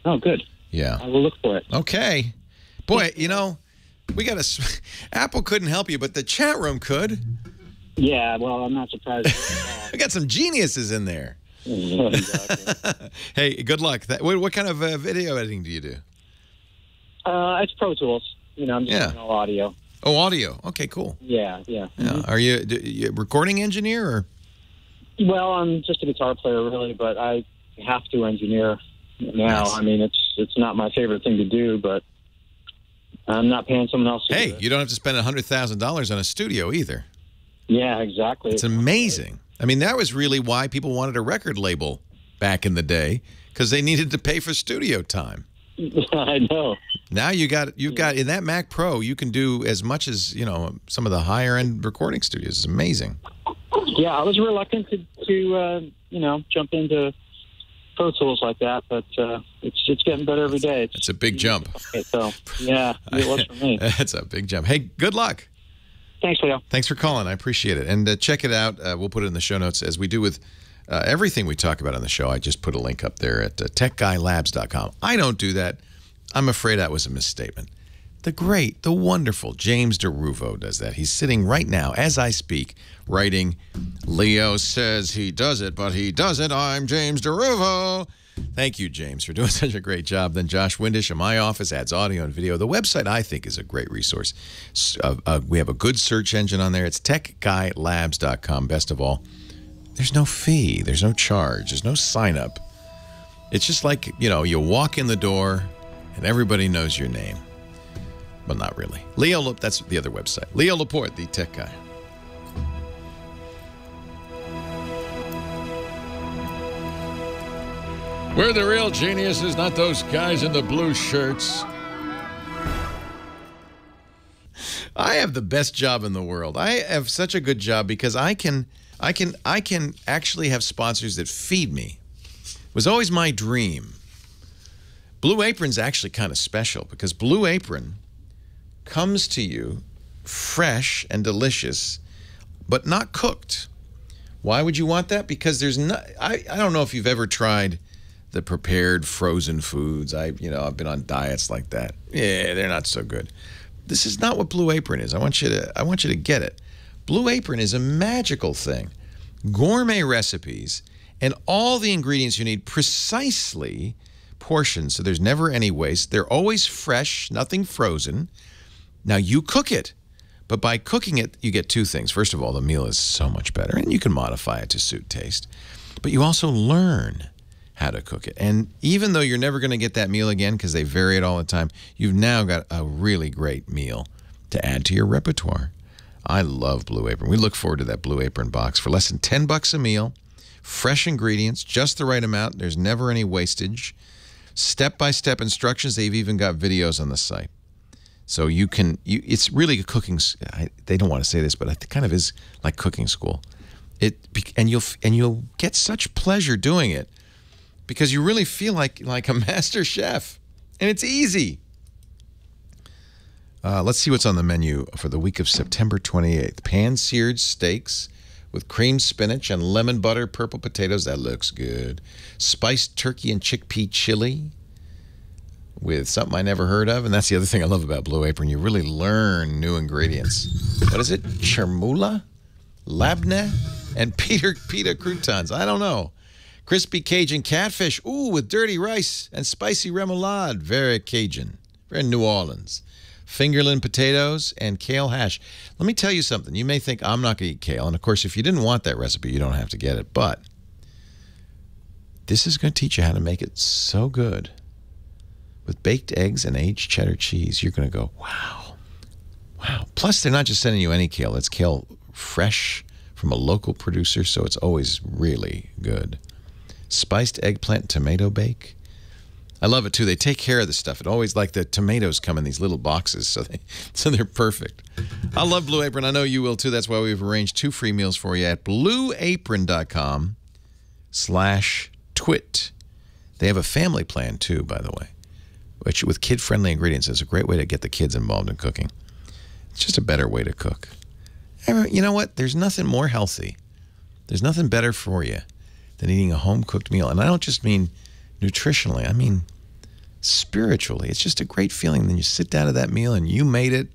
Oh, good. Yeah. I will look for it. Okay. Boy, you know, Apple couldn't help you, but the chat room could. Yeah, well, I'm not surprised. We got some geniuses in there. Exactly. Hey, good luck. What kind of video editing do you do? It's ProTools. You know, I'm just doing all audio. Oh, audio. Okay, cool. Yeah. Are you a recording engineer or? Well, I'm just a guitar player, really, but I have to engineer now. Nice. I mean, it's not my favorite thing to do, but I'm not paying someone else to do it. You don't have to spend $100,000 on a studio either. Yeah, exactly. It's amazing. I mean, that was really why people wanted a record label back in the day, because they needed to pay for studio time. I know. Now you've got in that Mac Pro, you can do as much as, you know, some of the higher end recording studios. It's amazing. Yeah, I was reluctant to jump into ProTools like that, but it's getting better every day. It's a big jump. Okay, so, yeah, it was for me. That's a big jump. Hey, good luck. Thanks, Leo. Thanks for calling. I appreciate it. And check it out. We'll put it in the show notes, as we do with everything we talk about on the show. I just put a link up there at techguylabs.com. I don't do that. I'm afraid that was a misstatement. The great, the wonderful James DeRuvo does that. He's sitting right now, as I speak, writing, Leo says he does it, but he doesn't. I'm James DeRuvo. Thank you, James, for doing such a great job. Then Josh Windish in my office adds audio and video. The website, I think, is a great resource. We have a good search engine on there. It's techguylabs.com. Best of all, there's no fee. There's no charge. There's no sign up. It's just like, you walk in the door and everybody knows your name. But not really. That's the other website. Leo Laporte, the tech guy. We're the real geniuses, not those guys in the blue shirts. I have the best job in the world. I have such a good job because I can actually have sponsors that feed me. It was always my dream. Blue Apron's actually kind of special because Blue Apron comes to you fresh and delicious, but not cooked. Why would you want that? Because there's not. I don't know if you've ever tried the prepared frozen foods. I've been on diets like that. Yeah, they're not so good. This is not what Blue Apron is. I want you to get it. Blue Apron is a magical thing. Gourmet recipes and all the ingredients you need precisely portioned, so there's never any waste. They're always fresh, nothing frozen. Now, you cook it, but by cooking it, you get two things. First of all, the meal is so much better, and you can modify it to suit taste. But you also learn how to cook it. And even though you're never going to get that meal again because they vary it all the time, you've now got a really great meal to add to your repertoire. I love Blue Apron. We look forward to that Blue Apron box for less than $10 a meal, fresh ingredients, just the right amount. There's never any wastage. Step-by-step instructions. They've even got videos on the site. So it's really a cooking. They don't want to say this, but it kind of is like cooking school. And you'll get such pleasure doing it because you really feel like a master chef, and it's easy. Let's see what's on the menu for the week of September 28th. Pan-seared steaks with creamed spinach and lemon butter, purple potatoes. That looks good. Spiced turkey and chickpea chili with something I never heard of. And that's the other thing I love about Blue Apron. You really learn new ingredients. What is it? Chermoula, labneh, and pita croutons. I don't know. Crispy Cajun catfish. Ooh, with dirty rice and spicy remoulade. Very Cajun. Very New Orleans. Fingerling potatoes and kale hash. Let me tell you something. You may think I'm not going to eat kale. And, of course, if you didn't want that recipe, you don't have to get it. But this is going to teach you how to make it so good. With baked eggs and aged cheddar cheese, you're going to go, wow. Wow. Plus, they're not just sending you any kale. It's kale fresh from a local producer, so it's always really good. Spiced eggplant tomato bake. I love it, too. They take care of the stuff. It always, like the tomatoes come in these little boxes, so they're perfect. I love Blue Apron. I know you will, too. That's why we've arranged 2 free meals for you at blueapron.com/twit. They have a family plan, too, by the way, which with kid-friendly ingredients is a great way to get the kids involved in cooking. It's just a better way to cook. You know what? There's nothing more healthy. There's nothing better for you than eating a home-cooked meal. And I don't just mean nutritionally. I mean spiritually. It's just a great feeling. Then you sit down to that meal and you made it.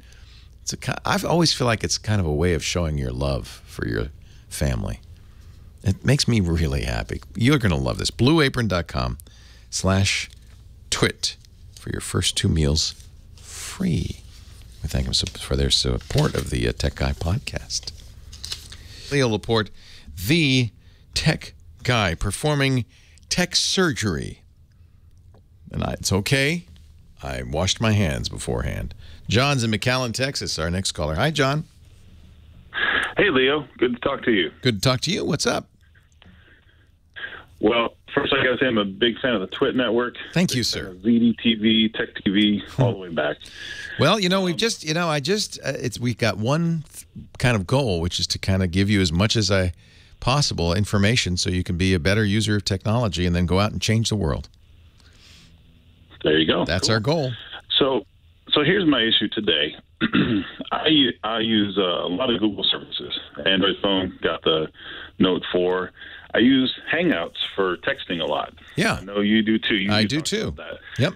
I always feel like it's kind of a way of showing your love for your family. It makes me really happy. You're going to love this. blueapron.com/twit for your first 2 meals free. We thank them for their support of the Tech Guy podcast. Leo Laporte, the tech guy, performing tech surgery. And it's okay. I washed my hands beforehand. John's in McAllen, Texas, our next caller. Hi, John. Hey, Leo. Good to talk to you. Good to talk to you. What's up? Well, first I got to say I'm a big fan of the Twit Network. Thank you, sir. ZDTV, Tech TV, all the way back. Well, we've just, we've got one kind of goal, which is to kind of give you as much as possible information so you can be a better user of technology and then go out and change the world. There you go. That's our goal. So here's my issue today. I use a lot of Google services. Android phone, got the Note 4. I use Hangouts for texting a lot. Yeah. I know you do too. I do too. Yep.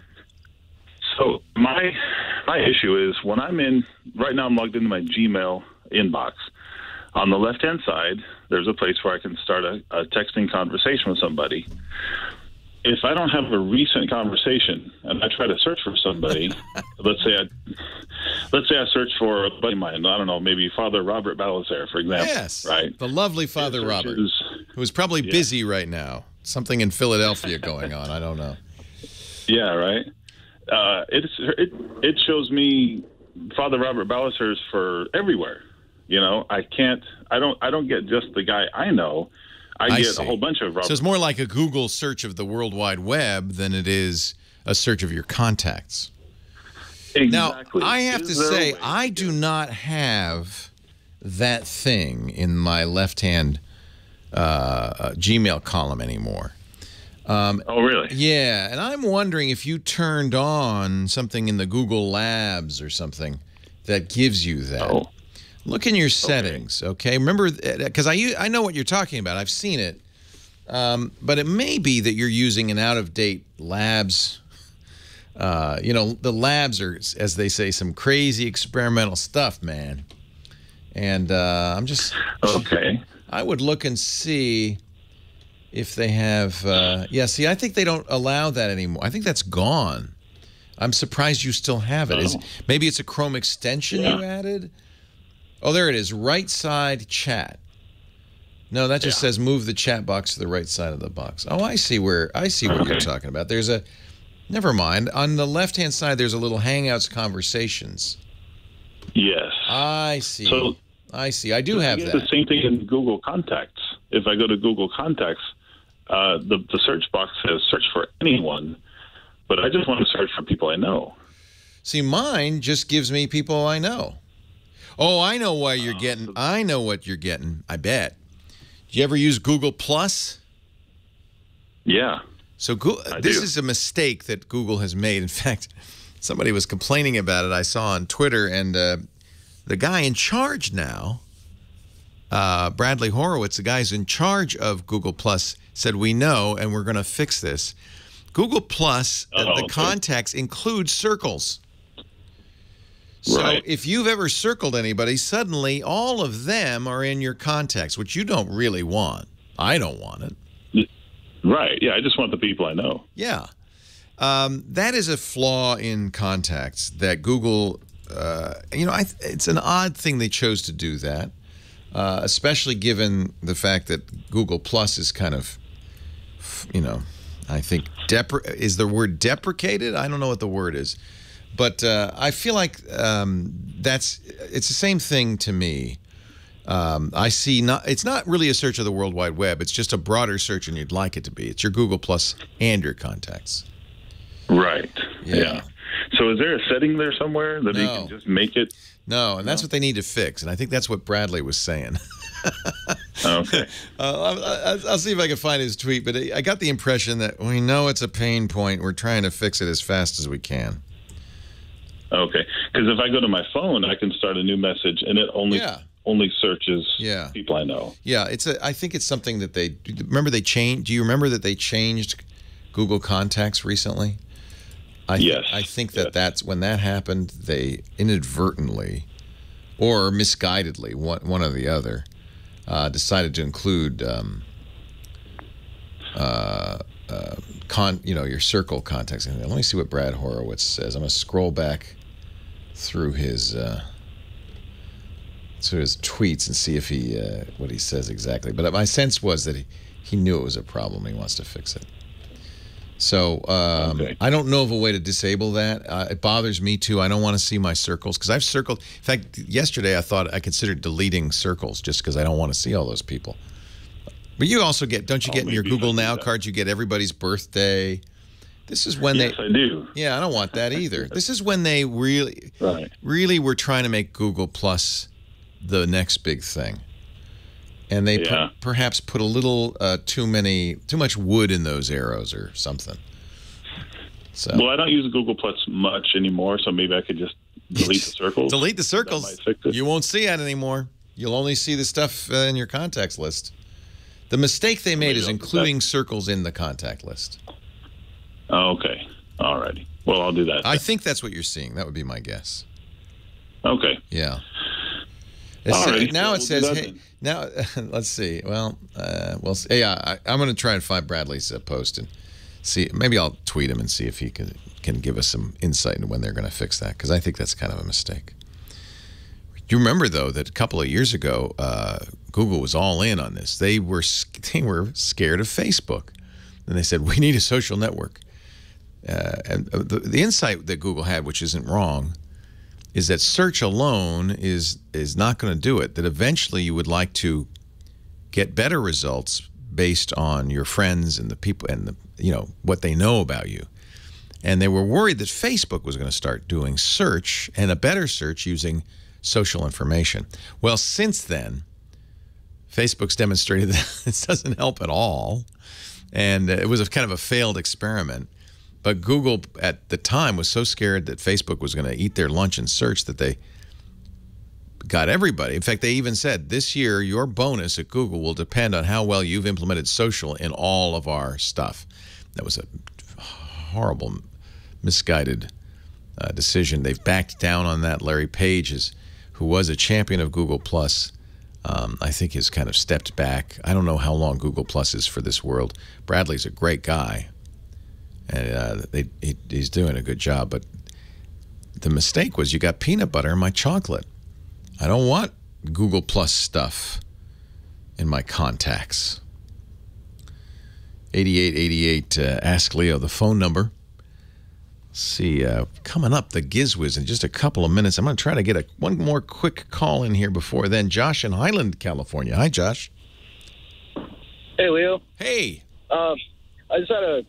So my issue is when I'm right now I'm logged into my Gmail inbox. On the left-hand side, there's a place where I can start a texting conversation with somebody. If I don't have a recent conversation and I try to search for somebody, let's say I search for a buddy of mine, I don't know, maybe Father Robert Balazer, for example. Yes, right. The lovely Father Robert, who's probably busy right now. Something in Philadelphia going on. I don't know. Yeah, right. It shows me Father Robert Balazers for everywhere. You know, I don't get just the guy I know. I get a whole bunch of Robert. So it's more like a Google search of the World Wide Web than it is a search of your contacts. Exactly. Now, I have to say, I do not have that thing in my left-hand Gmail column anymore. Oh, really? Yeah, and I'm wondering if you turned on something in the Google Labs or something that gives you that. Oh. Look in your settings, okay? Remember, because I know what you're talking about. I've seen it. But it may be that you're using an out-of-date Labs. You know, the Labs are, as they say, some crazy experimental stuff, man. And I'm just... Okay. I would look and see if they have... yeah, see, I think they don't allow that anymore. I think that's gone. I'm surprised you still have it. Maybe it's a Chrome extension you added? Oh, there it is. Right side chat. No, that just says move the chat box to the right side of the box. Oh, I see what you're talking about. There's a... Never mind. On the left-hand side, there's a little Hangouts conversations. Yes. I see. So, I see. I do have that. that. The same thing in Google Contacts. If I go to Google Contacts, the search box says search for anyone, but I just want to search for people I know. See, mine just gives me people I know. Oh, I know why you're getting. I know what you're getting. I bet. Do you ever use Google Plus? Yeah. So this is a mistake that Google has made. In fact, somebody was complaining about it. I saw on Twitter, and the guy in charge now, Bradley Horowitz, the guy who's in charge of Google Plus, said, we know, and we're going to fix this. Google Plus, the contacts include circles. So if you've ever circled anybody, suddenly all of them are in your contacts, which you don't really want. I don't want it. Right. Yeah, I just want the people I know. Yeah. That is a flaw in contacts that Google, you know, it's an odd thing they chose to do that, especially given the fact that Google Plus is kind of, you know, I think, is the word deprecated? I don't know what the word is. But I feel like it's the same thing to me. I see it's not really a search of the World Wide Web. It's just a broader search than you'd like it to be. It's your Google Plus and your contacts. Right. Yeah. So is there a setting there somewhere that you can just make it? No, and that's what they need to fix. And I think that's what Bradley was saying. Okay. I'll see if I can find his tweet. But I got the impression that we know it's a pain point. We're trying to fix it as fast as we can. Okay, because if I go to my phone, I can start a new message, and it only searches people I know. Yeah, I think it's something that they remember. They changed. Do you remember that they changed Google Contacts recently? Yes. I think that's when that happened. They inadvertently, or misguidedly, one or the other, decided to include your circle contacts. Let me see what Brad Horowitz says. I'm going to scroll back through his tweets and see if what he says exactly. But my sense was that he knew it was a problem. He wants to fix it. So I don't know of a way to disable that. It bothers me too. I don't want to see my circles because I've circled. In fact, yesterday I considered deleting circles just because I don't want to see all those people. But you also get, don't you get in your Google Now cards, you get everybody's birthday. This is when I do. Yeah, I don't want that either. This is when they really were trying to make Google Plus the next big thing. And they perhaps put a little too much wood in those arrows or something. So. Well, I don't use Google Plus much anymore, so maybe I could just delete the circles. Delete the circles. You won't see that anymore. You'll only see the stuff in your contacts list. The mistake they made is including circles in the contact list. Oh, okay. All righty. Well, I'll do that. I think that's what you're seeing. That would be my guess. Okay. Yeah. Now it says, hey, now, let's see. Well, I'm going to try and find Bradley's post and see. Maybe I'll tweet him and see if he can give us some insight into when they're going to fix that, because I think that's kind of a mistake. You remember, though, that a couple of years ago, Google was all in on this. They were scared of Facebook. And they said, we need a social network. And the insight that Google had, which isn't wrong, is that search alone is not going to do it, that eventually you would like to get better results based on your friends and the people and what they know about you. And they were worried that Facebook was going to start doing search, and a better search using social information. Well, since then, Facebook's demonstrated that this doesn't help at all, and it was kind of a failed experiment. But Google at the time was so scared that Facebook was going to eat their lunch in search that they got everybody. In fact, they even said, this year, your bonus at Google will depend on how well you've implemented social in all of our stuff. That was a horrible, misguided decision. They've backed down on that. Larry Page, who was a champion of Google+, I think has kind of stepped back. I don't know how long Google+ is for this world. Bradley's a great guy. And he's doing a good job. But the mistake was you got peanut butter in my chocolate. I don't want Google Plus stuff in my contacts. 8888, ask Leo, the phone number. Let's see, coming up, the Gizwiz in just a couple of minutes. I'm going to try to get one more quick call in here before then. Josh in Highland, California. Hi, Josh. Hey, Leo. Hey. I just had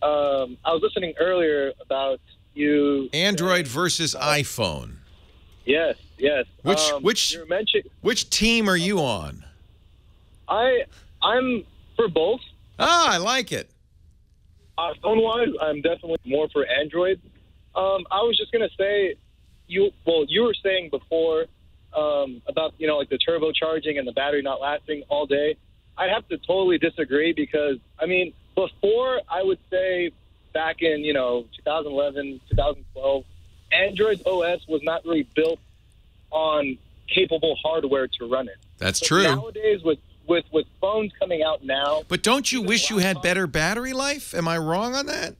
I was listening earlier about you. Android versus iPhone. Yes. Which team are you on? I'm for both. Ah, I like it. Phone-wise, I'm definitely more for Android. I was just gonna say, you were saying before about like the turbocharging and the battery not lasting all day. I'd have to totally disagree because before, I would say back in 2011, 2012, Android OS was not really built on capable hardware to run it. That's true. Nowadays, with phones coming out now. But don't you wish you had better battery life? Am I wrong on that?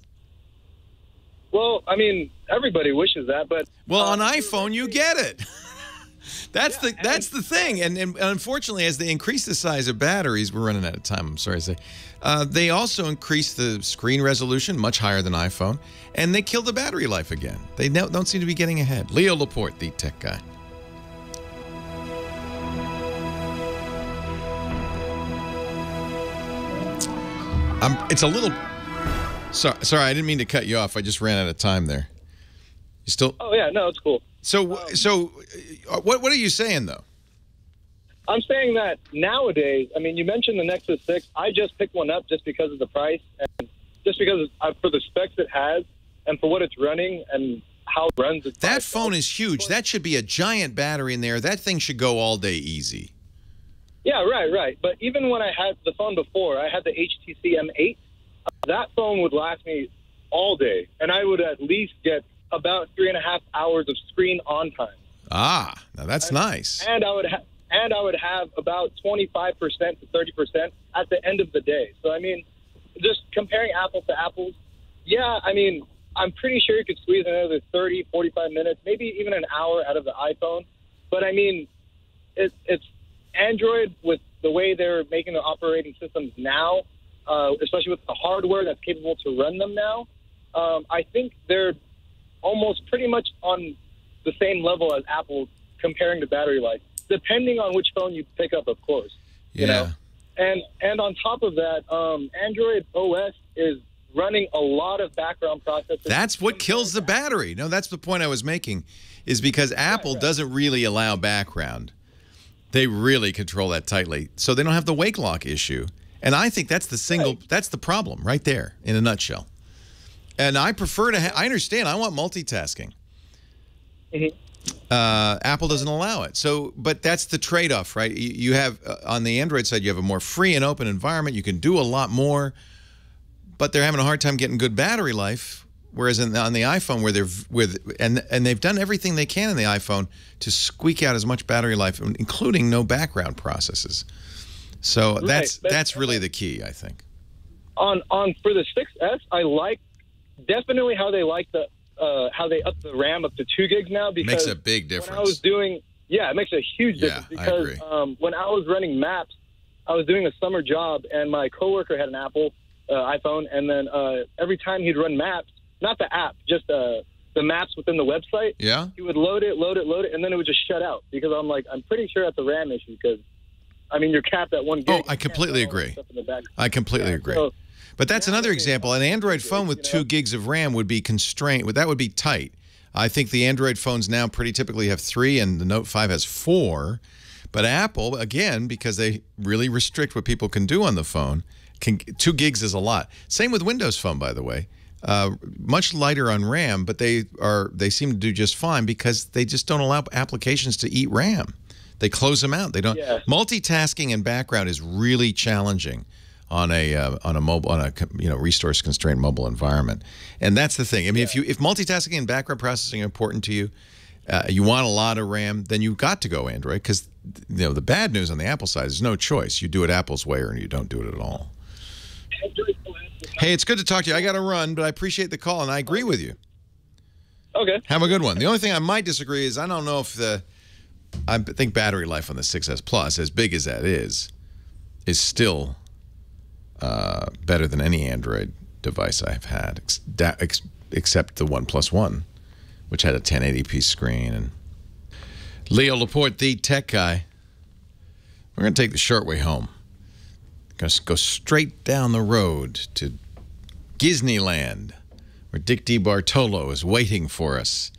Well, I mean, everybody wishes that, but on iPhone you get it. That's the thing, and unfortunately, as they increase the size of batteries, we're running out of time. I'm sorry to say, they also increase the screen resolution much higher than iPhone, and they kill the battery life again. They don't seem to be getting ahead. Leo Laporte, the tech guy. It's a little. Sorry, I didn't mean to cut you off. I just ran out of time there. You still? Oh yeah, no, it's cool. So what are you saying though? I'm saying that nowadays, I mean, you mentioned the Nexus 6. I just picked one up just because of the price and just because for the specs it has and for what it's running and how it runs. That phone is huge. That should be a giant battery in there. That thing should go all day easy. Yeah, right. But even when I had the phone before, I had the HTC M8. That phone would last me all day, and I would at least get about 3.5 hours of screen on time. Ah, now that's nice. And I would have about 25% to 30% at the end of the day. So I mean, just comparing apples to apples, yeah, I mean, I'm pretty sure you could squeeze another 30, 45 minutes, maybe even an hour out of the iPhone. But I mean, it's Android with the way they're making the operating systems now, especially with the hardware that's capable to run them now. I think they're almost pretty much on the same level as Apple comparing to battery life, depending on which phone you pick up, of course. You know? And on top of that, Android OS is running a lot of background processing. That's what kills the battery. No, that's the point I was making. is because Apple doesn't really allow background. They really control that tightly, so they don't have the wake lock issue. And I think that's that's the problem right there in a nutshell. And I prefer to I understand. I want multitasking. Apple doesn't allow it. So, but that's the trade-off, right? You have on the Android side, you have a more free and open environment. You can do a lot more, but they're having a hard time getting good battery life. Whereas on the iPhone, and they've done everything they can in the iPhone to squeak out as much battery life, including no background processes. So that's really the key, I think. On for the 6S, I like definitely how they how they up the RAM up to 2 gigs now, because makes a big difference. When I was doing, it makes a huge difference because when I was running maps, I was doing a summer job and my coworker had an Apple iPhone, and then every time he'd run maps, not the app, just the maps within the website. Yeah. He would load it, and then it would just shut out because I'm pretty sure that's a RAM issue because, I mean, you're capped at 1 gig. Oh, I completely agree. I completely agree. So, but that's another example. An Android phone with 2 gigs of RAM would be constrained. That would be tight. I think the Android phones now pretty typically have 3, and the Note 5 has 4. But Apple, again, because they really restrict what people can do on the phone, 2 gigs is a lot. Same with Windows Phone, by the way. Much lighter on RAM, but they seem to do just fine because they just don't allow applications to eat RAM. They close them out. They don't. Multitasking and background is really challenging on a resource constrained mobile environment, and that's the thing. I mean, if multitasking and background processing are important to you, you want a lot of RAM, then you've got to go Android, because the bad news on the Apple side is no choice. You do it Apple's way, or you don't do it at all. Hey, it's good to talk to you. I got to run, but I appreciate the call, and I agree with you. Okay. Have a good one. The only thing I might disagree is I don't know if I think battery life on the 6S Plus, as big as that is still better than any Android device I've had, except the OnePlus One, which had a 1080p screen. And Leo Laporte, the tech guy. We're going to take the short way home. Going to go straight down the road to Disneyland, where Dick DeBartolo is waiting for us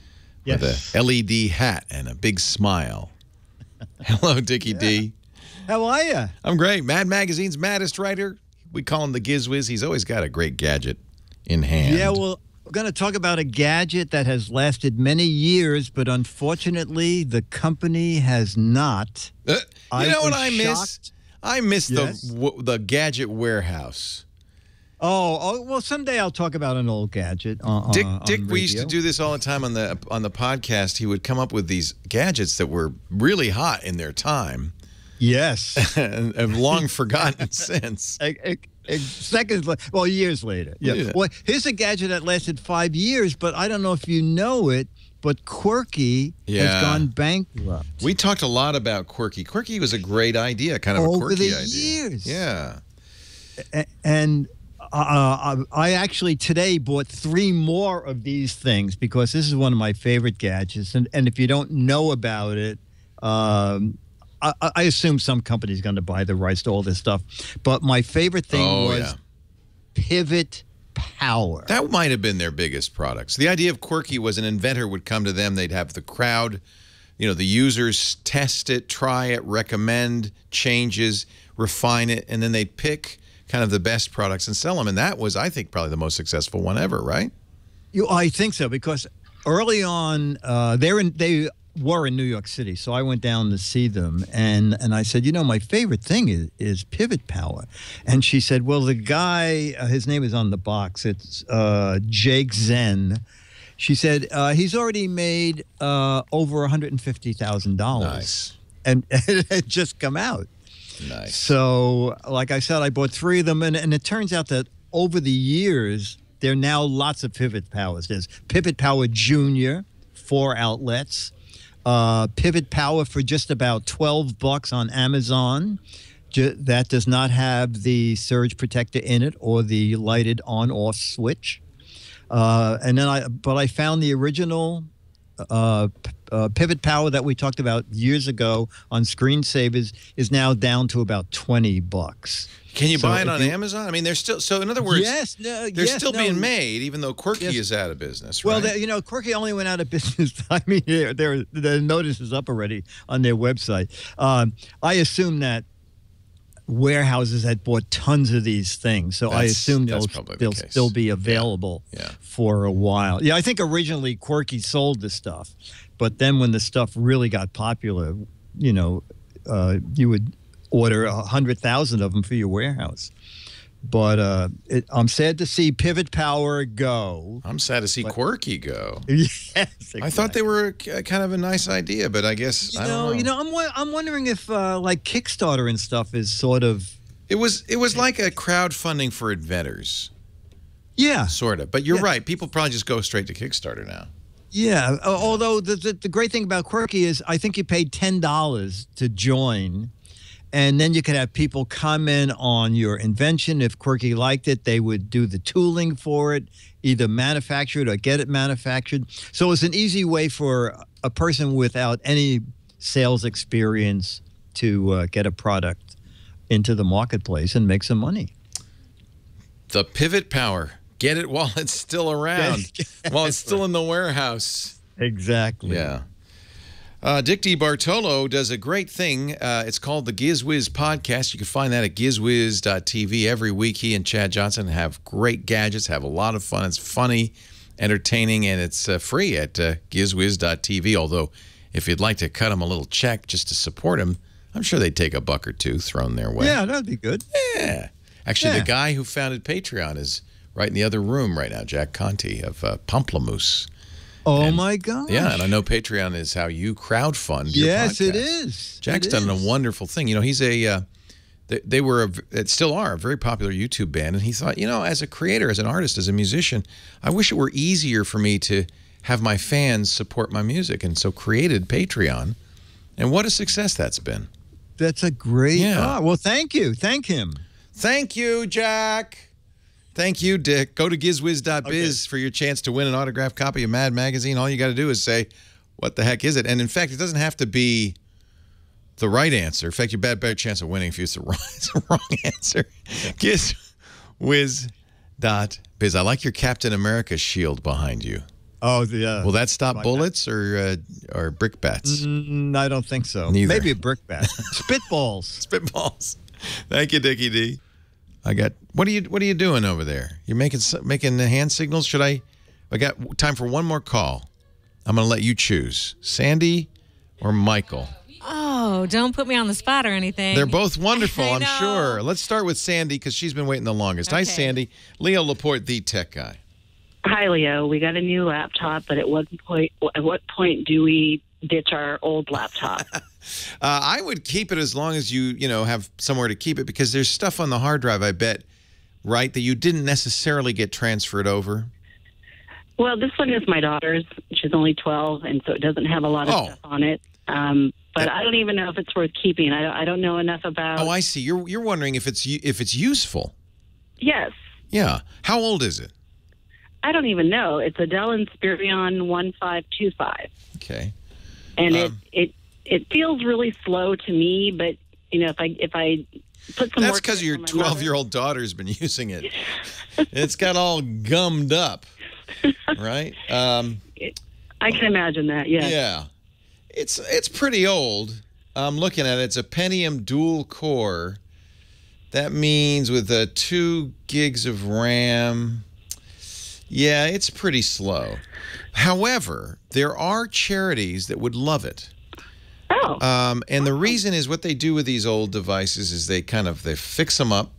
with a LED hat and a big smile. Hello, Dickie D. How are you? I'm great. Mad Magazine's maddest writer. We call him the Gizwiz. He's always got a great gadget in hand. Yeah, well, we're going to talk about a gadget that has lasted many years, but unfortunately, the company has not. You know what I miss? I miss the gadget warehouse. Oh, well, someday I'll talk about an old gadget. Dick, we used to do this all the time on the podcast. He would come up with these gadgets that were really hot in their time. Yes, and have long forgotten since. Years later. Yeah. Well, here's a gadget that lasted 5 years, but I don't know if you know it, but Quirky has gone bankrupt. We talked a lot about Quirky. Quirky was a great idea, kind of a quirky idea. Over the years. Yeah. And I actually today bought 3 more of these things because this is one of my favorite gadgets. And if you don't know about it, I assume some company's going to buy the rights to all this stuff. But my favorite thing was Pivot Power. That might have been their biggest products. The idea of Quirky was an inventor would come to them. They'd have the crowd, the users test it, try it, recommend changes, refine it, and then they'd pick kind of the best products and sell them. And that was, I think, probably the most successful one ever, right? I think so, because early on, they were in New York City, so I went down to see them, and I said, my favorite thing is Pivot Power. And she said, well, the guy, his name is on the box, it's Jake Zen. She said, he's already made over $150,000. Nice. And it had just come out. Nice. So, like I said, I bought 3 of them, and it turns out that over the years, there are now lots of Pivot Powers. There's Pivot Power Junior, 4 outlets. Pivot Power for just about $12 on Amazon. That does not have the surge protector in it or the lighted on-off switch. But I found the original Pivot Power that we talked about years ago on screensavers is now down to about $20. Can you buy it on Amazon? I mean, they're still, so in other words, they're still being made, even though Quirky is out of business, right? Well, you know, Quirky only went out of business. I mean, the notice is up already on their website. I assume that warehouses had bought tons of these things, so I assume they'll still be available for a while. Yeah, I think originally Quirky sold the stuff, but then when the stuff really got popular, you know, you would order 100,000 of them for your warehouse. But I'm sad to see Pivot Power go. I'm sad to see Quirky go. Yes, exactly. I thought they were kind of a nice idea, but I guess I don't know. You know, I'm wondering if like Kickstarter and stuff is sort of. It was like a crowdfunding for inventors. Yeah, sort of. But you're right. People probably just go straight to Kickstarter now. Yeah. Although the great thing about Quirky is, I think you paid $10 to join. And then you could have people comment on your invention. If Quirky liked it, they would do the tooling for it, either manufacture it or get it manufactured. So it's an easy way for a person without any sales experience to get a product into the marketplace and make some money. The Pivot Power. Get it while it's still around, while it's still in the warehouse. Exactly. Yeah. Dick DeBartolo does a great thing. It's called the Gizwiz Podcast. You can find that at gizwiz.tv. Every week he and Chad Johnson have great gadgets, have a lot of fun. It's funny, entertaining, and it's free at gizwiz.tv. Although, if you'd like to cut them a little check just to support him, I'm sure they'd take $1 or $2 thrown their way. Yeah, that'd be good. Yeah. Actually, the guy who founded Patreon is right in the other room right now, Jack Conti of Pomplamoose. Oh, my gosh. Yeah, and I know Patreon is how you crowdfund your Yes, podcast. it is. Jack's done a wonderful thing. You know, he's they were, still are, a very popular YouTube band, and he thought, you know, as a creator, as an artist, as a musician, I wish it were easier for me to have my fans support my music, and so created Patreon. And what a success that's been. That's a great... Yeah. Well, thank you. Thank him. Thank you, Jack. Thank you, Dick. Go to gizwiz.biz for your chance to win an autographed copy of Mad Magazine. All you got to do is say, what the heck is it? And in fact, it doesn't have to be the right answer. In fact, you have a better chance of winning if it's the wrong answer. Gizwiz.biz. I like your Captain America shield behind you. Oh, yeah. Will that stop bullets or brickbats? I don't think so. Neither. Maybe a brickbat. Spitballs. Spitballs. Thank you, Dickie D. I got. What are you doing over there? You're making the hand signals. Should I got time for one more call. I'm going to let you choose, Sandy or Michael. Oh, don't put me on the spot or anything. They're both wonderful, I'm sure. Let's start with Sandy because she's been waiting the longest. Hi, Sandy. Leo Laporte, the tech guy. Hi, Leo. We got a new laptop, but at what point do we ditch our old laptop? I would keep it as long as you have somewhere to keep it, because there's stuff on the hard drive, I bet, right, that you didn't necessarily get transferred over. Well, this one is my daughter's. She's only 12, and so it doesn't have a lot of stuff on it. But I don't even know if it's worth keeping. I don't know enough about. Oh, I see. You're wondering if it's useful. Yes. Yeah. How old is it? I don't even know. It's a Dell Inspiron 1525. Okay. And it feels really slow to me, but if I put some. That's because your 12-year-old daughter's been using it. It's got all gummed up, right? I can imagine that. Yeah. Yeah, it's pretty old. I'm looking at it. It's a Pentium dual core. That means with 2 gigs of RAM. Yeah, it's pretty slow. However, there are charities that would love it. Oh. And the reason is what they do with these old devices is they fix them up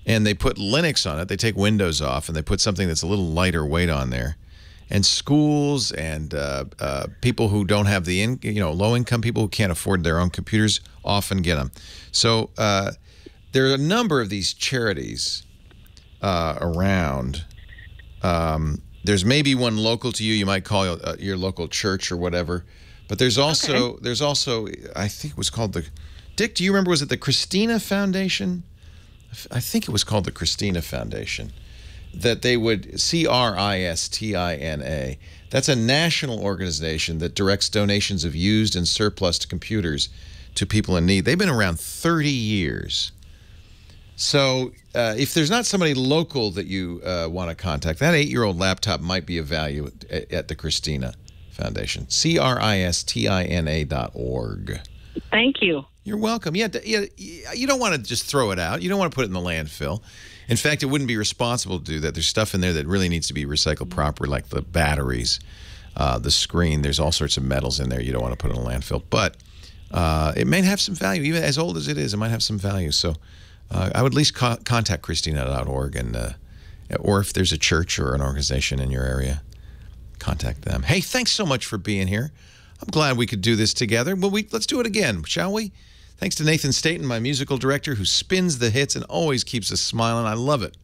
and they put Linux on it. They take Windows off and they put something that's a little lighter weight on there. And schools and people who don't have the low-income people who can't afford their own computers often get them. So there are a number of these charities around. There's maybe one local to you. You might call your local church or whatever. But there's also I think it was called the Dick. Do you remember? Was it the Christina Foundation? I think it was called the Christina Foundation. that they would, CRISTINA, that's a national organization that directs donations of used and surplus computers to people in need. They've been around 30 years. So if there's not somebody local that you want to contact, that 8-year-old laptop might be of value at the Christina Foundation. CRISTINA.org. Thank you. You're welcome. Yeah, you don't want to just throw it out. You don't want to put it in the landfill. In fact, it wouldn't be responsible to do that. There's stuff in there that really needs to be recycled properly, like the batteries, the screen. There's all sorts of metals in there you don't want to put in a landfill. But it may have some value. Even as old as it is, it might have some value. So I would at least contact Christina.org, and or if there's a church or an organization in your area, contact them. Hey, thanks so much for being here. I'm glad we could do this together. Well, let's do it again, shall we? Thanks to Nathan Staten, my musical director, who spins the hits and always keeps us smiling. I love it.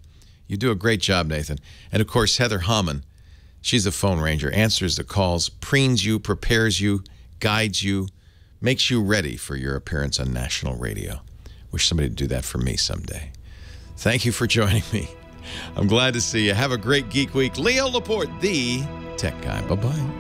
You do a great job, Nathan. And, of course, Heather Hammond. She's the phone ranger, answers the calls, preens you, prepares you, guides you, makes you ready for your appearance on national radio. Wish somebody would do that for me someday. Thank you for joining me. I'm glad to see you. Have a great Geek Week. Leo Laporte, the Tech Guy. Bye-bye.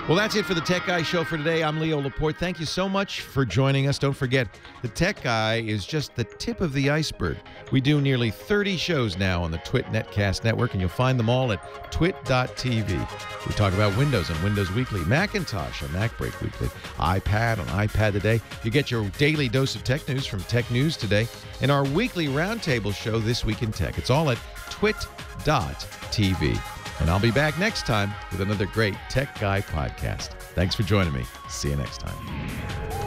Well, that's it for the Tech Guy Show for today. I'm Leo Laporte. Thank you so much for joining us. Don't forget, the Tech Guy is just the tip of the iceberg. We do nearly 30 shows now on the Twit Netcast Network, and you'll find them all at twit.tv. We talk about Windows on Windows Weekly, Macintosh on MacBreak Weekly, iPad on iPad Today. You get your daily dose of tech news from Tech News Today, and our weekly roundtable show, This Week in Tech. It's all at twit.tv. And I'll be back next time with another great Tech Guy podcast. Thanks for joining me. See you next time.